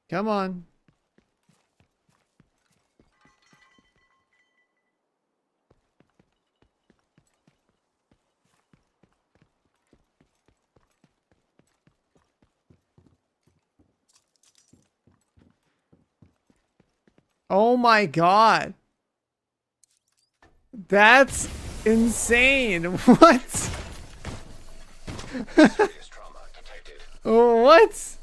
Come on. Oh my God. That's insane. What? Serious trauma detected. What?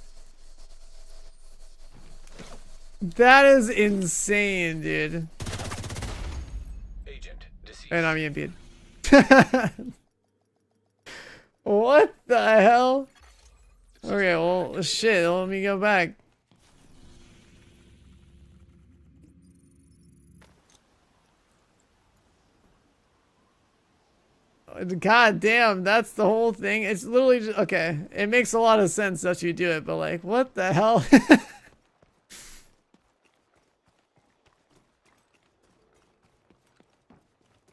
That is insane, dude. Agent deceased. And I'm EMP'd. What the hell? Okay, well, shit, let me go back. God damn, that's the whole thing. It's literally just, okay. It makes a lot of sense that you do it, but like, what the hell?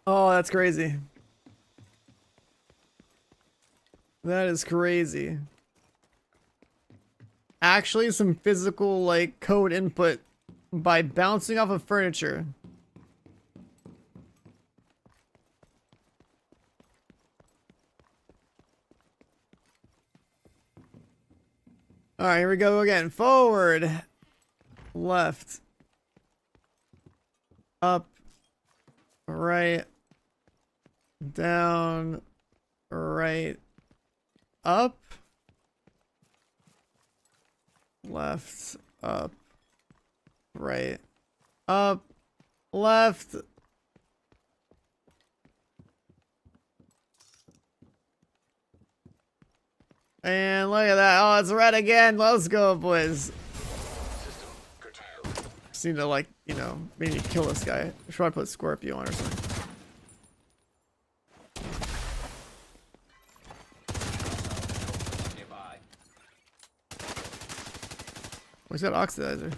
Oh, that's crazy. That is crazy. Actually, some physical, like, code input by bouncing off of furniture. Alright, here we go again. Forward. Left. Up. Right. Down. Right. Up. Left. Up. Right. Up. Left. And look at that. Oh, it's red again. Let's go, boys. Just need to, like, you know, maybe kill this guy. I should probably put Scorpio on or something. Oh, he's got oxidizer.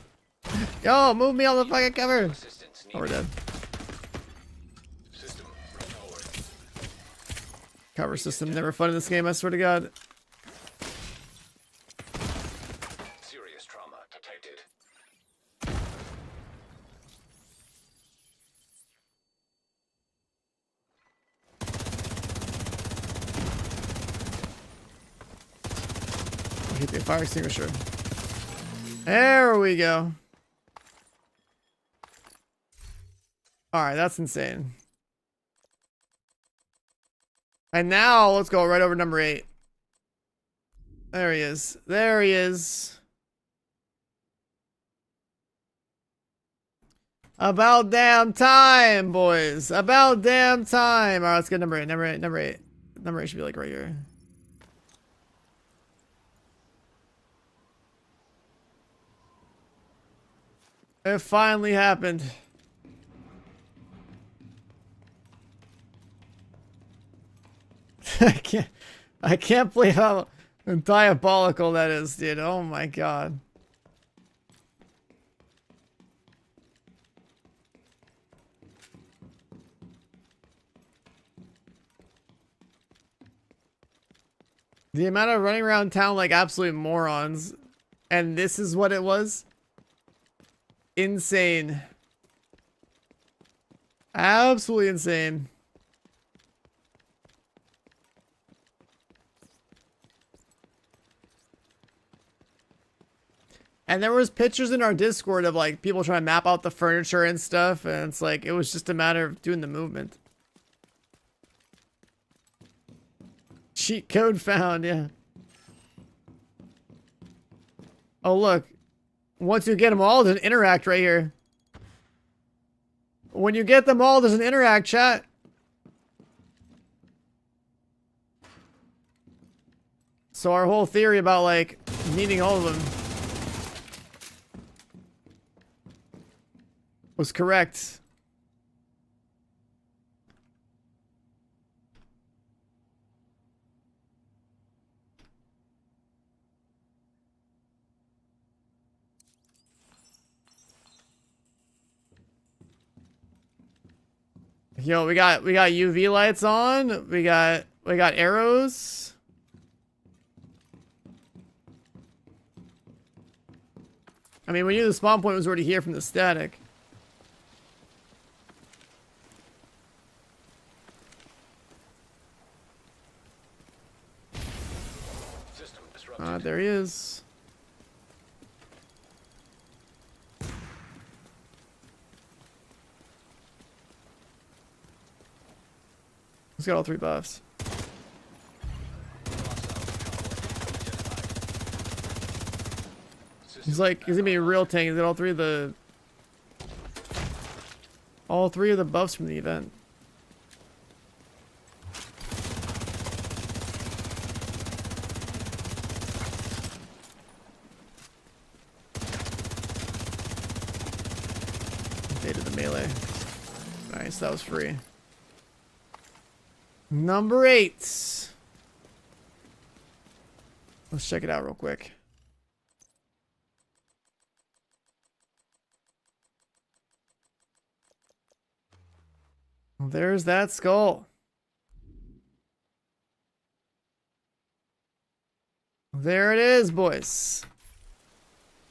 Yo, move me on the fucking cover. Oh, we're dead. Cover system never fun in this game, I swear to God. Serious trauma detected. Hit the fire extinguisher. There we go. Alright, that's insane. And now, let's go right over number 8. There he is. There he is. About damn time, boys. About damn time. Alright, let's get number 8. Number 8. Number 8. Number 8 should be like right here. It finally happened. I can't believe how diabolical that is, dude. Oh my God. The amount of running around town like absolute morons, and this is what it was. Insane. Absolutely insane. And there was pictures in our Discord of like people trying to map out the furniture and stuff, and it's like it was just a matter of doing the movement. Cheat code found, yeah. Oh look. Once you get them all, there's an interact right here. When you get them all, there's an interact, chat. So our whole theory about like needing all of them was correct. Yo, we got UV lights on. We got arrows. I mean, we knew the spawn point was already here from the static. System disrupted. There he is. He's got all 3 buffs. He's gonna be a real tank. He's got all three of the buffs from the event. They did the melee. Nice, that was free. Number 8. Let's check it out real quick. Well, there's that skull. There it is, boys.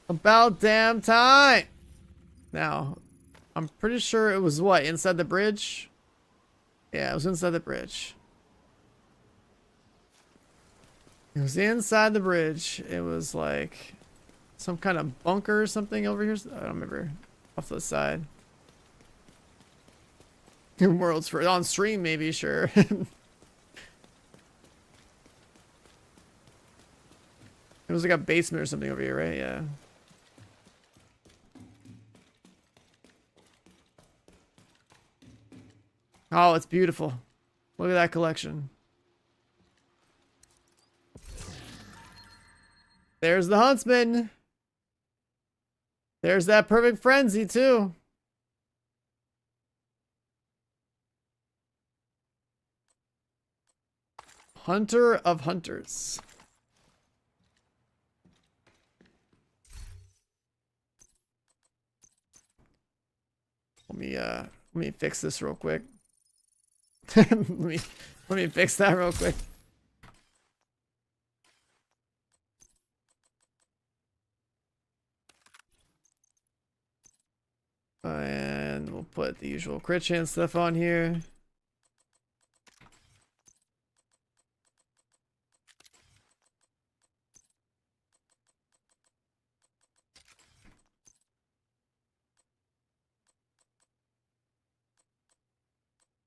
About damn time. Now, I'm pretty sure it was what? Inside the bridge? Yeah, it was inside the bridge. It was inside the bridge. It was like some kind of bunker or something over here. I don't remember. Off to the side. Worlds for on stream, maybe, sure. It was like a basement or something over here, right? Yeah. Oh, it's beautiful. Look at that collection. There's the Huntsman. There's that Perfect Frenzy, too. Hunter of Hunters. Let me fix this real quick. let me fix that real quick. And we'll put the usual crit chance stuff on here.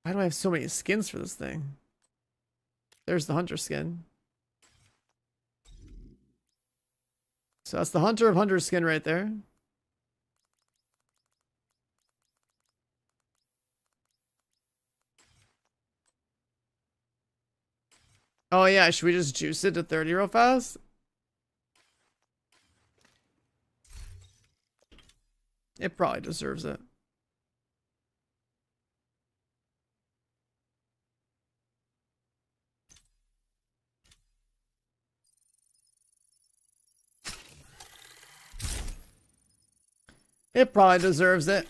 Why do I have so many skins for this thing? There's the hunter skin. So that's the Hunter of Hunters skin right there. Oh yeah, should we just juice it to 30 real fast? It probably deserves it. It probably deserves it.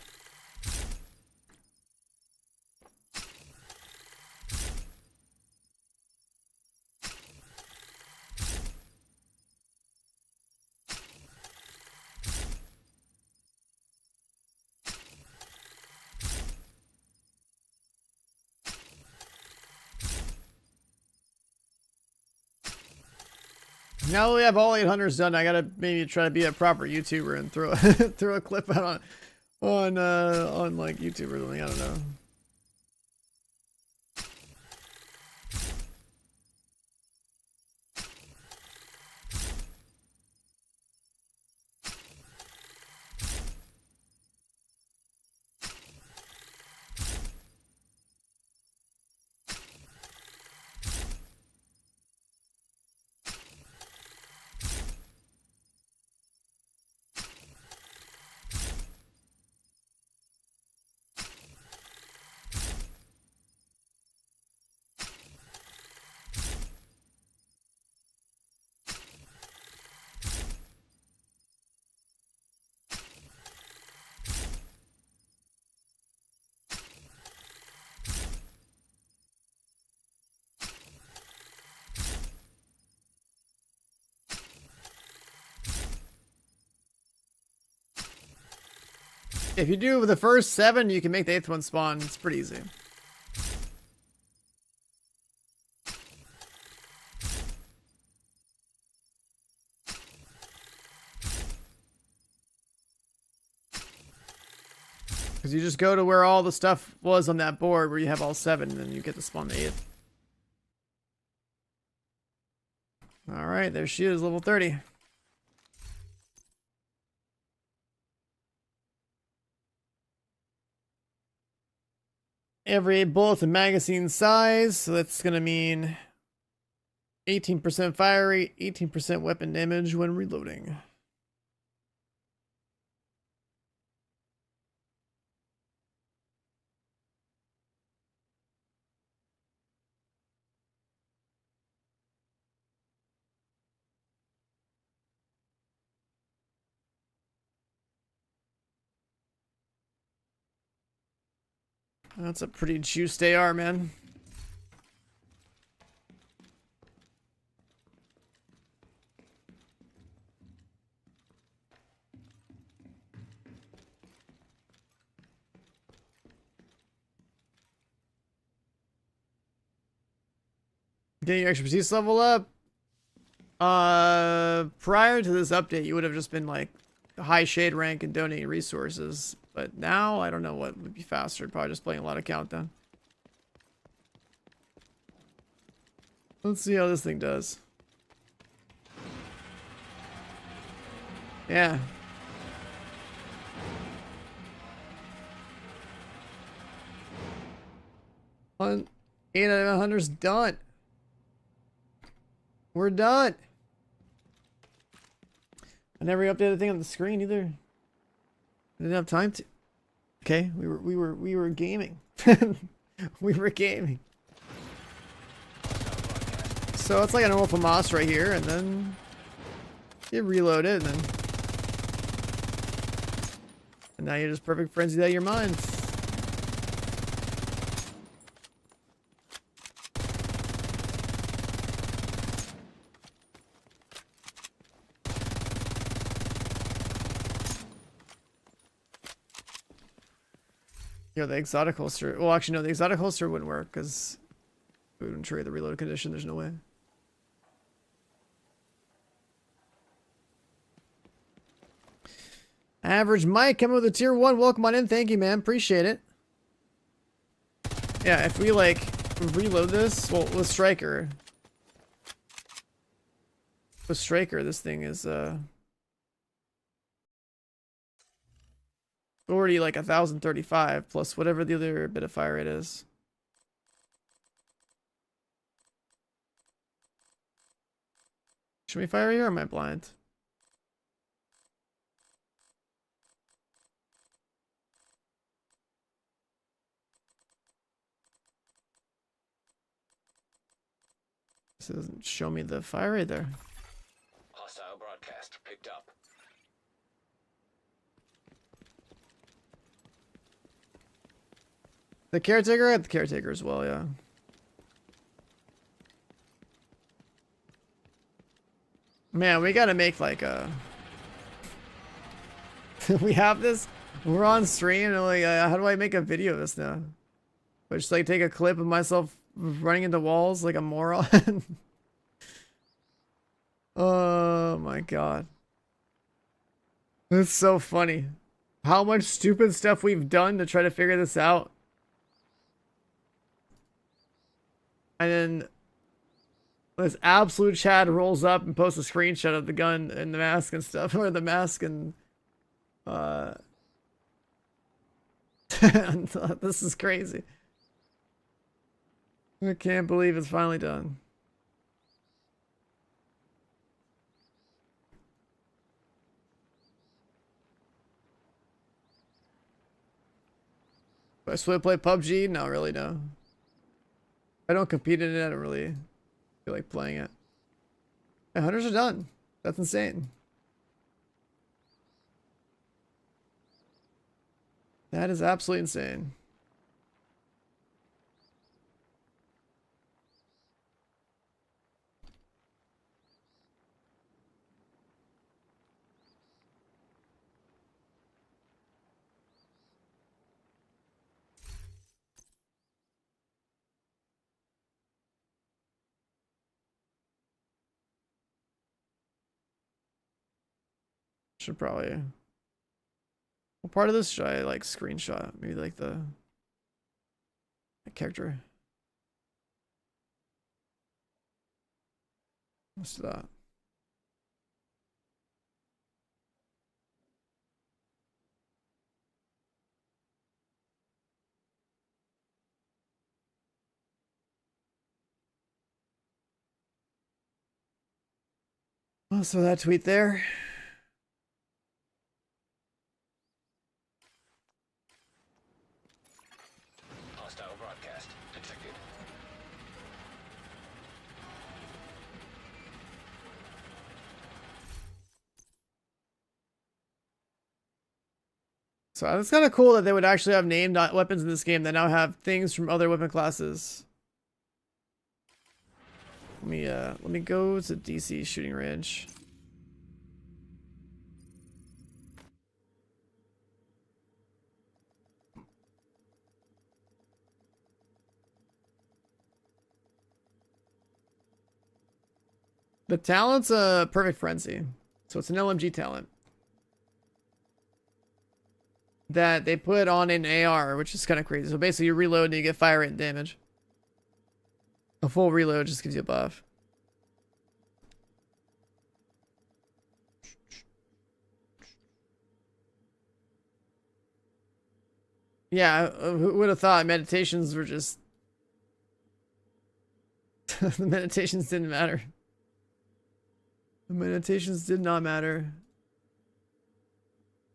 Now that we have all 8 hunters done, I gotta maybe try to be a proper YouTuber and throw throw a clip out on like YouTube or something. I don't know. If you do the first 7, you can make the 8th one spawn. It's pretty easy. Because you just go to where all the stuff was on that board where you have all 7, and then you get to spawn the 8th. Alright, there she is, level 30. every bullet and magazine size. So that's going to mean 18% fire rate, 18% weapon damage when reloading. That's a pretty juiced AR, man. Getting your expertise level up. Prior to this update, you would have just been like high shade rank and donating resources. But now, I don't know what would be faster. Probably just playing a lot of Countdown. Let's see how this thing does. Yeah. 8 out of 100's done. We're done. I never updated a thing on the screen either. I didn't have time to. Okay, we were gaming. We were gaming. So it's like an normal FAMAS right here, and then you reload it, and now you're just perfect frenzied out of your mind. Yo, the exotic holster. Well, actually, no, the exotic holster wouldn't work because we wouldn't trigger the reload condition. There's no way. Average Mike coming with a tier 1. Welcome on in. Thank you, man. Appreciate it. Yeah, if we like reload this, well, with Striker. With Striker, this thing is already like 1035 plus whatever the other bit of fire rate is. Should we fire here or am I blind? This doesn't show me the fire rate there. Hostile broadcast picked up. The caretaker? I had the caretaker as well, yeah. Man, we gotta make like a... we have this? We're on stream and like, how do I make a video of this now? I just like take a clip of myself running into walls like a moron? Oh my god. That's so funny. How much stupid stuff we've done to try to figure this out. And then this absolute Chad rolls up and posts a screenshot of the gun and the mask and stuff, or the mask and this is crazy. I can't believe it's finally done. Do I still play PUBG? No, really, no. I don't compete in it. I don't really feel like playing it. Yeah, hunters are done. That's insane. That is absolutely insane. Should probably... What part of this should I like screenshot? Maybe like the character. What's that? I'll throw that tweet there. Hostile broadcast detected. So it's kind of cool that they would actually have named weapons in this game that now have things from other weapon classes. Let me go to DC shooting range. The talent's a perfect frenzy, so it's an LMG talent that they put on an AR, which is kind of crazy. So basically, you reload and you get fire rate and damage. A full reload just gives you a buff. Yeah, who would have thought meditations were just... The meditations didn't matter. The meditations did not matter.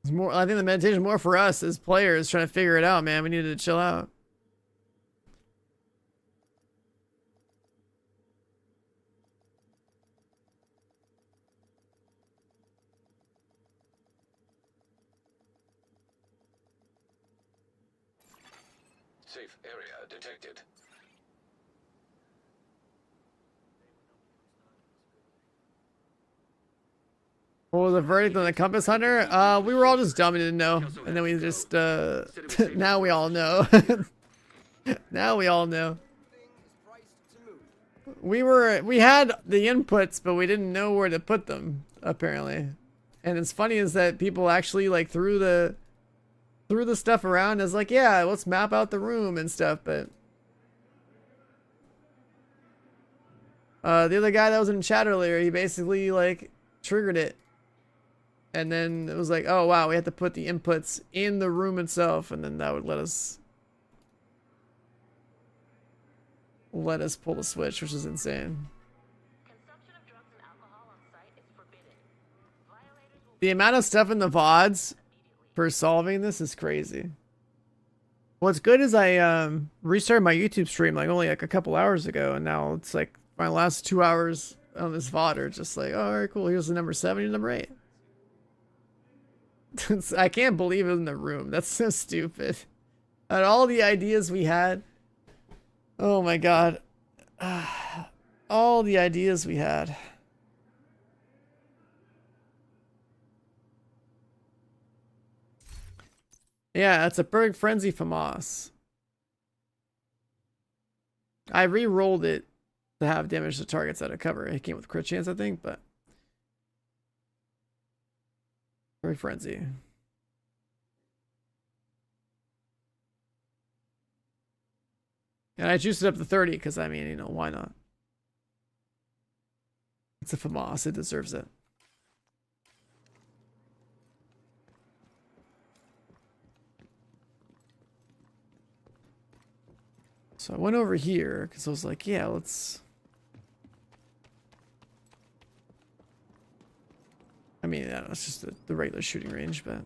It's more, I think the meditation more for us as players trying to figure it out, man. We needed to chill out. Safe area detected. What was the verdict on the Compass Hunter? We were all just dumb and didn't know. And then we just, now we all know. Now we all know. We had the inputs, but we didn't know where to put them, apparently. And it's funny is that people actually, like, threw the stuff around as like, yeah, let's map out the room and stuff, but... the other guy that was in chat earlier, he basically, like, triggered it. And then it was like, oh wow, we have to put the inputs in the room itself, and then that would let us pull the switch, which is insane. Consumption of drugs and alcohol on site is forbidden. Violators will The amount of stuff in the VODs for solving this is crazy. What's good is I restarted my YouTube stream like only like a couple hours ago, and now it's like my last 2 hours on this VOD are just like, oh, all right, cool, here's the number 7 and number 8. I can't believe it in the room. That's so stupid. And all the ideas we had. Oh my god. All the ideas we had. Yeah, it's a Berg Frenzy FAMAS. I re-rolled it to have damage to targets out of cover. It came with crit chance, I think, but... Berg Frenzy. And I juiced it up to 30 because, I mean, you know, why not? It's a FAMAS. It deserves it. So I went over here because I was like, yeah, let's... I mean, yeah, it's just the regular shooting range, but...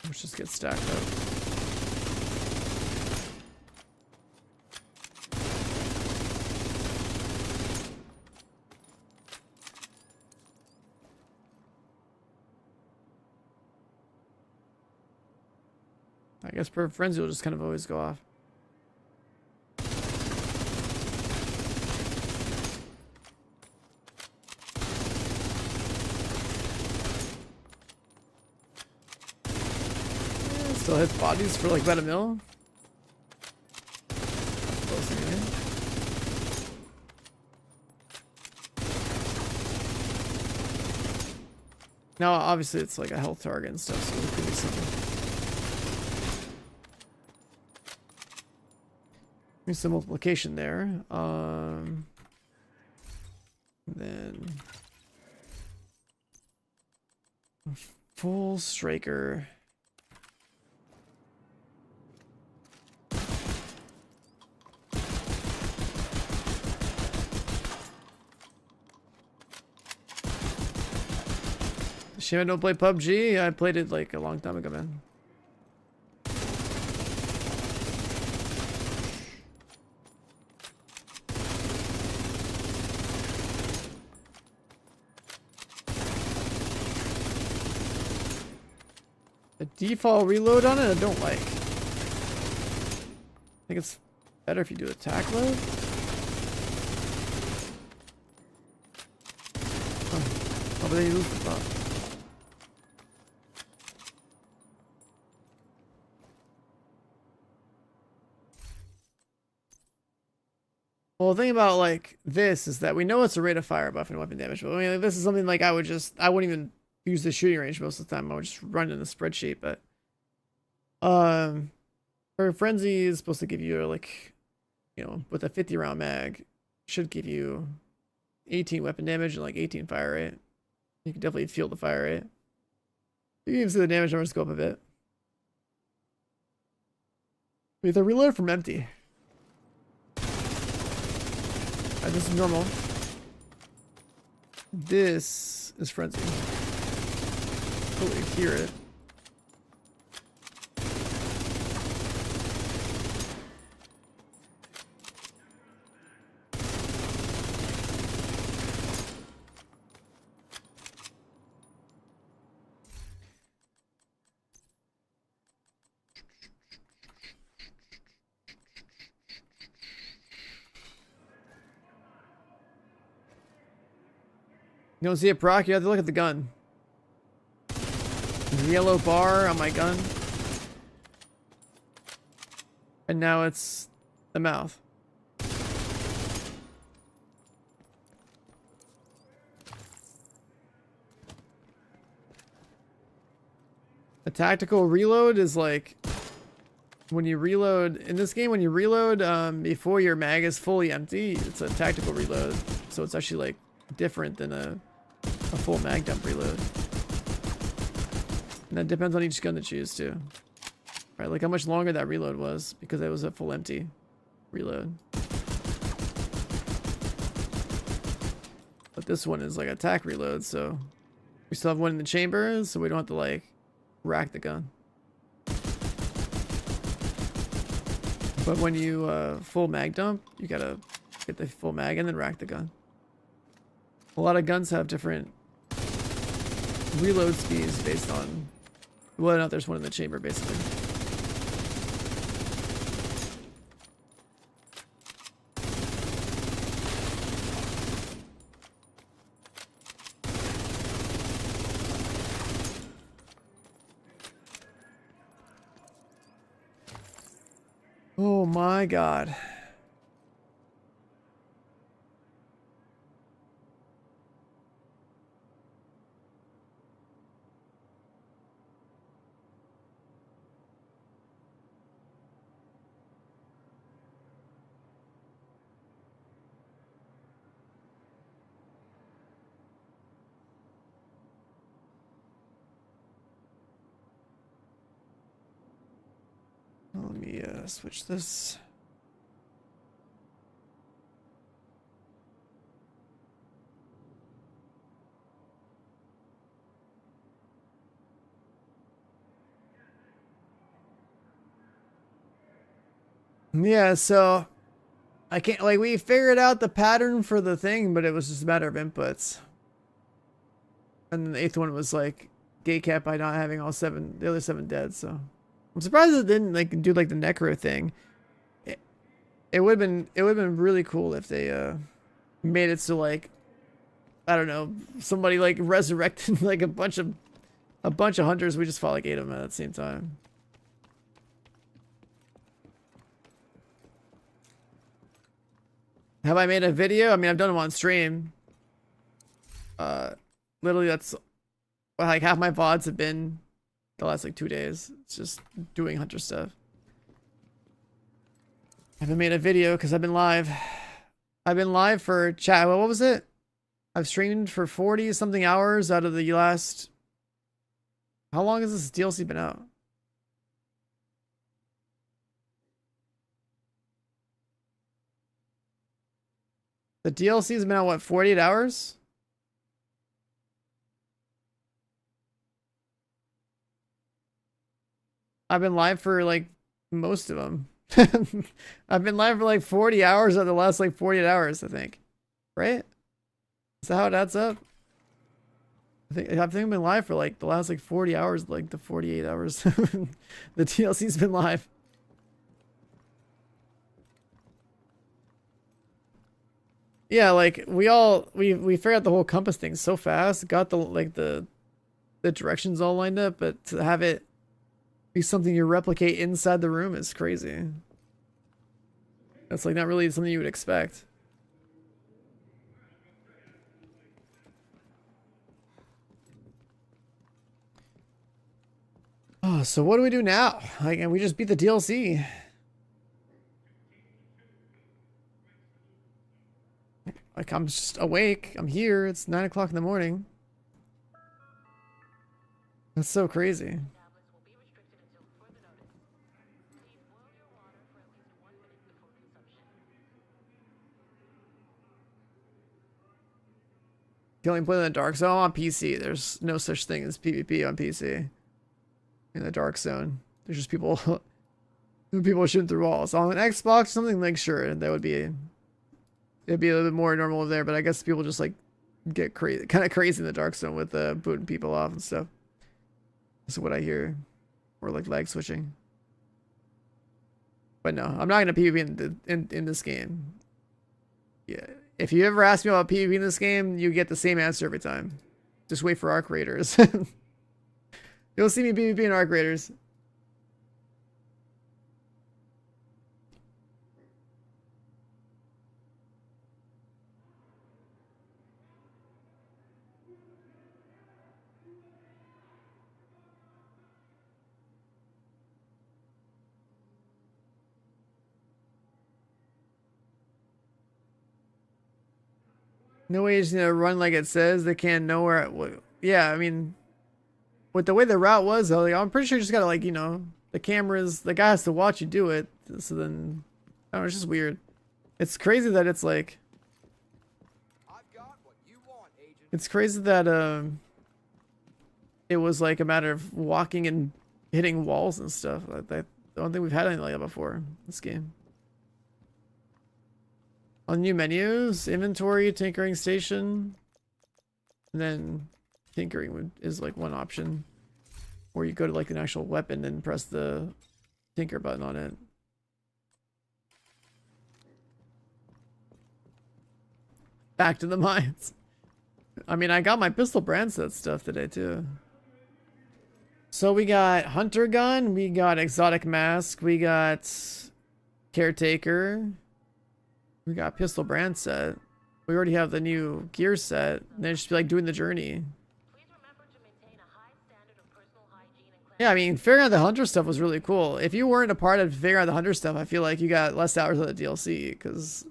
Let's just get stacked up. I guess per frenzy will just kind of always go off. Yeah, still hits bodies for like about a mil. Close anyway. Now obviously it's like a health target and stuff, so it could be something. Some multiplication there. Then full striker. Shame I don't play PUBG. I played it like a long time ago, man. The default reload on it I don't like. I think it's better if you do attack load. Oh, but then you lose the buff. Well, the thing about like this is that we know it's a rate of fire buff and weapon damage, but I mean, like, this is something like I wouldn't even use the shooting range most of the time. I would just run in the spreadsheet, but her frenzy is supposed to give you like, you know, with a 50 round mag, should give you 18 weapon damage and like 18 fire rate. You can definitely feel the fire rate. You can even see the damage numbers go up a bit. With a reload from empty. This is normal. This is frenzy. Oh, you hear it. You don't see a proc, you have to look at the gun. Yellow bar on my gun. And now it's the mouth. A tactical reload is like when you reload in this game, when you reload before your mag is fully empty, it's a tactical reload. So it's actually like different than a full mag dump reload. And that depends on each gun to choose too. Right, like how much longer that reload was because it was a full empty reload. But this one is like attack reload, so we still have one in the chamber, so we don't have to like rack the gun. But when you full mag dump, you gotta get the full mag and then rack the gun. A lot of guns have different reload speeds based on whether or not there's one in the chamber, basically. Oh my god. Let me switch this. Yeah, so I can't, like, we figured out the pattern for the thing, but it was just a matter of inputs. And then the 8th one was like gate cap by not having all the other 7 dead, so I'm surprised it didn't like do like the necro thing. It would have been really cool if they made it so like, I don't know, somebody like resurrected like a bunch of hunters. We just fought like 8 of them at the same time. Have I made a video? I mean, I've done them on stream. Literally that's like half my VODs have been the last like 2 days. It's just doing hunter stuff. I haven't made a video because I've been live. I've been live for chat. What was it? I've streamed for 40 something hours out of the last. How long has this DLC been out? The DLC has been out, what, 48 hours? I've been live for like most of them. I've been live for like 40 hours out of the last like 48 hours, I think. Right? Is that how it adds up? I've been live for like the last like 40 hours, like the 48 hours. The DLC's been live. Yeah, like we figured out the whole compass thing so fast, got the directions all lined up, but to have it be something you replicate inside the room is crazy. That's like not really something you would expect. Oh, so what do we do now? Like, and we just beat the DLC. Like, I'm just awake. I'm here. It's 9 o'clock in the morning. That's so crazy. Tablets will be restricted until further notice. Please boil your water for at least 1 minute before consumption. You can only play in the dark zone on PC. There's no such thing as PvP on PC. In the dark zone, there's just people shooting through walls. On an Xbox, something like sure, that would be it'd be a little bit more normal there. But I guess people just like get crazy, kind of crazy in the dark zone with booting people off and stuff. That's what I hear, or like lag switching. But no, I'm not gonna PvP in this game. Yeah, if you ever ask me about PvP in this game, you get the same answer every time. Just wait for Arc Raiders. You'll see me PvP in Arc Raiders. No way he's gonna run like it says. They can't know where. Yeah, I mean, with the way the route was, though, like, I'm pretty sure you just gotta, like, you know, the cameras, the guy has to watch you do it. So then, I don't know, it's just weird. It's crazy that it's like. I've got what you want, Agent. It's crazy that it was like a matter of walking and hitting walls and stuff. I don't think we've had anything like that before in this game. On new menus, inventory, tinkering station, and then tinkering is like one option, or you go to like an actual weapon and press the tinker button on it. Back to the mines. I mean, I got my pistol brand set stuff today too. So we got hunter gun, we got exotic mask, we got caretaker, we got pistol brand set. We already have the new gear set. And then just be like doing the journey. Please remember to maintain a high standard of personal hygiene and cleanliness. Yeah, I mean, figuring out the hunter stuff was really cool. If you weren't a part of figuring out the hunter stuff, I feel like you got less hours of the DLC, because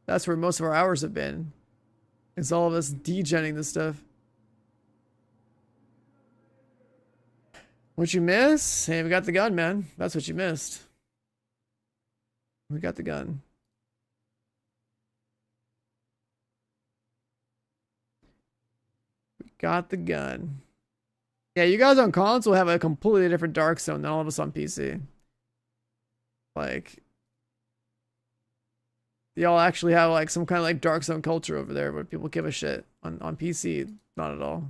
that's where most of our hours have been. It's all of us degenning this stuff. What you miss? Hey, we got the gun, man. That's what you missed. We got the gun. We got the gun. Yeah, you guys on console have a completely different dark zone than all of us on PC. Like, y'all actually have like some kind of like dark zone culture over there where people give a shit. On PC, not at all.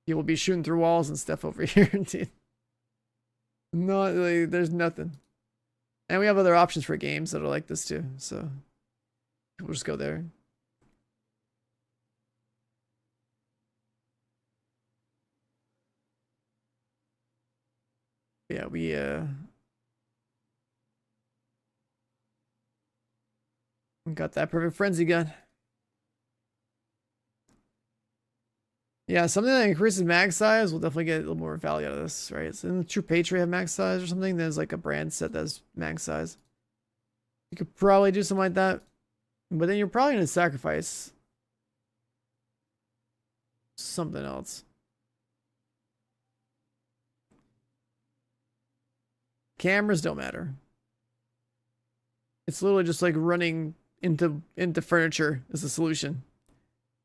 People be shooting through walls and stuff over here, dude. No, like, there's nothing. And we have other options for games that are like this too, so we'll just go there. Yeah, we got that perfect frenzy gun. Yeah, something that increases mag size will definitely get a little more value out of this, right? So in the True Patriot have mag size or something, there's like a brand set that's mag size. You could probably do something like that, but then you're probably gonna sacrifice something else. Cameras don't matter. It's literally just like running into furniture is the solution.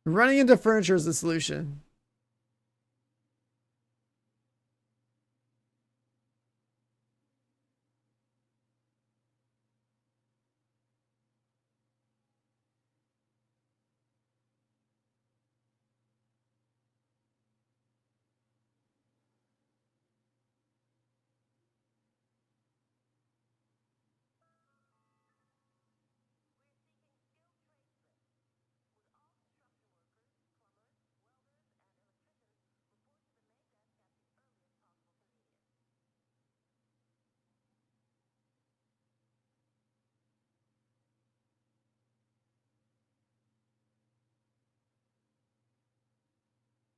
Running into furniture is the solution.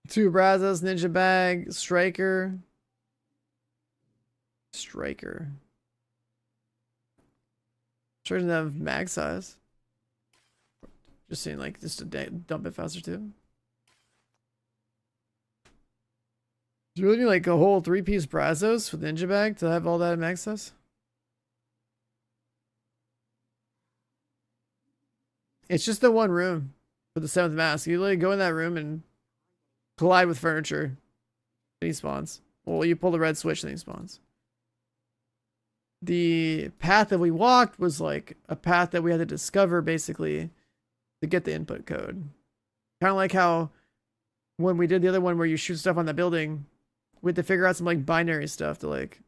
Two Brazos, Ninja Bag, Striker. Striker. Sure doesn't have mag size. Just saying, like, just to dump it faster too. Do you really need like a whole 3-piece Brazos with Ninja Bag to have all that mag size? It's just the one room for the 7th mask. You literally go in that room and collide with furniture. And he spawns. Well, you pull the red switch and he spawns. The path that we walked was like a path that we had to discover basically to get the input code. Kind of like how when we did the other one where you shoot stuff on the building, we had to figure out some like binary stuff to like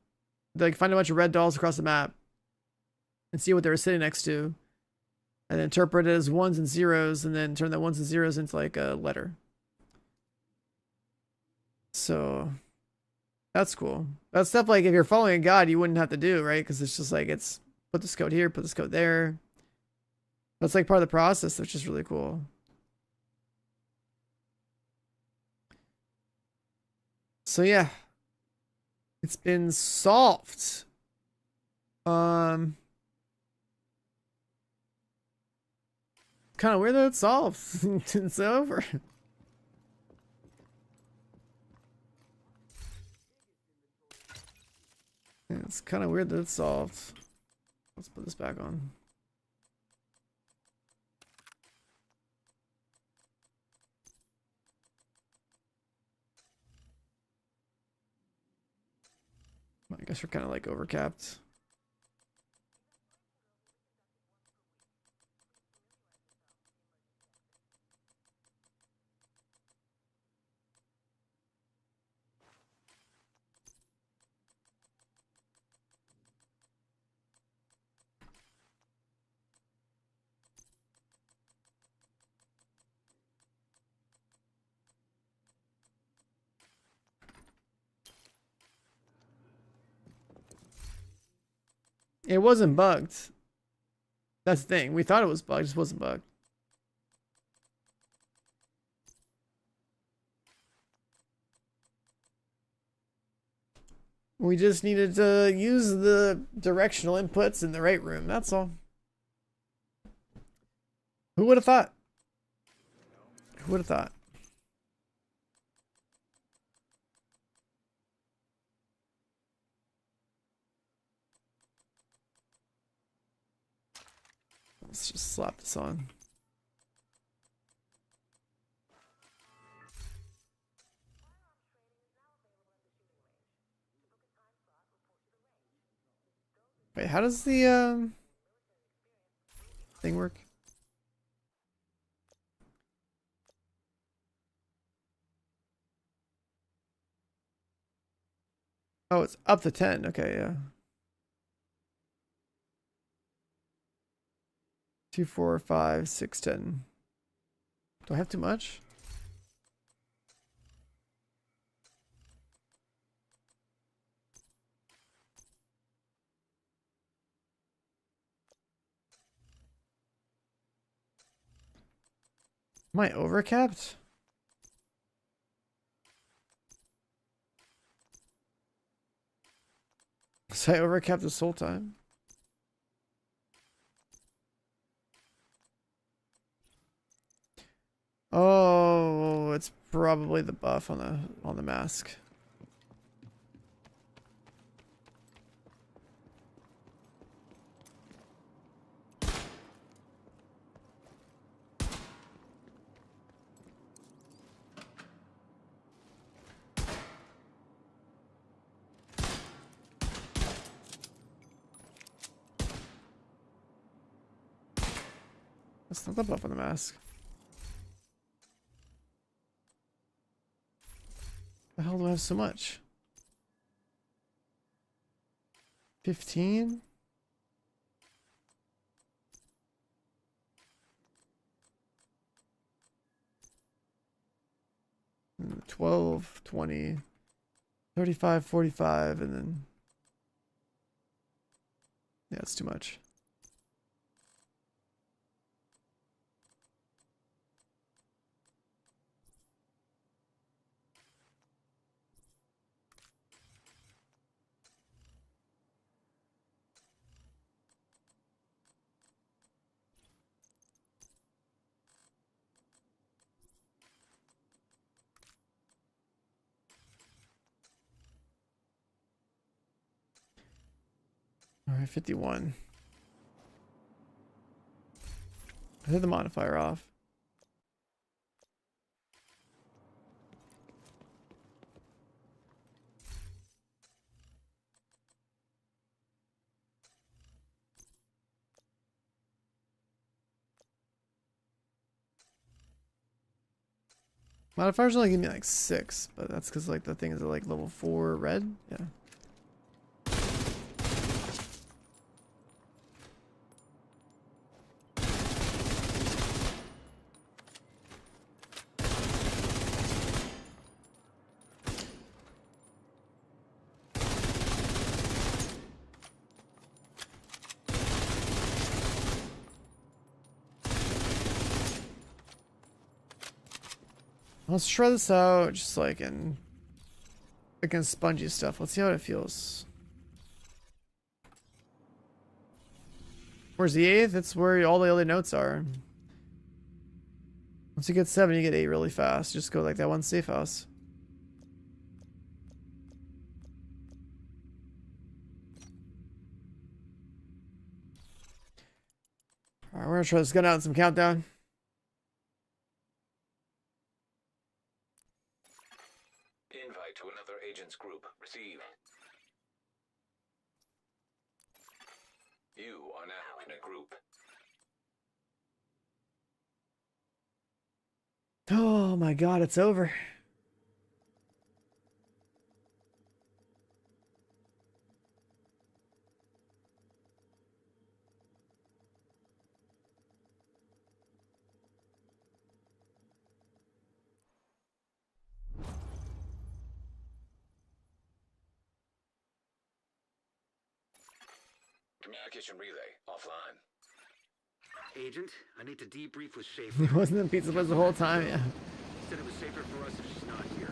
find a bunch of red dolls across the map and see what they were sitting next to and interpret it as ones and zeros and then turn the ones and zeros into like a letter. So that's cool. That's stuff like if you're following a god, you wouldn't have to do, right? Because it's just like it's put this code here, put this code there. That's like part of the process, which is really cool. So yeah, it's been solved. Kind of weird that it's solved. It's over. Yeah, it's kind of weird that it's solved. Let's put this back on. I guess we're kind of like overcapped. It wasn't bugged. That's the thing. We thought it was bugged, it just wasn't bugged. We just needed to use the directional inputs in the right room, that's all. Who would have thought? Who would have thought? Let's just slap this on. Wait, how does the thing work? Oh, it's up to 10. Okay, yeah. 2, 4, 5, 6, 10. Do I have too much? Am I overcapped? Was I overcapped this whole time? Oh, it's probably the buff on the mask. That's not the buff on the mask. The hell do I have so much? 15? And 12, 20, 35, 45, and then... Yeah, it's too much. Alright, 51. I had the modifier off. Modifiers only give me like 6, but that's because like the thing is at like level 4 red. Yeah. Let's try this out, just like in against spongy stuff. Let's see how it feels. Where's the 8th? That's where all the other notes are. Once you get 7, you get 8 really fast. Just go like that one safe house. Alright, we're gonna try this gun out in some countdown. Invite to another agent's group. Receive. You are now in a group. Oh my god, it's over. Communication relay offline. Agent, I need to debrief with Schaefer. It wasn't in Pizza Buzz the whole time, yeah. Said it was safer for us if she's not here.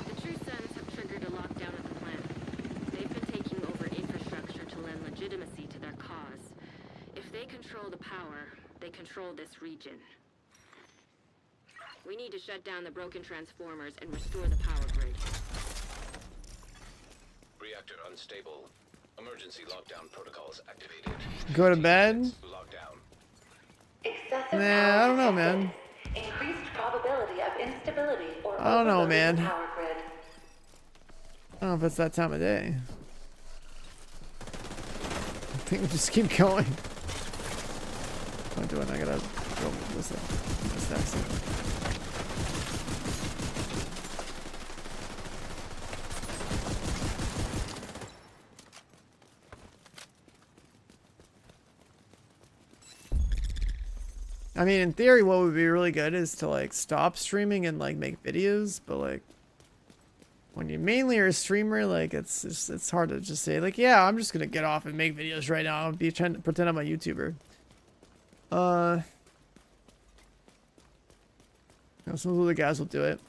The True Sons have triggered a lockdown of the plant. They've been taking over infrastructure to lend legitimacy to their cause. If they control the power, they control this region. We need to shut down the broken transformers and restore the power grid. Reactor unstable. Emergency lockdown protocols activated. Go to bed? Lockdown. Excessive Nah, I don't know, man. Increased probability of instability or I don't know, overloading man. power grid. I don't know if it's that time of day. I think we just keep going. What am I doing? I gotta go this next. I mean, in theory, what would be really good is to like stop streaming and like make videos, but like when you mainly are a streamer, like it's hard to just say like, yeah, I'm just gonna get off and make videos right now and be trying to pretend I'm a YouTuber. You know, some of the guys will do it.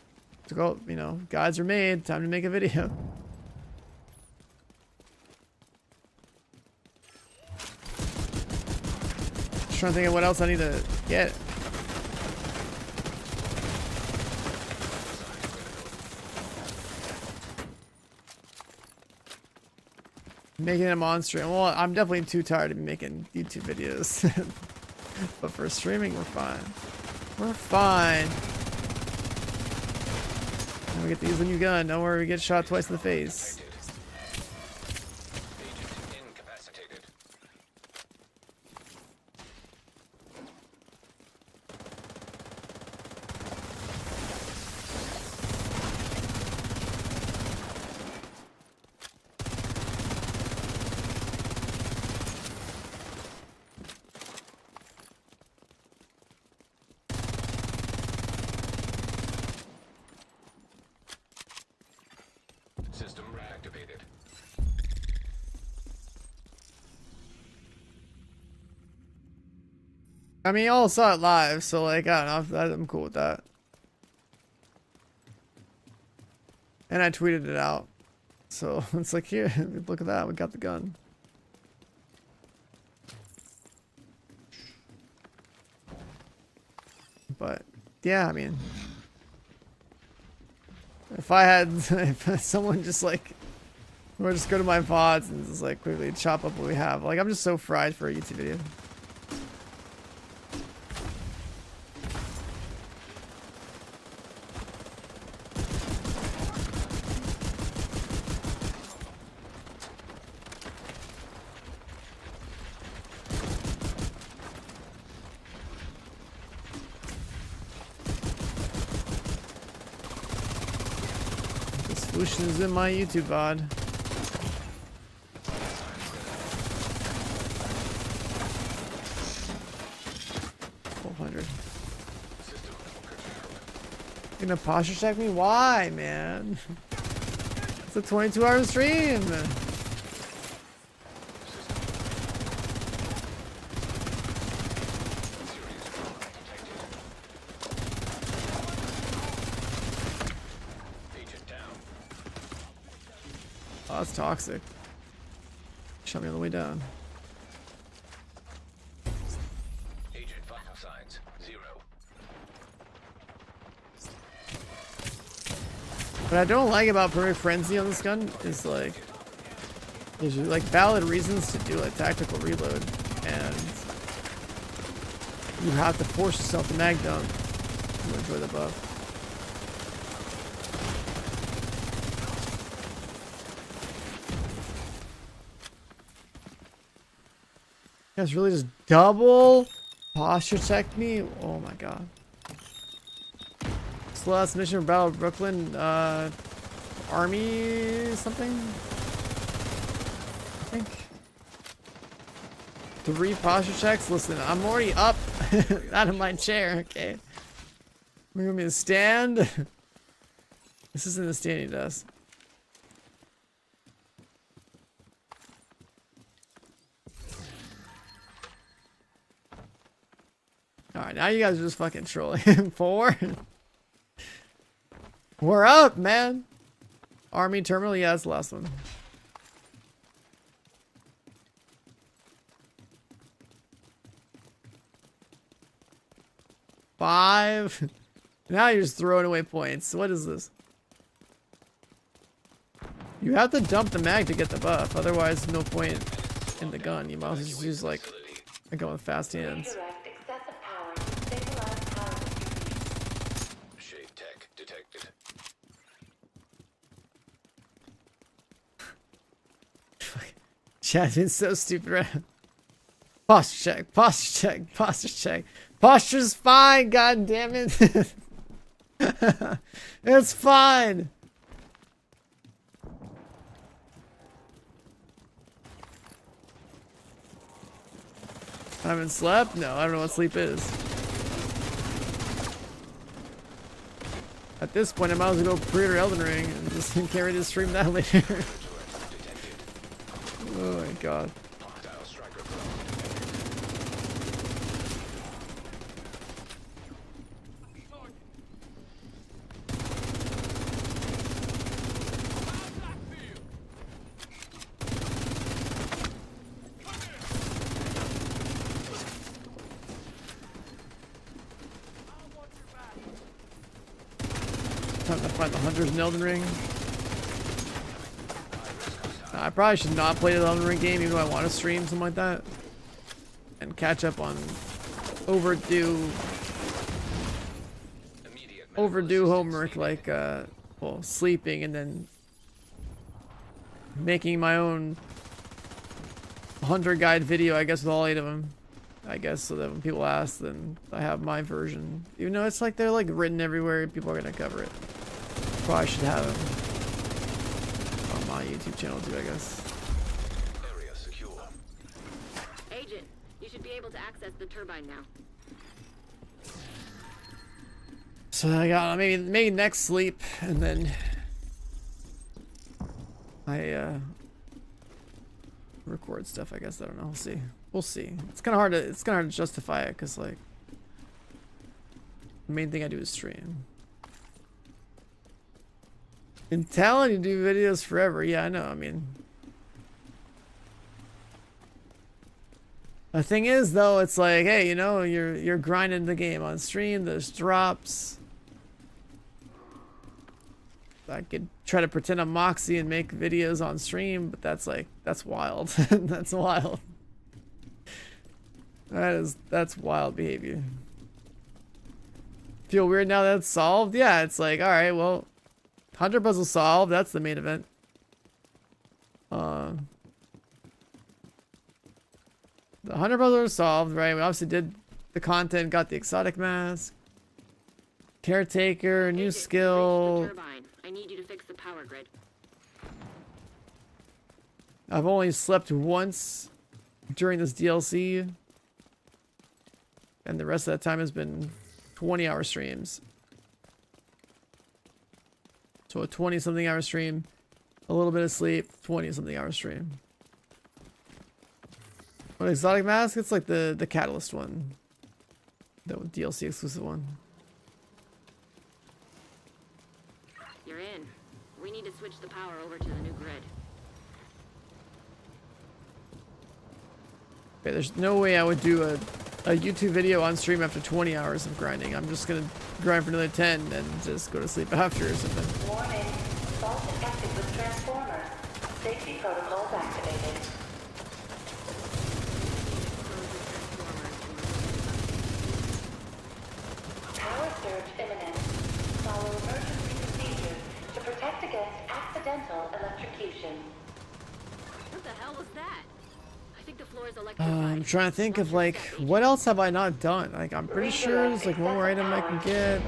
To go, you know, guys are made. Time to make a video. Just trying to think of what else I need to get. Making them on stream. Well, I'm definitely too tired to be making YouTube videos. But for streaming, we're fine. We're fine. And we get to use a new gun. Don't worry, we get shot twice in the face. Agent incapacitated. System reactivated. I mean, y'all saw it live, so like, I don't know. I'm cool with that. And I tweeted it out. So it's like, here, look at that. We got the gun. But, yeah, I mean, if I had, if someone just like, or just go to my VODs and just like quickly chop up what we have. Like, I'm just so fried for a YouTube video. The solution is in my YouTube VOD. You gonna posture check me? Why, man? It's a 22-hour stream. Agent down. Oh, that's toxic. Shot me on the way down. Agent vital signs 0. What I don't like about Perfect Frenzy on this gun is like, there's like valid reasons to do like tactical reload, and you have to force yourself to mag dump to enjoy the buff. You guys really just double posture check me? Oh my god. It's the last mission for Battle of Brooklyn, Army something? I think. 3 posture checks? Listen, I'm already up out of my chair, okay? We're gonna be to stand. This isn't the standing desk. Alright, now you guys are just fucking trolling. 4? We're up, man. Army terminal, yeah, that's the last one. 5. Now you're just throwing away points. What is this? You have to dump the mag to get the buff, otherwise no point in the gun. You might as well just use like a gun with fast hands. Redirect excessive power to stabilize power distribution. Shade tech detected. Chat's been so stupid right now. Posture check, posture check, posture check. Posture's fine, god damn it. It's fine. I haven't slept? No, I don't know what sleep is. At this point, I might as well go pre-order Elden Ring and just get ready to stream that later. Oh my god. Hostile striker Time to find the hunters in Elden Ring. I probably should not play the Elden Ring game, even though I want to stream something like that, and catch up on overdue homework, like well, sleeping and then making my own hunter guide video, I guess, with all 8 of them, I guess, so that when people ask, then I have my version, even though it's like they're like written everywhere, people are gonna cover it. Probably should have them on my YouTube channel too, I guess. Area secure. Agent, you should be able to access the turbine now. So I got maybe next sleep, and then I record stuff, I guess. I don't know. We'll see. It's kind of hard to justify it, because like the main thing I do is stream. In talent, you do videos forever. Yeah, I know. I mean, the thing is, though, it's like, hey, you know, you're grinding the game on stream. There's drops. I could try to pretend I'm Moxie and make videos on stream, but that's wild. That's wild. That's wild behavior. Feel weird now that it's solved? Yeah, it's like, all right, well, Hunter puzzle solved. That's the main event. The Hunter puzzle was solved, right? We obviously did the content, got the exotic mask, caretaker, new Agent, skill. reach the turbine. I need you to fix the power grid. I've only slept once during this DLC, and the rest of that time has been 20-hour streams. So a 20-something hour stream, a little bit of sleep, 20-something hour stream. What exotic mask? It's like the catalyst one, the DLC exclusive one. You're in. We need to switch the power over to the new grid. Okay, there's no way I would do a YouTube video on stream after 20 hours of grinding. I'm just gonna grind for another 10 and just go to sleep after or something. Warning. Fault detected with transformer. Safety protocols activated. Power surge imminent. Follow emergency procedures to protect against accidental electrocution. What the hell was that? I think the floor is electrified. I'm trying to think of like, what else have I not done? Like, I'm pretty sure there's like one more item I can get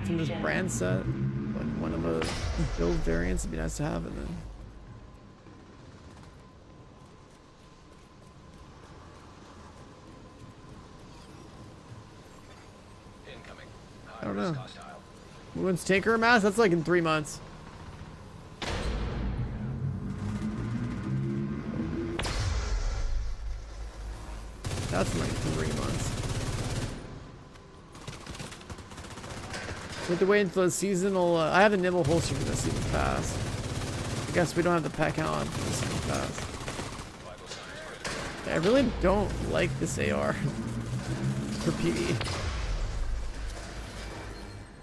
from this brand set. Like one of the build variants would be nice to have, and then Incoming. I don't know. Hostile. When's Tinker Mask? That's like in 3 months. That's in like 3 months. We have to wait until the seasonal. I have a nibble holster for this season pass. I guess we don't have the pack on for the season pass. I really don't like this AR for PvE.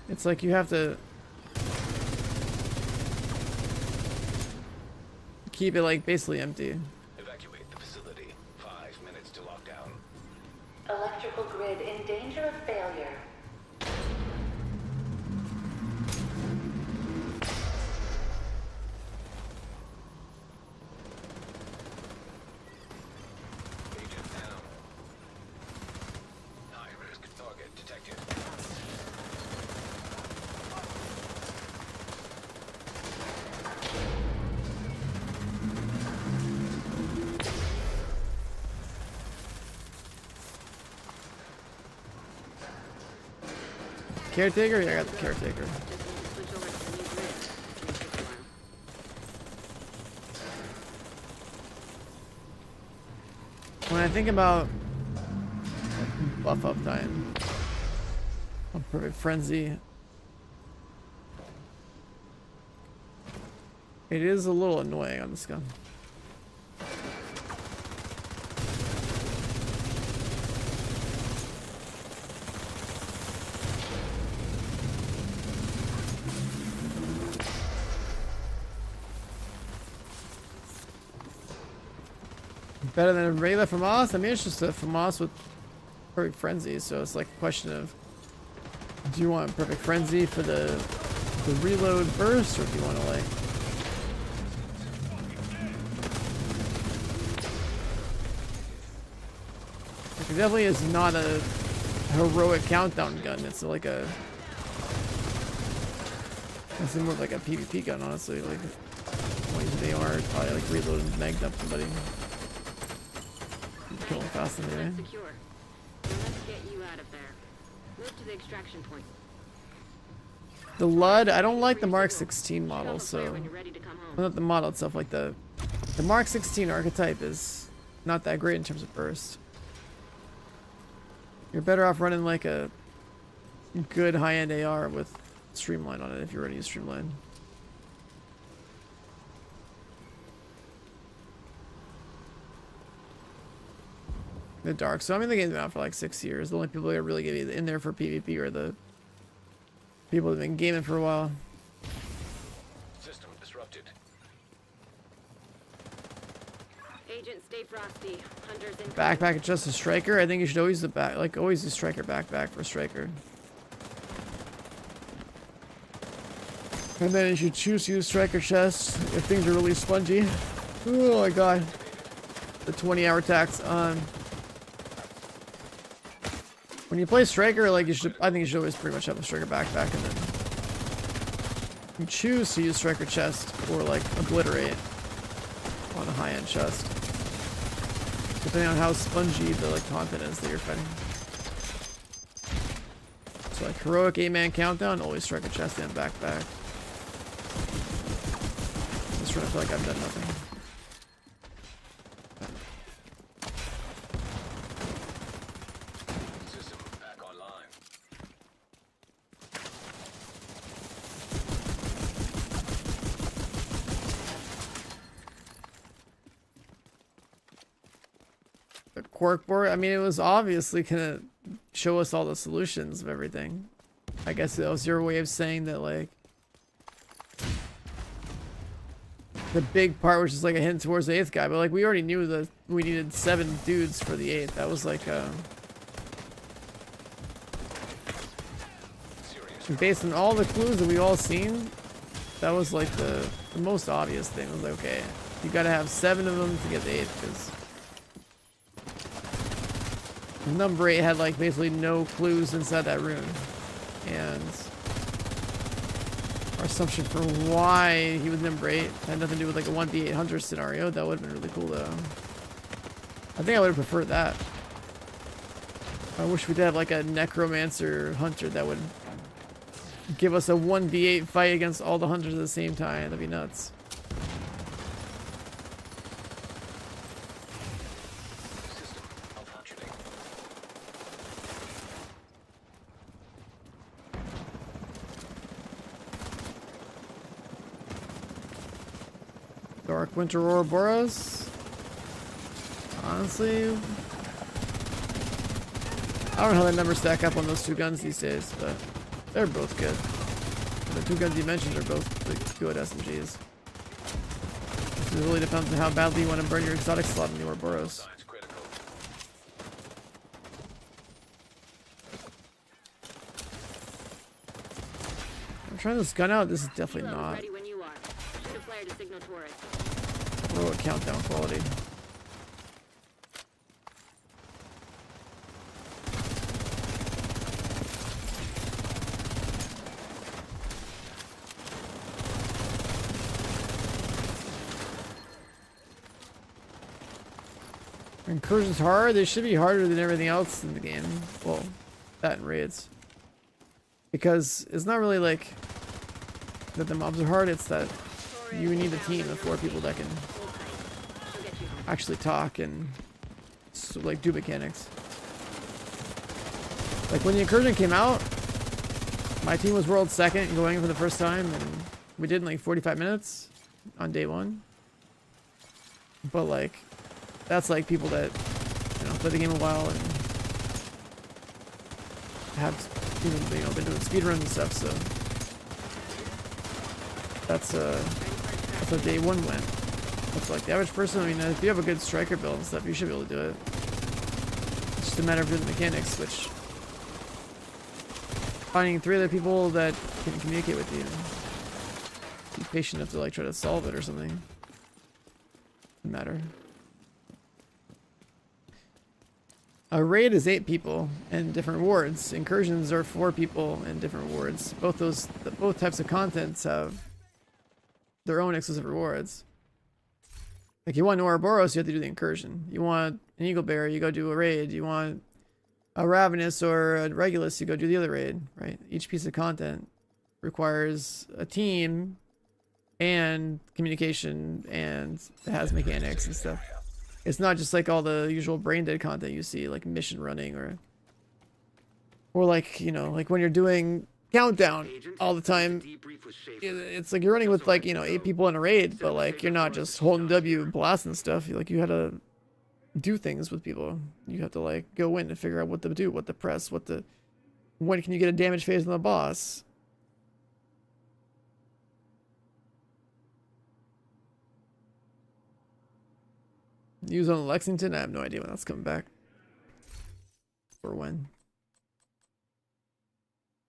It's like you have to keep it like basically empty. Evacuate the facility. 5 minutes to lockdown. Electrical grid in danger of failure. Agent down. High-risk target detected. Caretaker? Yeah, I got the caretaker. Just need to switch over to the new grid. It's gonna take a while. When I think about buff up time, Perfect Frenzy, it is a little annoying on this gun. Better than a regular FAMAS? I mean, it's just a FAMAS with perfect frenzy, so it's like a question of, do you want perfect frenzy for the reload burst, or do you want to like... It definitely is not a heroic countdown gun. It's like a... It's more of like a PvP gun, honestly. Like, when they are probably like reload and magged up somebody. Kill them fast anyway. That's secure. Now let's get you out of there. Move to the extraction point. The LUD, I don't like the Mark 16 model, so... When you're ready to come home. Well, not the model itself, like the Mark 16 archetype is not that great in terms of burst. You're better off running like a good high-end AR with Streamline on it if you're ready to Streamline. The Dark. So I mean, the game's been out for like 6 years. The only people that really get in there for PvP are the people that have been gaming for a while. System disrupted. Agent, stay frosty. Hunters in. Backpack just a striker. I think you should always use the back, like always use striker backpack for striker. And then you should choose to use striker chest if things are really spongy. Oh my god. The 20-hour tax on. When you play striker, like you should, I think you should always pretty much have a striker backpack, and then you choose to use striker chest or like obliterate on a high-end chest, depending on how spongy the like content is that you're fighting. So like heroic 8-man countdown, always striker chest and backpack. Just trying to feel like I've done nothing. System back online. The cork board, I mean, it was obviously gonna show us all the solutions of everything. I guess that was your way of saying that, like, the big part was just like a hint towards the 8th guy, but like we already knew that we needed 7 dudes for the 8th. That was like based on all the clues that we all seen, that was like the most obvious thing. It was like, okay, you gotta have 7 of them to get the 8th, because number 8 had like basically no clues inside that room, and our assumption for why he was number 8 had nothing to do with like a 1v8 hunter scenario. That would have been really cool though. I think I would have preferred that. I wish we did have like a necromancer hunter that would give us a 1v8 fight against all the hunters at the same time. That'd be nuts. System malfunctioning. Dark Winter Ouroboros. Honestly, I don't know how the numbers stack up on those 2 guns these days, but they're both good. And the 2 guns you mentioned are both good SMGs. It really depends on how badly you want to burn your exotic slot in the Ouroboros. Science critical. I'm trying this gun out. This is definitely Reload not ready when you are. Shoot a flare to signal tourists. heroic countdown quality. Incursions hard? They should be harder than everything else in the game. Well, that and raids. Because it's not really like that the mobs are hard, it's that you need a team of 4 people that can actually talk and like do mechanics. Like when the incursion came out, my team was world second going for the first time, and we did in like 45 minutes on day 1. But like, that's like people that, you know, play the game a while and have, you know, been doing speedruns and stuff, so that's how day 1 went. But for like the average person, I mean, if you have a good striker build and stuff, you should be able to do it. It's just a matter of doing the mechanics, which finding 3 other people that can communicate with you. Be patient enough to like try to solve it or something. Doesn't matter. A raid is 8 people and different wards. Incursions are 4 people and different wards. Both types of contents have their own exclusive rewards. Like you want an Ouroboros, you have to do the incursion. You want an Eagle Bear, you go do a raid. You want a Ravenous or a Regulus, you go do the other raid, right? Each piece of content requires a team and communication, and it has mechanics and stuff. It's not just like all the usual brain dead content you see, like mission running or like, you know, like when you're doing countdown all the time. It's like you're running with like, you know, 8 people in a raid, but like you're not just holding W blasting stuff. You had to do things with people. You have to like go in and figure out what to do, what to press, when can you get a damage phase on the boss. Use on Lexington? I have no idea when that's coming back. Or when.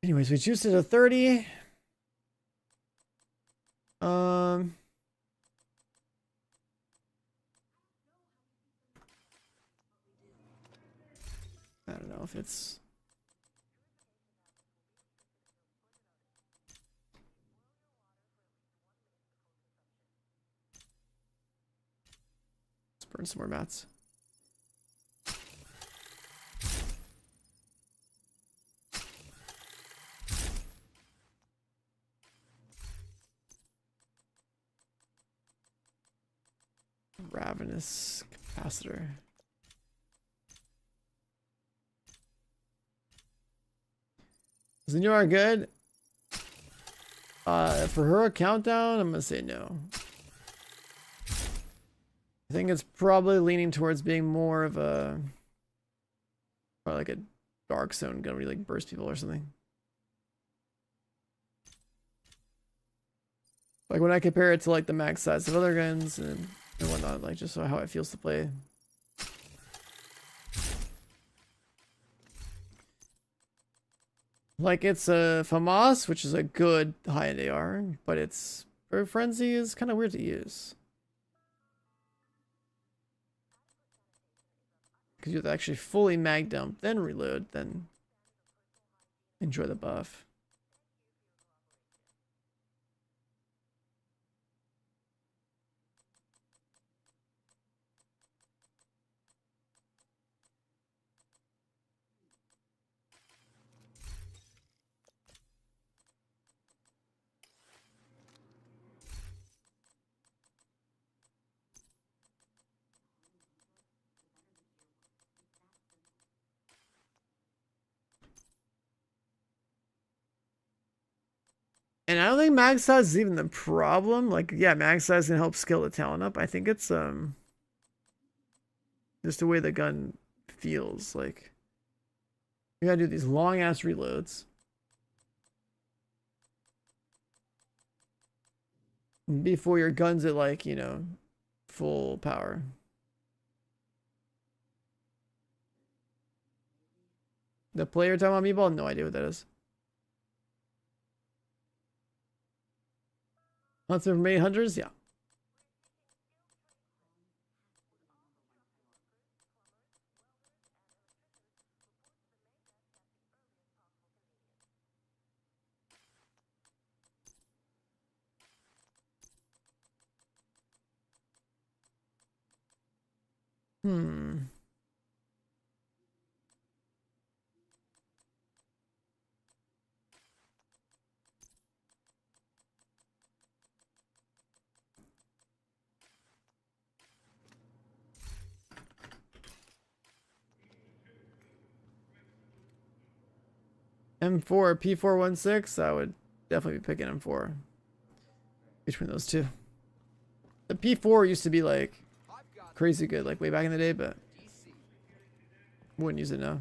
Anyways, we juiced it to 30. I don't know if it's... Let's burn some more mats. Ravenous capacitor. Is the new art good? For her countdown, I'm gonna say no. I think it's probably leaning towards being more of a, or like a dark zone gonna really like burst people or something. Like when I compare it to like the max size of other guns and whatnot, like just how it feels to play. Like it's a FAMAS, which is a good high-end AR, but its Bird Frenzy is kind of weird to use. Because you have to actually fully mag dump, then reload, then enjoy the buff. And I don't think mag size is even the problem. Like, yeah, mag size can help scale the talent up. I think it's just the way the gun feels. Like, you gotta do these long ass reloads before your gun's at like, you know, full power. The player time on Meatball? No idea what that is. Lots of 800s? Yeah. M4, P416, I would definitely be picking M4 between those two. The P4 used to be like crazy good, like way back in the day, but wouldn't use it now.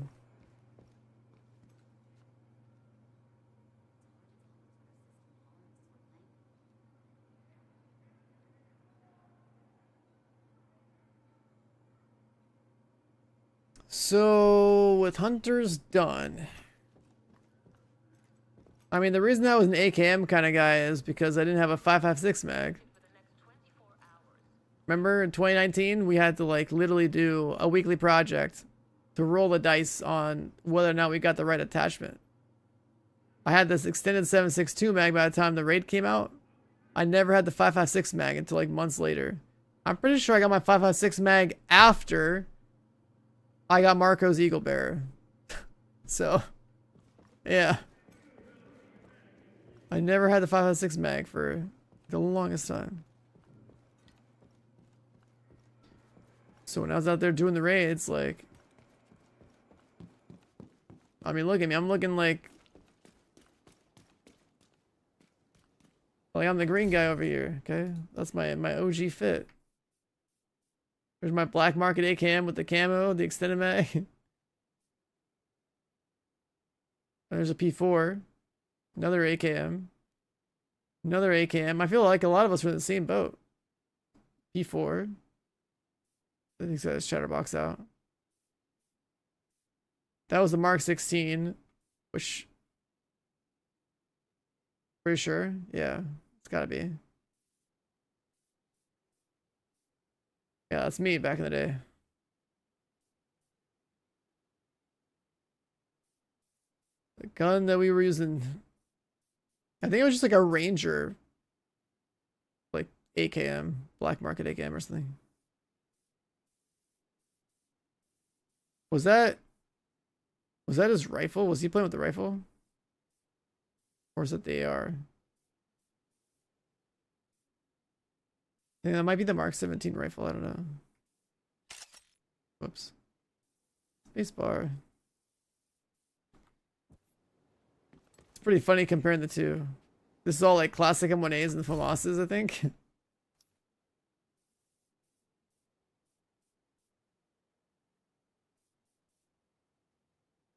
So with hunters done. I mean, the reason I was an AKM kind of guy is because I didn't have a 5.56 mag. Remember in 2019, we had to like literally do a weekly project to roll the dice on whether or not we got the right attachment. I had this extended 7.62 mag by the time the raid came out. I never had the 5.56 mag until like months later. I'm pretty sure I got my 5.56 mag after I got Marco's Eagle Bearer. So, yeah. I never had the 5.56 mag for the longest time. So when I was out there doing the raids, like... I mean, look at me. I'm looking like... Like, I'm the green guy over here, okay? That's my OG fit. There's my black market AKM with the camo, the extended mag. There's a P4. Another AKM. Another AKM. I feel like a lot of us were in the same boat. P4. I think he's got his chatterbox out. That was the Mark 16, which... Pretty sure? Yeah. It's gotta be. Yeah, that's me back in the day. The gun that we were using... I think it was just like a Ranger. Like AKM. Black market AKM or something. Was that his rifle? Was he playing with the rifle? Or is it the AR? I think that might be the Mark 17 rifle. I don't know. Whoops. Spacebar. It's pretty funny comparing the two. This is all like classic M1As and FAMASs, I think.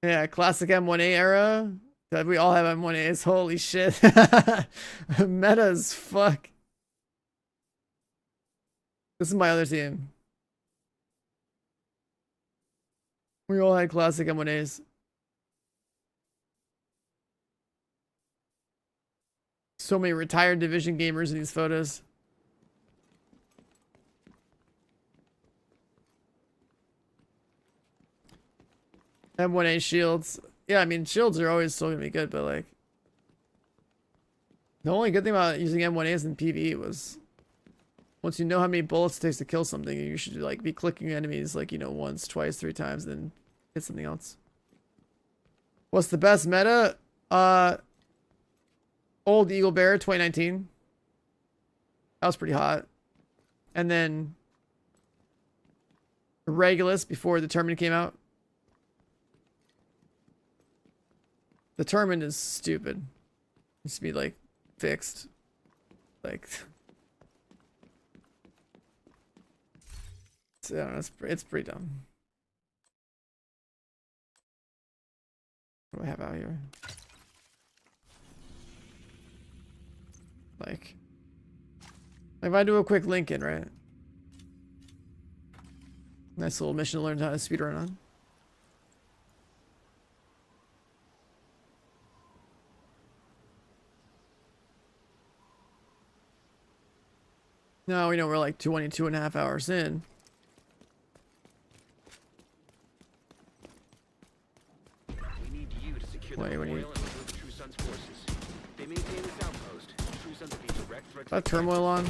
Yeah, classic M1A era. We all have M1As. Holy shit. Meta as fuck. This is my other team. We all had classic M1As. So many retired Division gamers in these photos. M1A shields. Yeah, I mean, shields are always still gonna be good, but like... The only good thing about using M1As in PvE was... Once you know how many bullets it takes to kill something, you should like be clicking enemies like, you know, once, twice, 3 times, then hit something else. What's the best meta? Old Eagle Bear 2019. That was pretty hot. And then Regulus before Determined came out. Determined is stupid. It needs to be like fixed. Like I don't know, it's pretty dumb. What do I have out here? Like if I do a quick Lincoln, right? Nice little mission to learn how to speedrun on. Now we know we're like 22.5 hours in. We need you to secure the memorial and remove the True Sons forces. They maintain this outpost. True Sons are the direct threat. Is that turmoil on?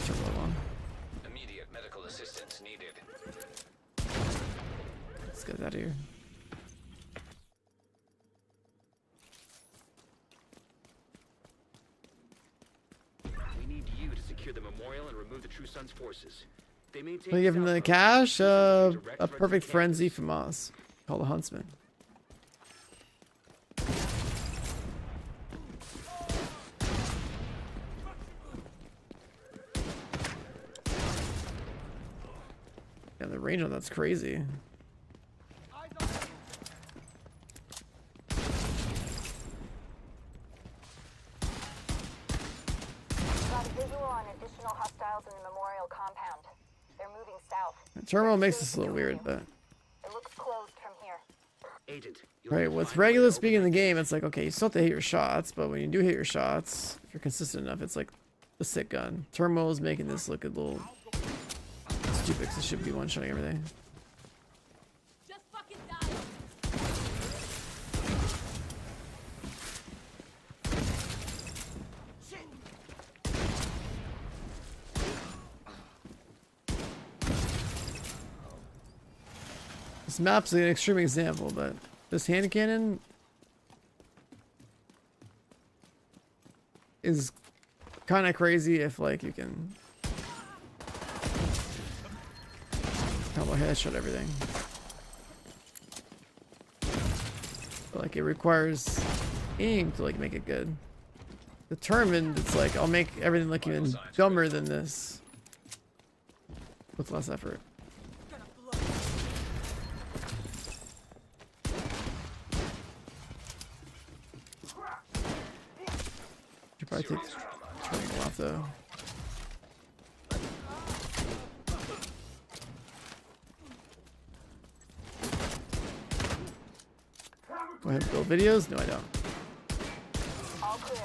Turmoil on. Immediate medical assistance needed. Let's get out of here. We need you to secure the memorial and remove the True Sons forces. They maintain. Can I give him the cash? A perfect frenzy from Moss. Called the Huntsman. Yeah, the range on that's crazy. Got a visual on additional hostiles in the memorial compound. They're moving south. Terminal makes this a little weird, but agent. You'll Right, need to with find a way to regular open speed in that the game, case. it's like, okay, you still have to hit your shots, but when you do hit your shots, if you're consistent enough, it's like the sick gun. Turmoil is making this look a little stupid because it should be one-shotting everything. Just fucking die. This map's an extreme example, but this hand cannon is kind kind of crazy if like you can combo headshot everything. But, like it requires aim to like make it good. Determined, it's like I'll make everything look even dumber than this with less effort. Should probably take turning off though. Do I have to build videos? No, I don't. All clear.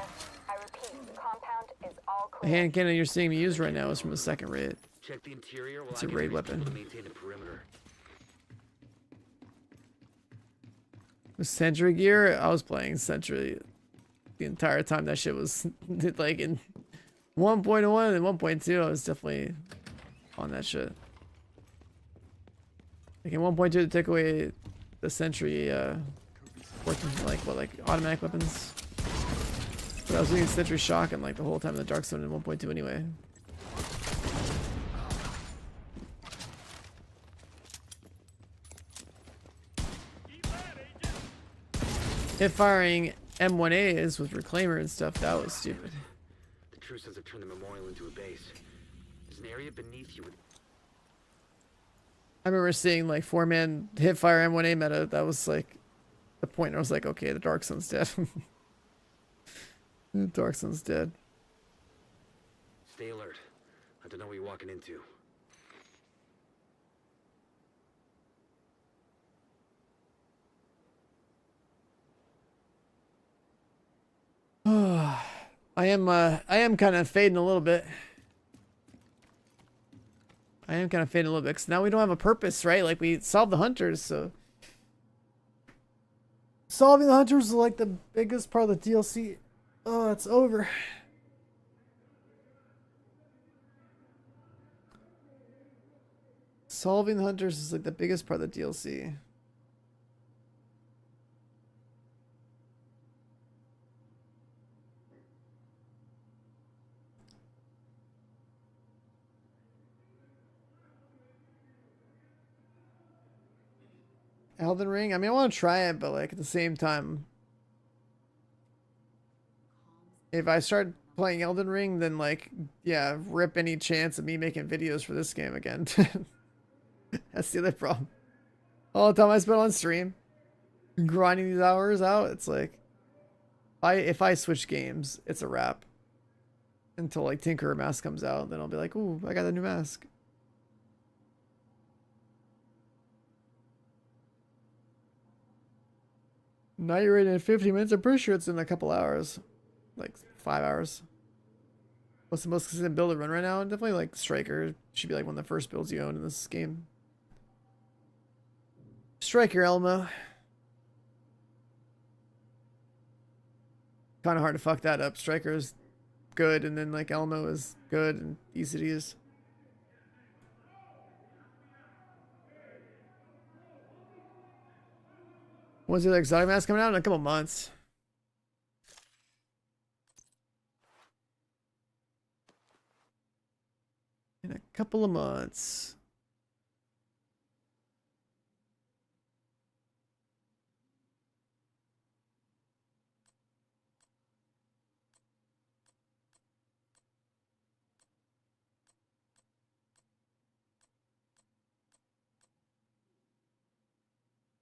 I repeat, the compound is all The clear. hand cannon you're seeing me use right now is from a second raid. Check the interior while It's I a get raid these people weapon. to maintain the perimeter. With Sentry gear, I was playing Sentry the entire time that shit was like in 1.1 and 1.2. I was definitely on that shit. Like in 1.2, to take away the Sentry, working like what, like automatic weapons. But I was using Sentry shotgun like the whole time in the Dark Zone in 1.2 anyway. Hip firing M1As with Reclaimer and stuff, that was stupid. The True Sons have turned the memorial into a base. There's an area beneath you with I remember seeing like 4-man hip fire M1A meta. That was like the point where I was like, okay, the Dark Sun's dead. The Dark Sun's dead. Stay alert. I don't know what you're walking into. I am kind of fading a little bit. I am kind of fading a little bit because now we don't have a purpose, right? Like we solved the hunters, so solving the hunters is like the biggest part of the DLC. Oh, it's over. Solving the hunters is like the biggest part of the DLC. Elden Ring? I mean, I want to try it, but like at the same time, if I start playing Elden Ring, then like, yeah, rip any chance of me making videos for this game again. That's the other problem. All the time I spent on stream, grinding these hours out, it's like, if I switch games, it's a wrap. Until like Tinkerer Mask comes out, then I'll be like, ooh, I got a new mask. Now you're ready in 50 minutes. I'm pretty sure it's in a couple hours. Like 5 hours. What's the most consistent build to run right now? Definitely like Striker. Should be like one of the first builds you own in this game. Striker Elmo. Kind of hard to fuck that up. Striker is good, and then like Elmo is good and easy to use. When's the exotic mask coming out? In a couple months. In a couple of months.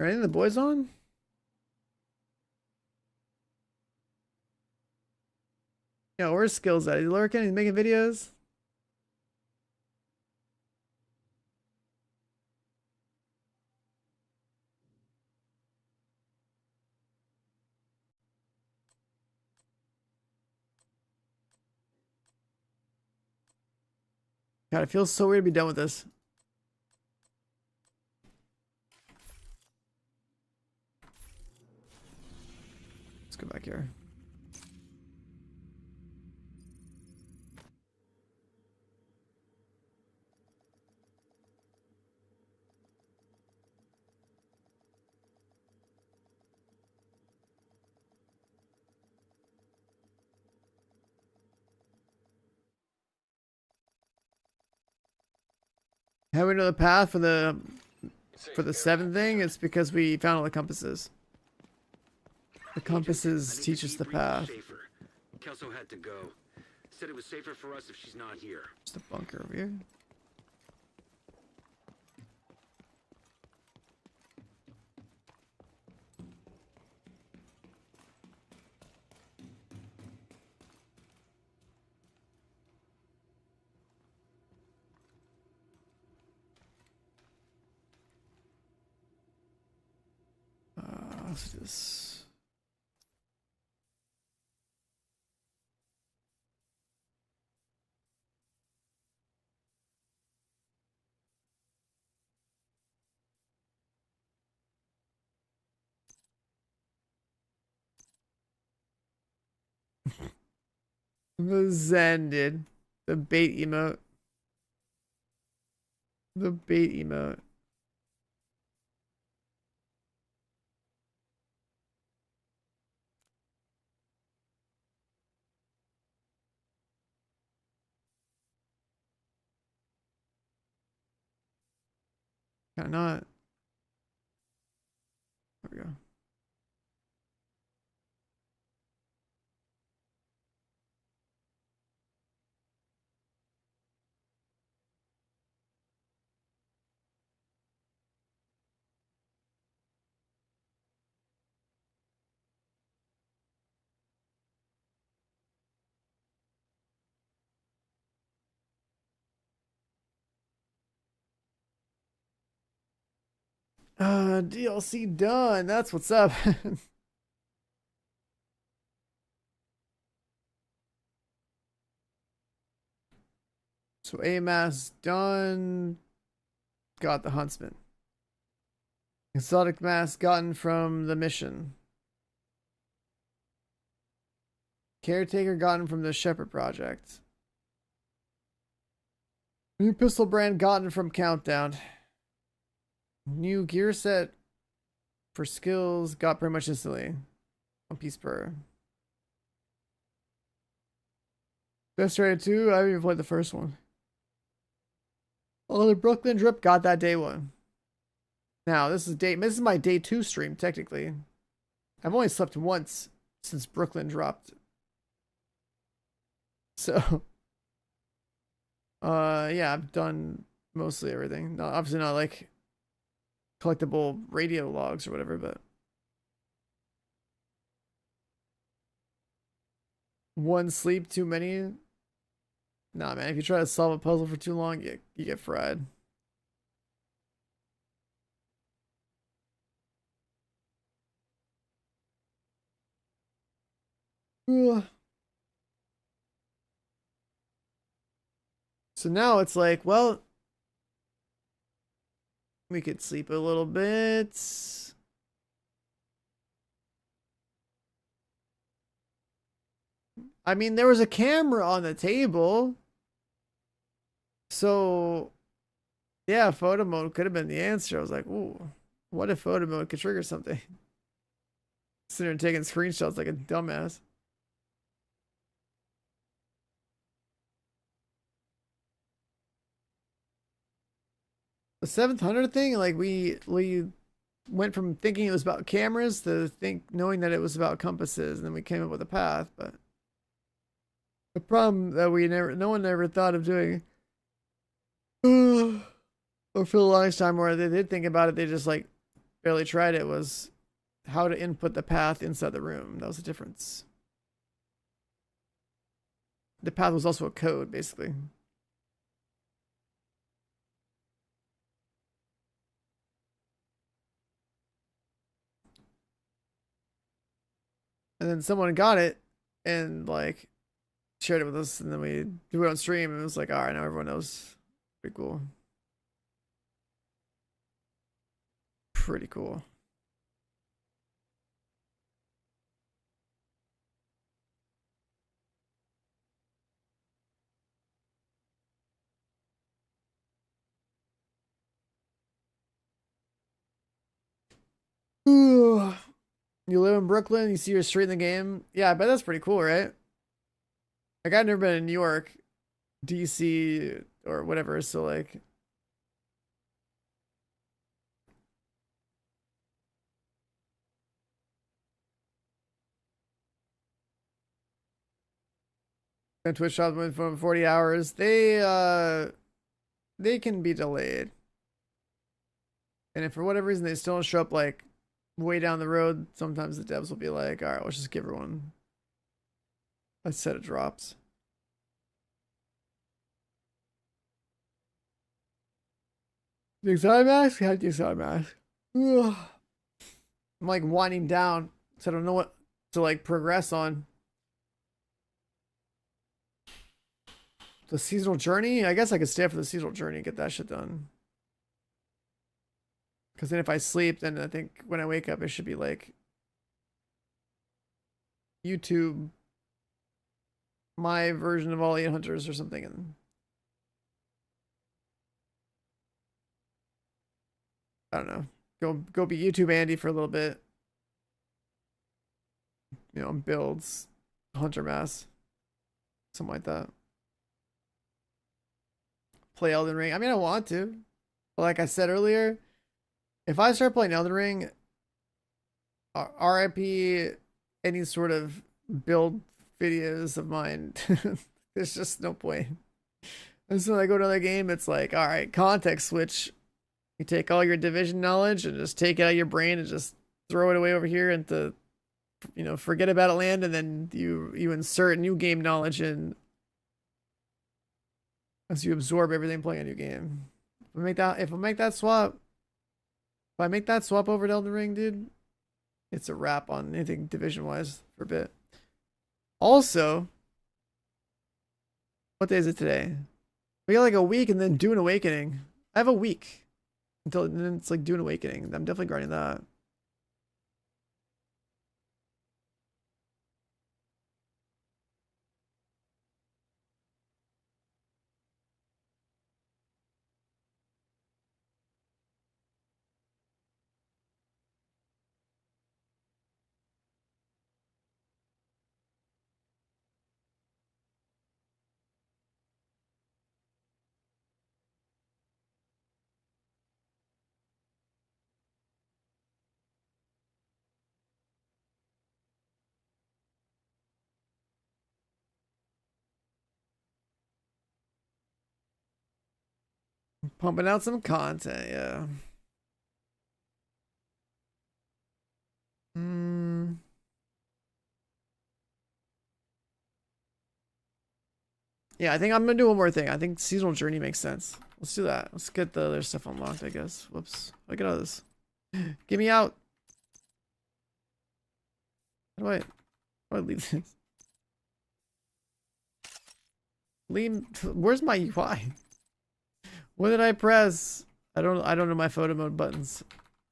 Are any of the boys on? Yeah, where's Skills at? He's lurking, he's making videos. God, it feels so weird to be done with this. Let's go back here. How do we know the path for the seventh thing? It's because we found all the compasses. The compasses teach us the path. Kelso had to go. Said it was safer for us if she's not here. Just a bunker over here. What's this? The Zen, dude. The bait emote. The bait emote. Kinda not. There we go. DLC done. That's what's up. So AMAS done. Got the Huntsman. Exotic mask gotten from the mission. Caretaker gotten from the Shepherd Project. New pistol brand gotten from Countdown. New gear set for skills got pretty much instantly. 1 piece per. Best rated 2. I haven't even played the first one. Oh, the Brooklyn drip got that day 1. Now this is my day 2 stream technically. I've only slept once since Brooklyn dropped. So yeah, I've done mostly everything. Not, obviously not like collectible radio logs or whatever, but one sleep too many. Nah, man, if you try to solve a puzzle for too long, you get fried. Ugh. So now it's like, well, we could sleep a little bit. I mean, there was a camera on the table. So, yeah, photo mode could have been the answer. I was like, ooh, what if photo mode could trigger something? Sitting there taking screenshots like a dumbass. The 700 thing, like we went from thinking it was about cameras to knowing that it was about compasses, and then we came up with a path. But the problem that no one ever thought of doing, or for the longest time where they did think about it, they just like barely tried it, was how to input the path inside the room. That was the difference. The path was also a code, basically. And then someone got it and like shared it with us, and then we threw it on stream, and it was like, all right, now everyone knows Pretty cool. Pretty cool. Ooh. You live in Brooklyn, you see your street in the game. Yeah, I bet that's pretty cool, right? Like, I've never been in New York, DC, or whatever, so like... And Twitch shop went from 40 hours. They can be delayed. And if for whatever reason they still don't show up like way down the road, sometimes the devs will be like, all right, let's just give everyone a set of drops. The exotic mask? How do you exotic mask? Ugh. I'm like winding down, so I don't know what to like progress on. The seasonal journey? I guess I could stay up for the seasonal journey and get that shit done. Because then if I sleep, then I think when I wake up, it should be like YouTube, my version of all 8 hunters or something. And I don't know. Go be YouTube Andy for a little bit. You know, builds hunter mass. Something like that. Play Elden Ring. I mean, I want to. But like I said earlier, if I start playing Elden Ring, RIP any sort of build videos of mine. There's just no point. And so when I go to another game, it's like, all right, context switch. You take all your division knowledge and just take it out of your brain and just throw it away over here into, you know, forget about it land, and then you insert new game knowledge in as you absorb everything playing a new game. If I make that swap over to Elden Ring, dude, it's a wrap on anything division wise for a bit. Also, what day is it today? We got like a week and then Dune Awakening. I have a week until then it's like Dune Awakening. I'm definitely grinding that. Pumping out some content, yeah. Yeah, I think I'm gonna do one more thing. I think seasonal journey makes sense. Let's do that. Let's get the other stuff unlocked, I guess. Whoops. Look at all this. Get me out. How do I leave this? Leave. Where's my UI? What did I press? I don't know my photo mode buttons,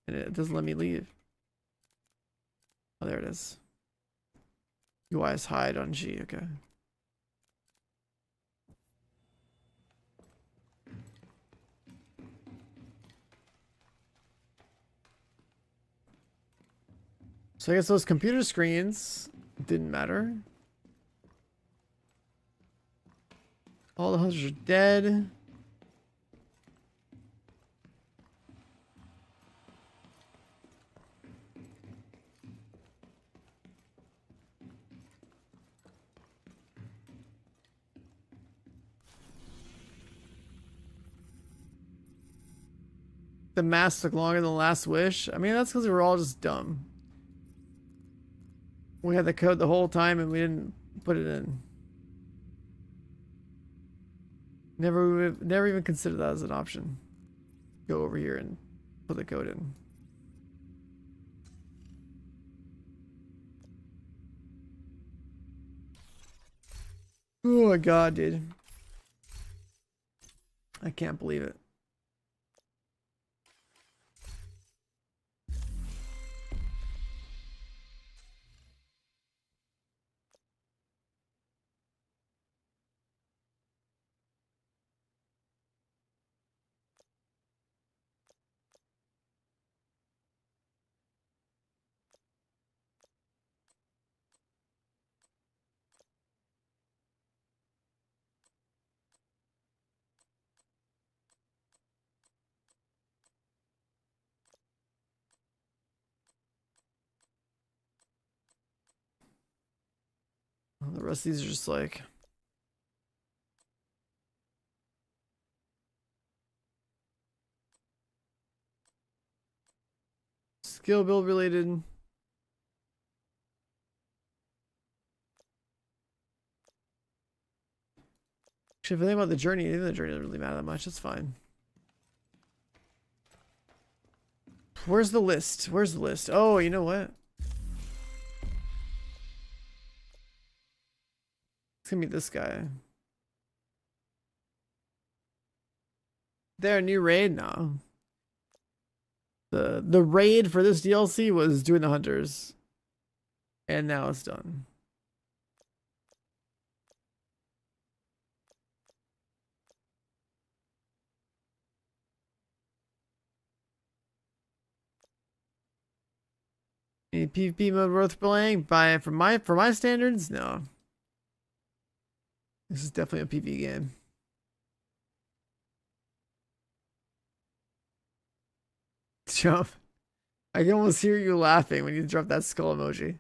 and it doesn't let me leave. Oh, there it is. UI is hide on G. Okay. So I guess those computer screens didn't matter. All the hunters are dead. The mask took longer than the last wish. I mean, that's because we were all just dumb. We had the code the whole time and we didn't put it in. Never even considered that as an option. Go over here and put the code in. Oh my god, dude. I can't believe it. The rest of these are just like skill build related. Actually, if I think about the journey doesn't really matter that much. It's fine. Where's the list? Where's the list? Oh, you know what? It's gonna be this guy. There, new raid? No. The raid for this DLC was doing the hunters. And now it's done. Any PvP mode worth playing? For my standards, no. This is definitely a PvP game. Jump. I can almost hear you laughing when you drop that skull emoji.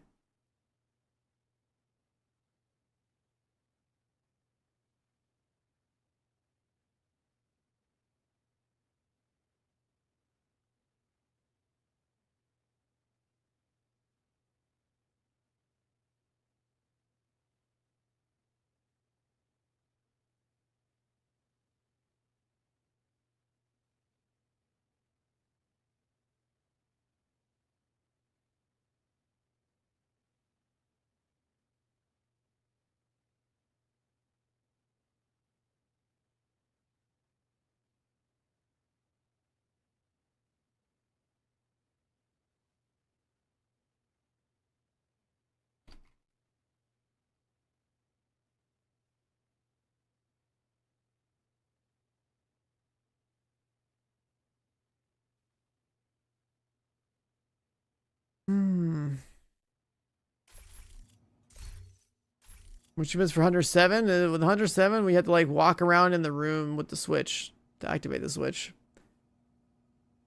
Which means for Hunter 7, with Hunter 7, we had to like walk around in the room with the switch to activate the switch.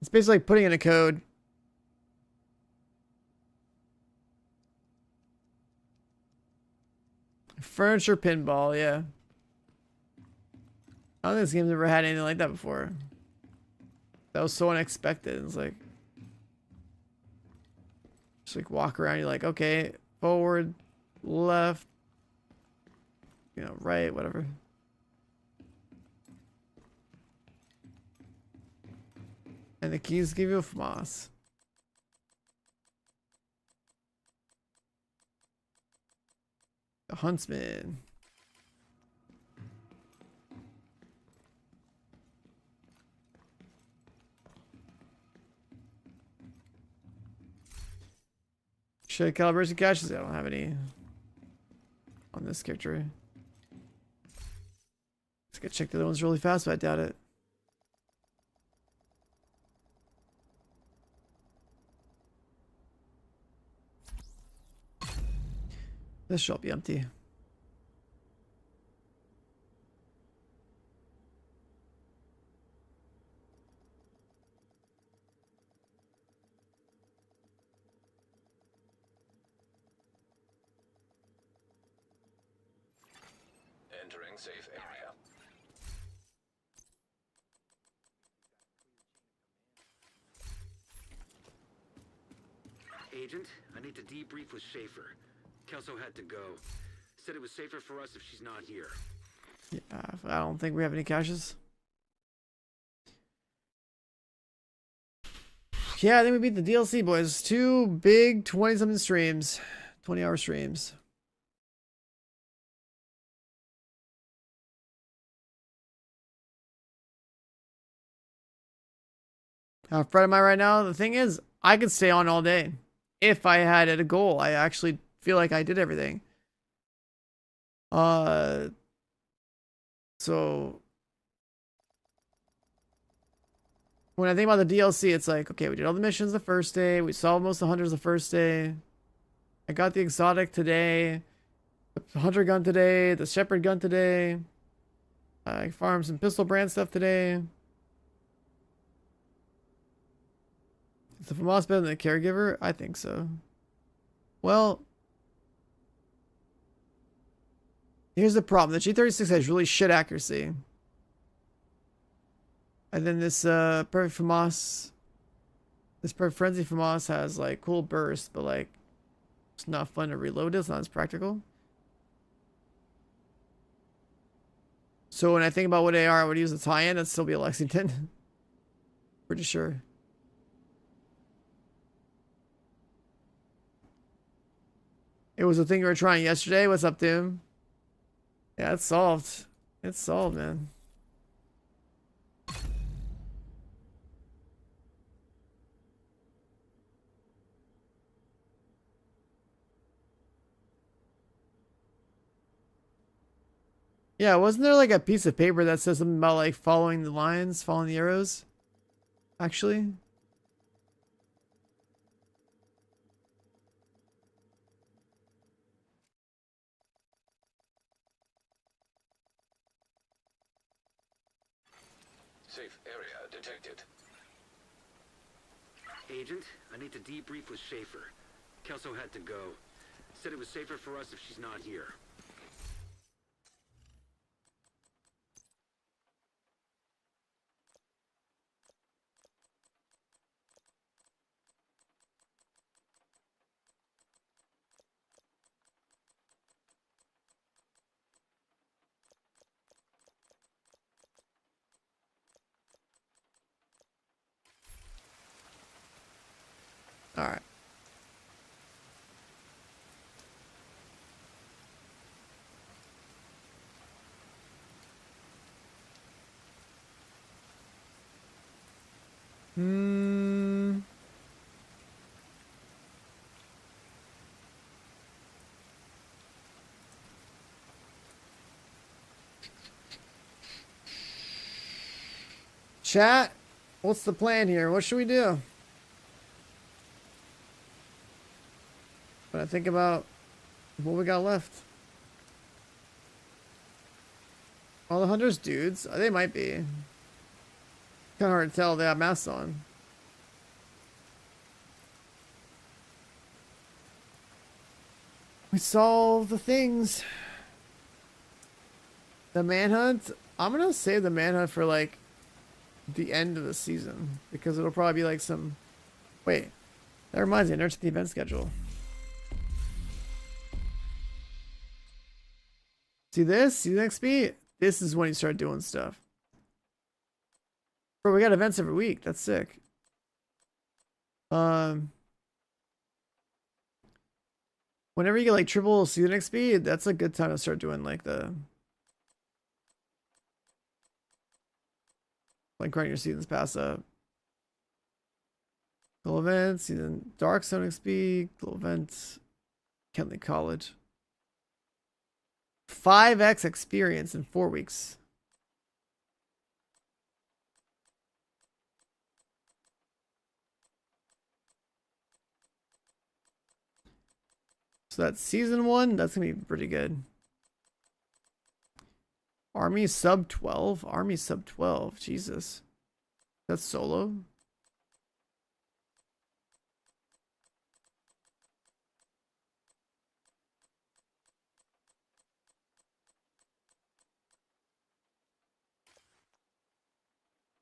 It's basically like putting in a code. Furniture pinball, yeah. I don't think this game's ever had anything like that before. That was so unexpected. It's like just like walk around, you're like, okay, forward, left, you know, right, whatever. And the keys give you a FMOS. The Huntsman. Should calibration caches? I don't have any on this character. Let's go check the other ones really fast, but I doubt it. This should all be empty. Entering safe area. Agent, I need to debrief with Schaefer. Kelso had to go. Said it was safer for us if she's not here. Yeah, I don't think we have any caches. Yeah, I think we beat the DLC, boys. 2 big 20-something streams. 20-hour streams. How afraid am I right now? The thing is, I could stay on all day. If I had a goal, I actually feel like I did everything. So when I think about the DLC, it's like, okay, we did all the missions the first day. We solved most of the hunters the first day. I got the exotic today. The hunter gun today. The shepherd gun today. I farmed some pistol brand stuff today. Is the FAMAS better than the caregiver? I think so. Well, here's the problem. The G36 has really shit accuracy. And then this Perfect FAMAS, this Perfect Frenzy FAMAS has like cool burst, but like it's not fun to reload. It's not as practical. So when I think about what AR I would use a tie-in, that'd still be a Lexington. Pretty sure. It was a thing you were trying yesterday. What's up, Doom? Yeah, it's solved. It's solved, man. Yeah, wasn't there like a piece of paper that says something about like following the lines, following the arrows? Actually? Safe area detected. Agent, I need to debrief with Schaefer. Kelso had to go. Said it was safer for us if she's not here. All right. Chat, what's the plan here? What should we do? When I think about what we got left. All the hunters dudes? They might be. Kind of hard to tell. They have masks on. We solved the things. The manhunt. I'm gonna save the manhunt for like the end of the season because it'll probably be like some. Wait, that reminds me. I never checked the event schedule. See this? See the XP? This is when you start doing stuff. Bro, we got events every week. That's sick. Whenever you get like triple season XP, that's a good time to start doing like the like grinding your seasons pass up. Goal events, season Dark Zone XP, goal events, Kentley College. 5x experience in 4 weeks. So that's season 1. That's gonna be pretty good. Army sub 12. Army sub 12. Jesus. That's solo.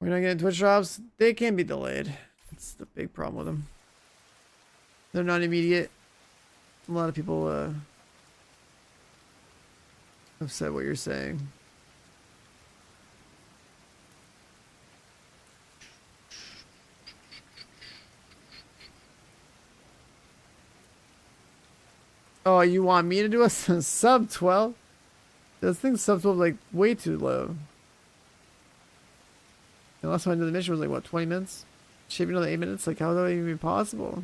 We're not getting Twitch drops. They can be delayed. That's the big problem with them. They're not immediate. A lot of people have said what you're saying. Oh, you want me to do a sub 12? This thing's sub 12 like way too low. The last time I did the mission was like what, 20 minutes? Shaving another 8 minutes? Like, how would that even be possible?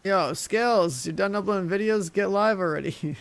Yo, Scales, you're done uploading videos? Get live already.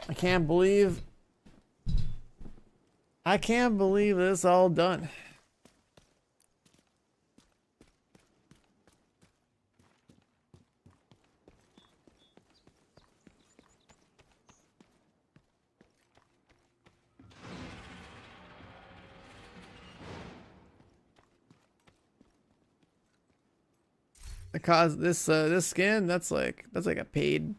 I can't believe this all done. Because this skin, that's like a paid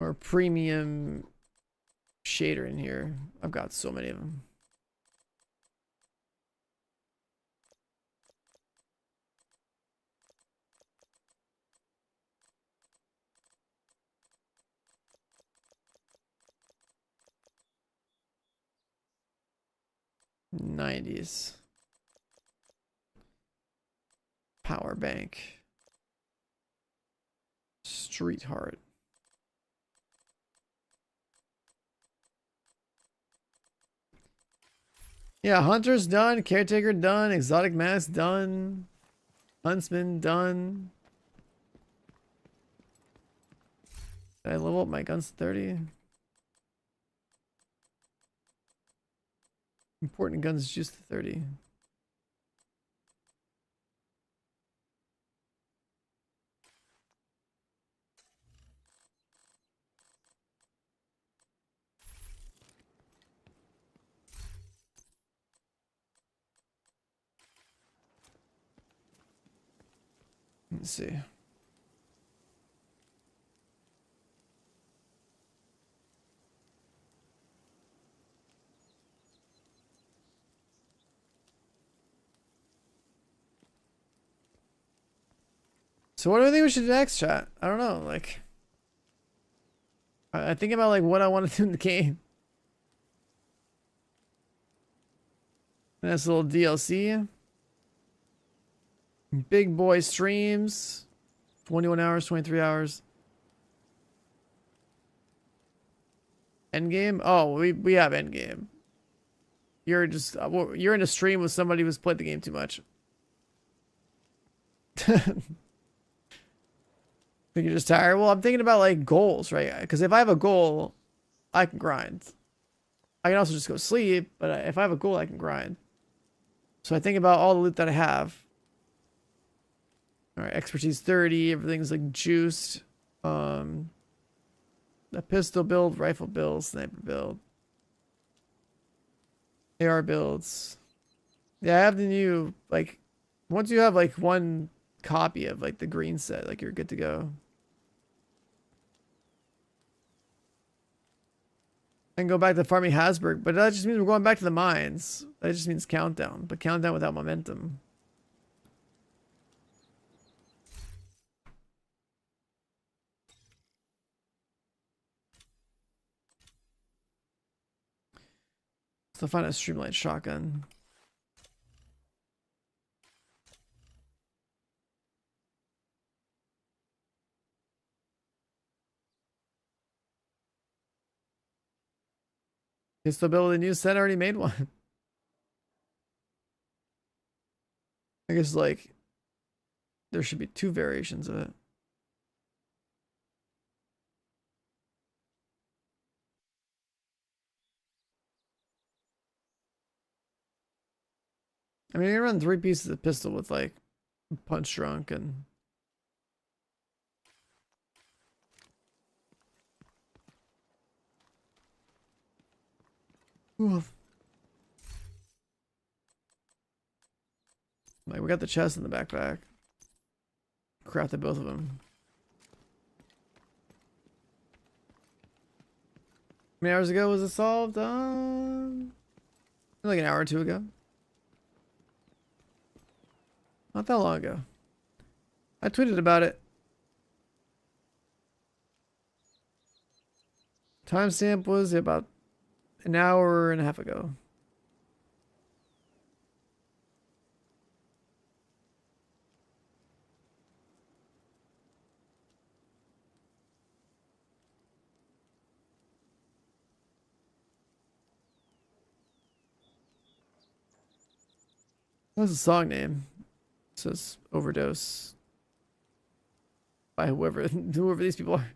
or premium shader in here. I've got so many of them. '90s power bank, street heart. Yeah, hunter's done, caretaker done, exotic mask done, huntsman done. Did I level up my guns to 30? Important guns just to 30. Let's see. So what do I think we should do next, chat? I don't know, like I think about like what I want to do in the game. Nice little DLC. Big boy streams. 21 hours, 23 hours. Endgame? Oh, we have endgame. You're just you're in a stream with somebody who's played the game too much. Think you're just tired? Well, I'm thinking about like goals, right? Because if I have a goal, I can grind. I can also just go sleep, but if I have a goal, I can grind. So I think about all the loot that I have. All right, expertise 30. Everything's like juiced. A pistol build, rifle build, sniper build, AR builds. Yeah, I have the new, like, once you have like one copy of like the green set, like you're good to go. I And go back to farming Hasburg, but that just means we're going back to the mines. That just means countdown, but countdown without momentum. So find a streamlined shotgun. You still build a new set? I already made one. I guess like there should be 2 variations of it. I mean, you run 3 pieces of pistol with like punch drunk and oof. Like we got the chest in the backpack. Crafted both of them. How many hours ago was it solved? Like an hour or 2 ago. Not that long ago. I tweeted about it. Timestamp was about an hour and a half ago. What's the song name? It says Overdose by whoever these people are.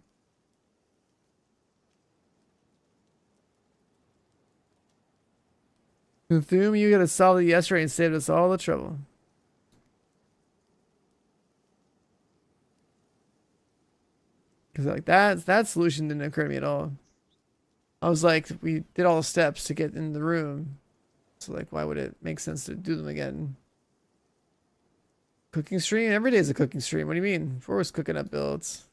Thum, you got to solve it yesterday and saved us all the trouble. Because like that solution didn't occur to me at all. I was like, we did all the steps to get in the room. So like, why would it make sense to do them again? Cooking stream? Every day is a cooking stream. What do you mean? We're always cooking up builds.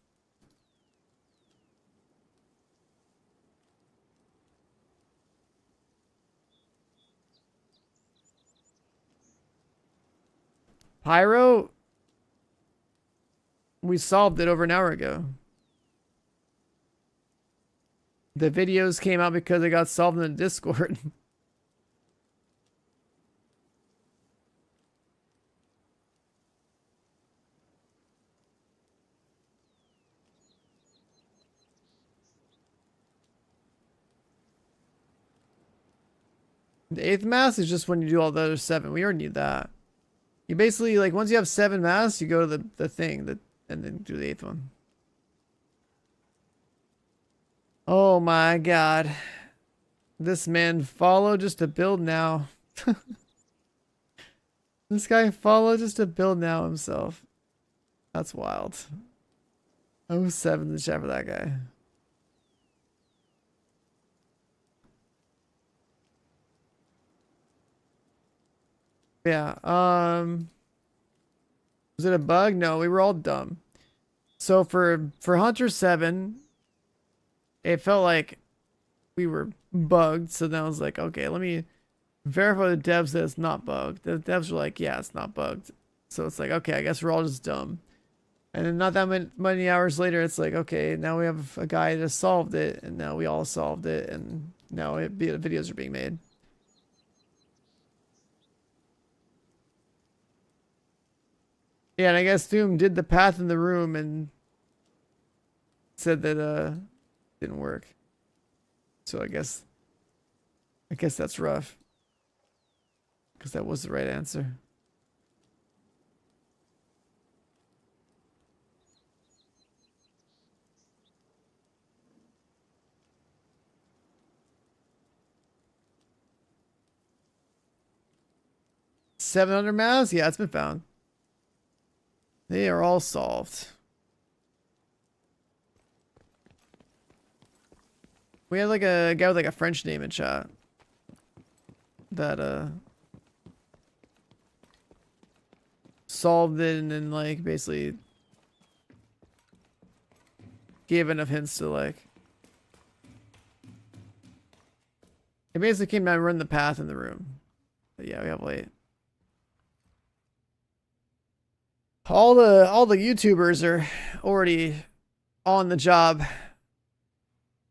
Pyro? We solved it over an hour ago. The videos came out because they got solved in the Discord. The 8th mass is just when you do all the other 7. We already need that. You basically, like, once you have 7 masks, you go to the thing and then do the 8th one. Oh my god. This man followed just to build now. This guy followed just to build now himself. That's wild. 07 in the chat for that guy. Yeah, was it a bug? No, we were all dumb. So for Hunter 7, it felt like we were bugged. So then I was like, okay, let me verify the devs that it's not bugged. The devs were like, yeah, it's not bugged. So it's like, okay, I guess we're all just dumb. And then not that many hours later, it's like, okay, now we have a guy that solved it, and now we all solved it, and now videos are being made. Yeah, and I guess Doom did the path in the room and said that didn't work. So I guess that's rough. Because that was the right answer. $700 masks? Yeah, it's been found. They are all solved. We had like a guy with like a French name in chat that solved it and then like basically gave enough hints to like basically came down and run the path in the room. But yeah, we have late. All the YouTubers are already on the job.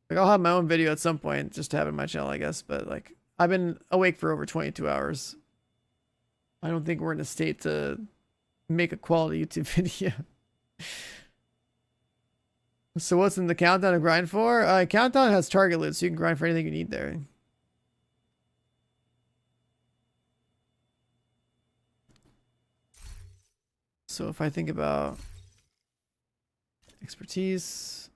Like I'll have my own video at some point just to have it on my channel, I guess. But like I've been awake for over 22 hours. I don't think we're in a state to make a quality YouTube video. So what's in the countdown to grind for? Countdown has target loot, so you can grind for anything you need there. So if I think about expertise,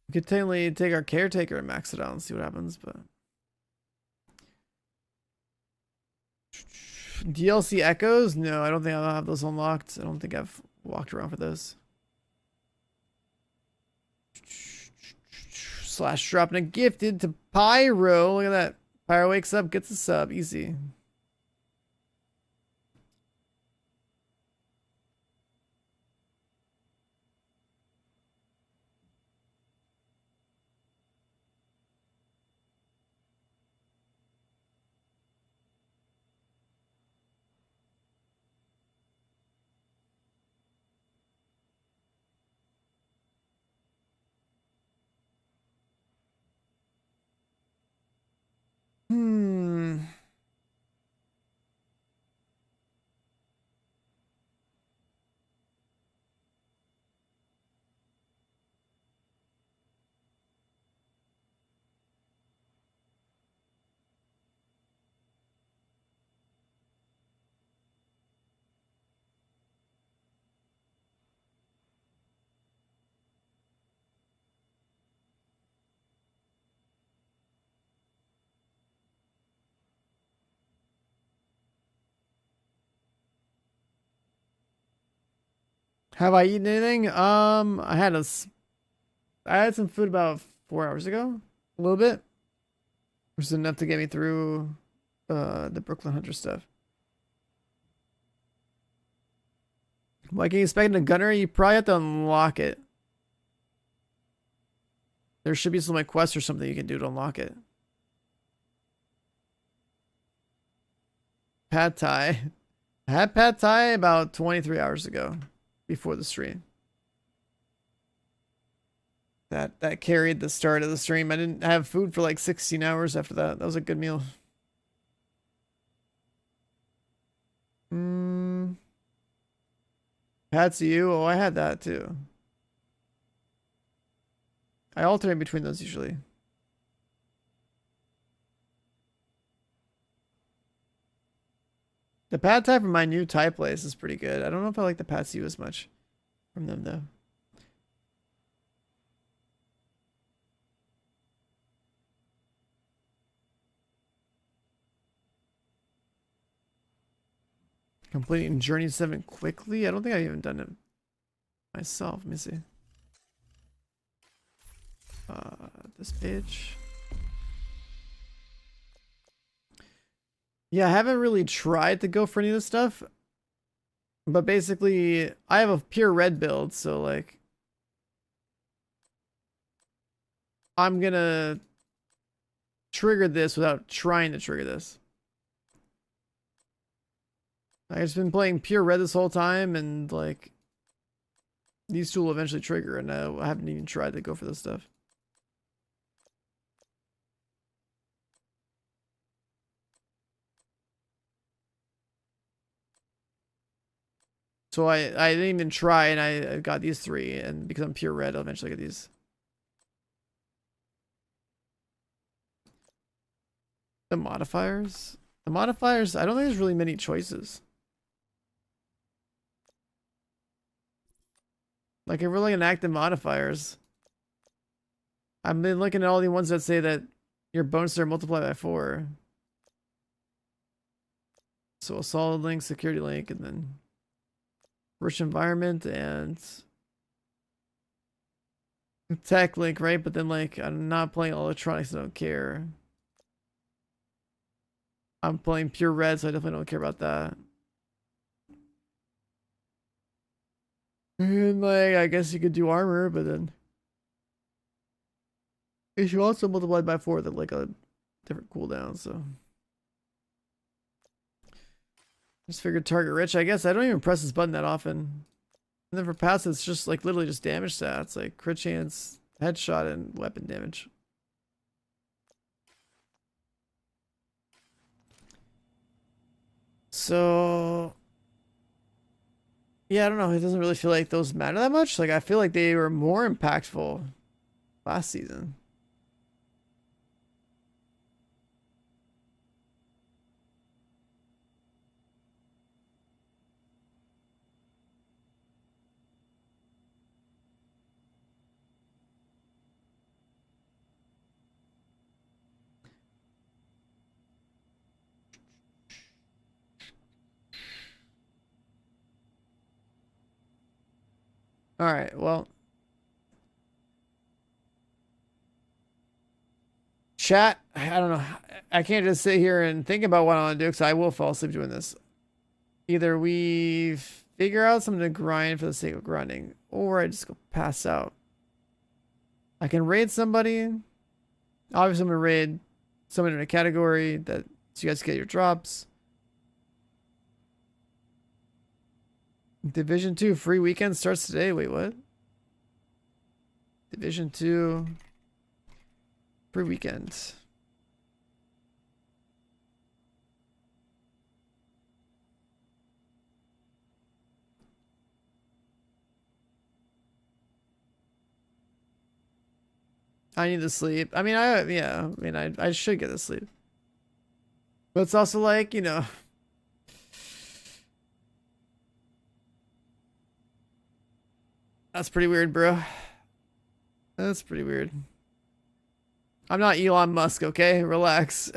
we could technically take our caretaker and max it out and see what happens, but DLC echoes? No, I don't think I'll have those unlocked. I don't think I've walked around for those. Slash dropping a gifted to Pyro. Look at that. Pyro wakes up, gets a sub. Easy. Have I eaten anything? I had some food about 4 hours ago. A little bit. Which is enough to get me through the Brooklyn Hunter stuff. Why can you expect a gunner? You probably have to unlock it. There should be some like quest or something you can do to unlock it. Pad Thai. I had Pad Thai about 23 hours ago. Before the stream. That carried the start of the stream. I didn't have food for like 16 hours after that. That was a good meal. Patsu, oh, I had that too. I alternate between those usually. The pad thai from my new Thai place is pretty good. I don't know if I like the patsu as much from them though. Completing Journey 7 quickly? I don't think I've even done it myself. Let me see. This page. Yeah, I haven't really tried to go for any of this stuff. But basically, I have a pure red build, so like I'm gonna trigger this without trying to trigger this. I've just been playing pure red this whole time, and like these two will eventually trigger, and I haven't even tried to go for this stuff. So I didn't even try, and I got these three, and because I'm pure red, I'll eventually get these. The modifiers? The modifiers, I don't think there's really many choices. Like, if we're looking at active modifiers, I've been looking at all the ones that say that your bonuses are multiplied by 4. So a solid link, security link, and then rich environment and Tech link, right? But then like I'm not playing electronics, I don't care. I'm playing pure red, so I definitely don't care about that. And like I guess you could do armor, but then it should also multiply by 4 that like a different cooldown, so just figured target rich. I guess I don't even press this button that often. And then for passive, it's just like literally just damage stats, like crit chance, headshot, and weapon damage. So yeah, I don't know. It doesn't really feel like those matter that much. Like I feel like they were more impactful last season. All right, well, chat, I don't know. I can't just sit here and think about what I want to do because I will fall asleep doing this. Either we figure out something to grind for the sake of grinding, or I just go pass out. I can raid somebody. Obviously, I'm going to raid someone in a category that so you guys get your drops. Division 2 free weekend starts today. Wait, what? Division 2 free weekend. I need to sleep. I mean, I should get to sleep. But it's also like, you know, that's pretty weird, bro. That's pretty weird. I'm not Elon Musk, okay? Relax.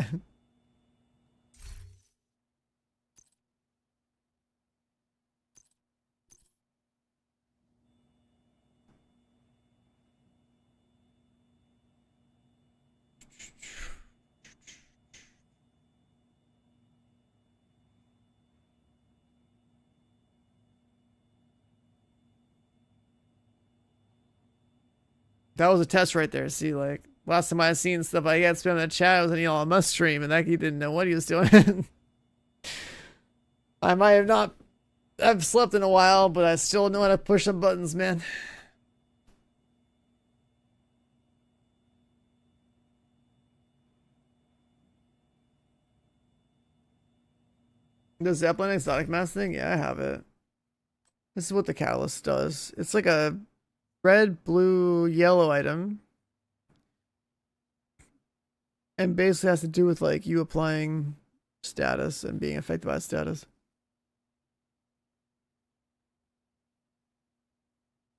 That was a test right there. See, like, last time I seen stuff I got spam in the chat was an Elon Musk stream, and that he didn't know what he was doing. I might have not... I've slept in a while, but I still know how to push some buttons, man. The Zeppelin exotic mask thing? Yeah, I have it. This is what the catalyst does. It's like a red, blue, yellow item. And basically has to do with like you applying status and being affected by status.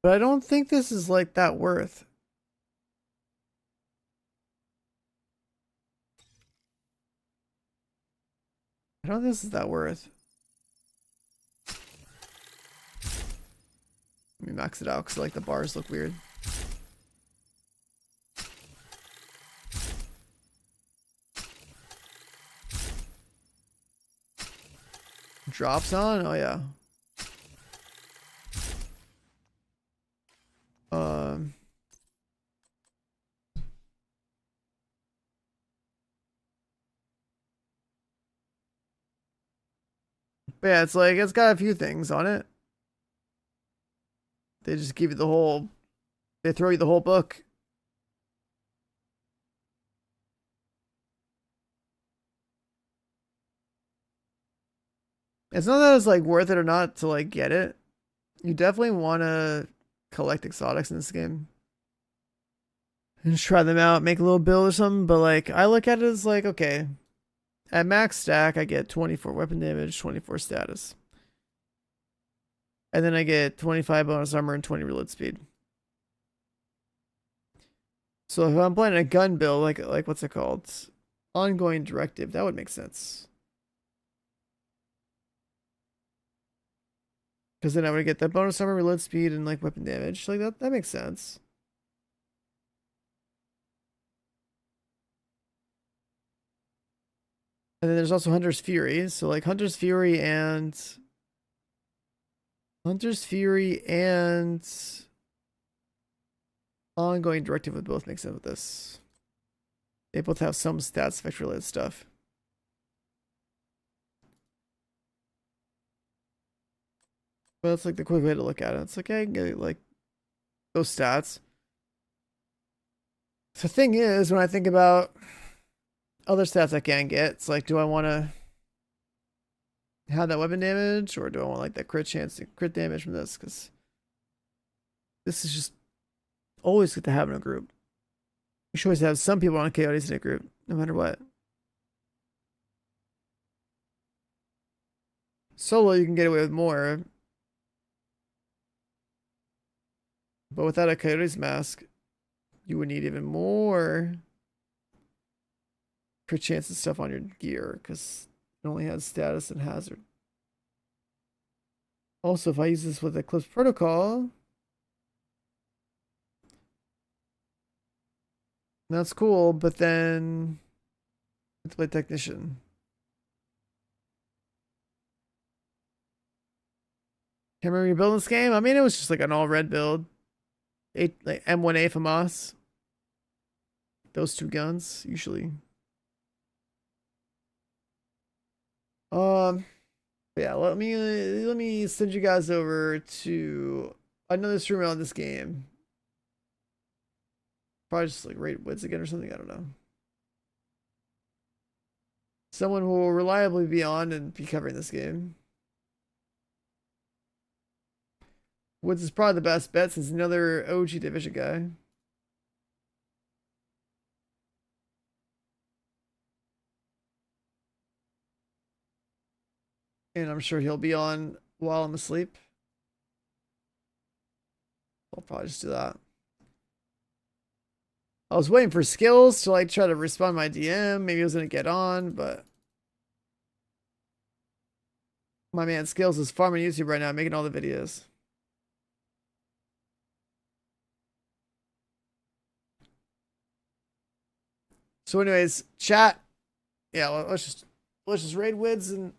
But I don't think this is like that worth. I don't think this is that worth. Let me max it out because like the bars look weird. Drops on? Oh yeah. But yeah, it's like it's got a few things on it. They just give you the whole, they throw you the whole book. It's not that it's like worth it or not to like get it. You definitely want to collect exotics in this game. And just try them out, make a little build or something. But like, I look at it as like, okay, at max stack, I get 24 weapon damage, 24 status. And then I get 25 bonus armor and 20 reload speed. So if I'm playing a gun build, like what's it called? Ongoing directive, that would make sense. Because then I would get that bonus armor, reload speed, and like weapon damage. Like that makes sense. And then there's also Hunter's Fury. So like Hunter's Fury and ongoing directive would both make sense with this. They both have some stats effect related stuff. But it's like the quick way to look at it. It's like, I can get like those stats. The thing is, when I think about other stats I can get, it's like, do I want to have that weapon damage, or do I want like that crit chance, crit damage from this? Because this is just always good to have in a group. You should always have some people on Coyotes in a group, no matter what. Solo, you can get away with more. But without a Coyotes mask, you would need even more crit chance and stuff on your gear, because it only has status and hazard. Also, if I use this with Eclipse Protocol, that's cool, but then it's play Technician. Can't remember your build in this game? I mean, it was just like an all red build. Like M1A FAMAS. Those two guns, usually. Yeah, let me send you guys over to another streamer on this game. Probably just like rate wits again or something, I don't know. Someone who will reliably be on and be covering this game. Woods is probably the best bet since another OG Division guy. And I'm sure he'll be on while I'm asleep. I'll probably just do that. I was waiting for Skills to like try to respond to my DM. Maybe I was gonna get on, but my man Skills is farming YouTube right now, making all the videos. So anyways, chat. Yeah, let's just raid Wids, and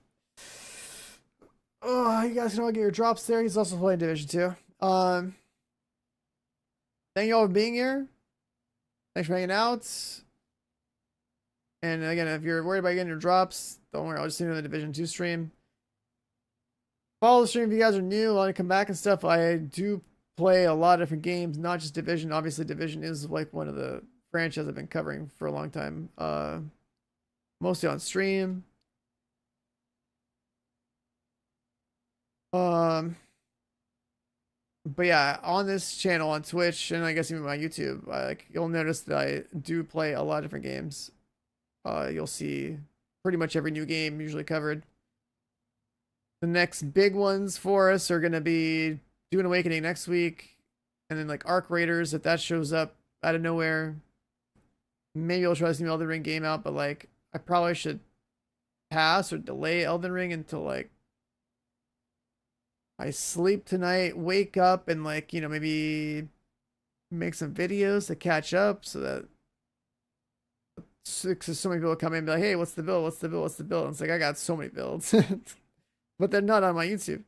oh, you guys can all get your drops there. He's also playing Division 2. Thank you all for being here. Thanks for hanging out. And again, if you're worried about getting your drops, don't worry, I'll just see you in the Division 2 stream. Follow the stream if you guys are new, want to come back and stuff. I do play a lot of different games, not just Division. Obviously, Division is like one of the franchises I've been covering for a long time. Mostly on stream. But yeah, on this channel on Twitch, and I guess even my YouTube, like you'll notice that I do play a lot of different games. You'll see pretty much every new game usually covered. The next big ones for us are gonna be Dune Awakening next week, and then like Arc Raiders if that shows up out of nowhere. Maybe I'll try to see the Elden Ring game out, but like I probably should pass or delay Elden Ring until like I sleep tonight, wake up, and like, you know, maybe make some videos to catch up so that so many people come in and be like, hey, what's the build? What's the build? What's the build? And it's like, I got so many builds, but they're not on my YouTube.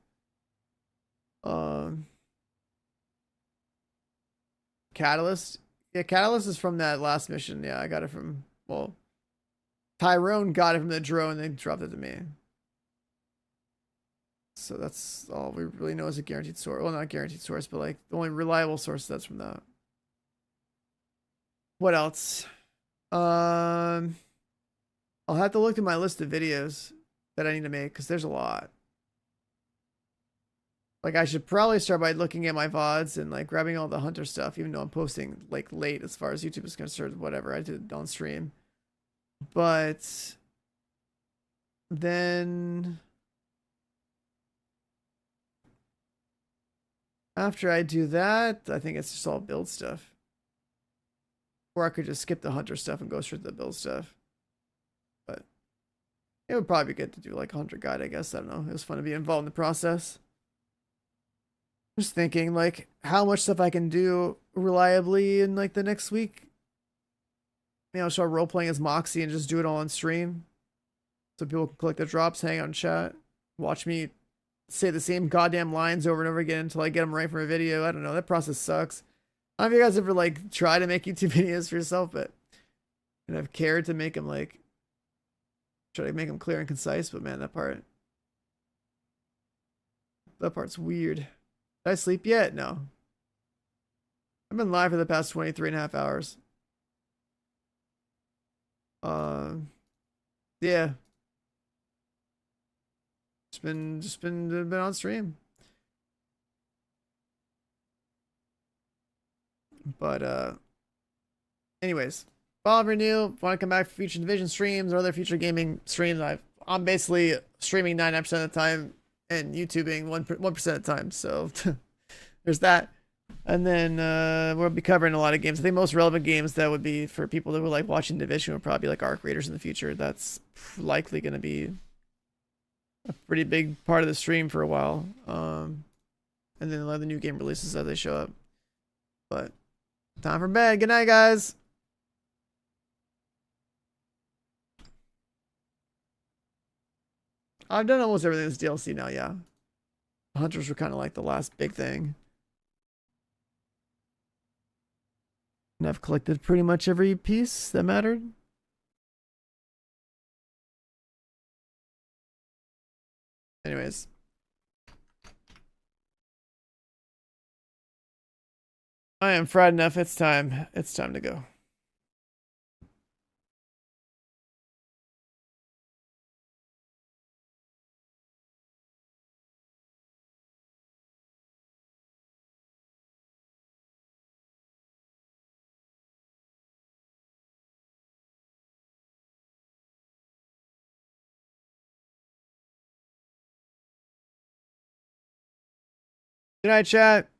Catalyst. Yeah, Catalyst is from that last mission. Yeah, I got it from, well, Tyrone got it from the drone and they dropped it to me. So that's all we really know is a guaranteed source. Well, not guaranteed source, but like the only reliable source that's from that. What else? I'll have to look through my list of videos that I need to make because there's a lot. Like I should probably start by looking at my VODs and like grabbing all the Hunter stuff, even though I'm posting like late as far as YouTube is concerned, whatever. I did it on stream. But then after I do that, I think it's just all build stuff. Or I could just skip the Hunter stuff and go straight to the build stuff. But it would probably be good to do like a Hunter guide, I guess. I don't know. It was fun to be involved in the process. Just thinking like how much stuff I can do reliably in like the next week. Maybe I'll start role playing as Moxie and just do it all on stream. So people can click the drops, hang out and chat, watch me say the same goddamn lines over and over again until I get them right for a video. I don't know. That process sucks. I don't know if you guys ever like try to make YouTube videos for yourself, but and I've cared to make them like try to make them clear and concise. But man, that part's weird. Did I sleep yet? No. I've been live for the past 23.5 hours. Yeah. Just been on stream. But anyways, follow me new. Want to come back for future division streams or other future gaming streams? I'm basically streaming 99% of the time and YouTubing 1% of the time. So there's that. And then we'll be covering a lot of games. I think most relevant games that would be for people that would like watching Division would probably be like Arc Raiders in the future. That's likely going to be a pretty big part of the stream for a while. And then a lot of the new game releases as they show up. But time for bed. Good night, guys. I've done almost everything that's DLC now, yeah. Hunters were kind of like the last big thing. And I've collected pretty much every piece that mattered. Anyways. I am fried enough. It's time. It's time to go. Good night, chat.